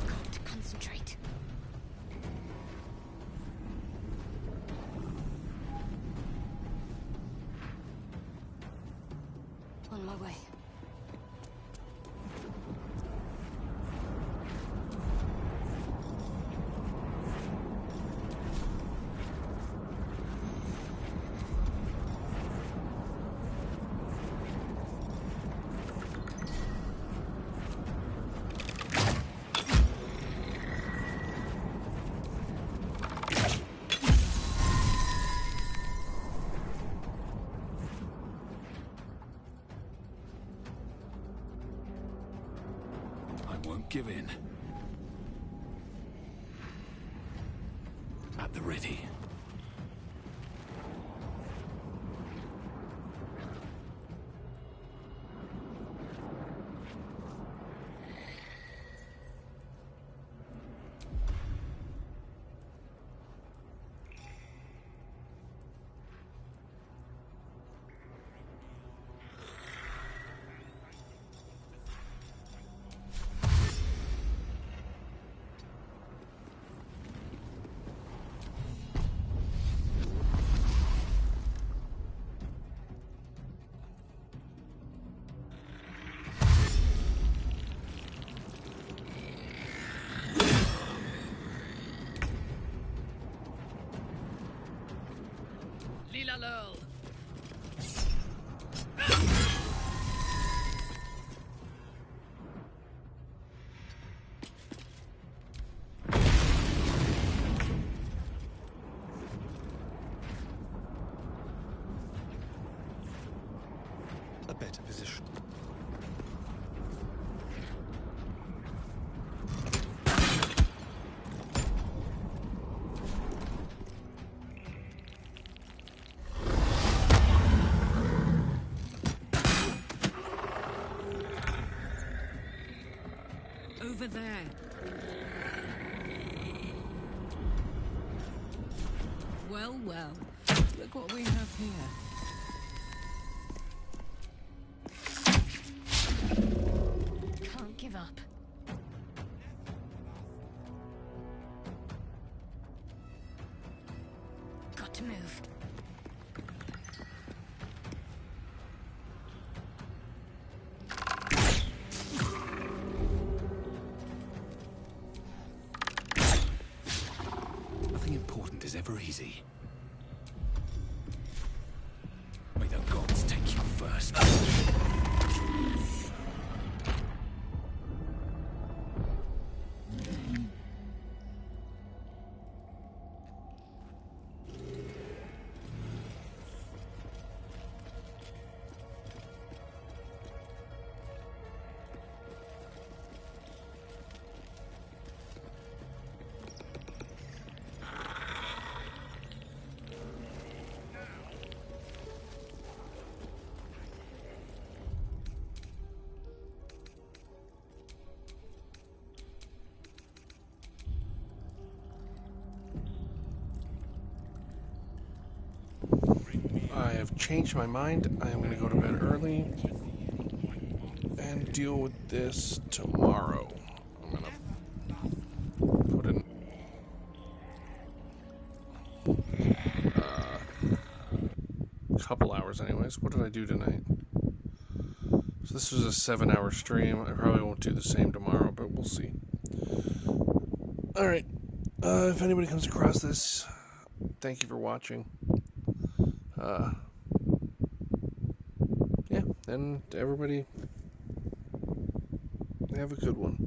L: Got to concentrate. On my way.
O: I won't give in. At the ready.
G: Lila Lurl.
P: A better position.
F: Over there. Well, well. Look what we have here.
L: Can't give up. Got to move.
O: Nothing important is ever easy. May the gods take you first.
E: changed my mind. I am going to go to bed early and deal with this tomorrow. I'm going to put in a couple hours anyways. What did I do tonight? So this was a 7-hour stream. I probably won't do the same tomorrow, but we'll see. Alright. If anybody comes across this, thank you for watching. Yeah, and everybody have a good one.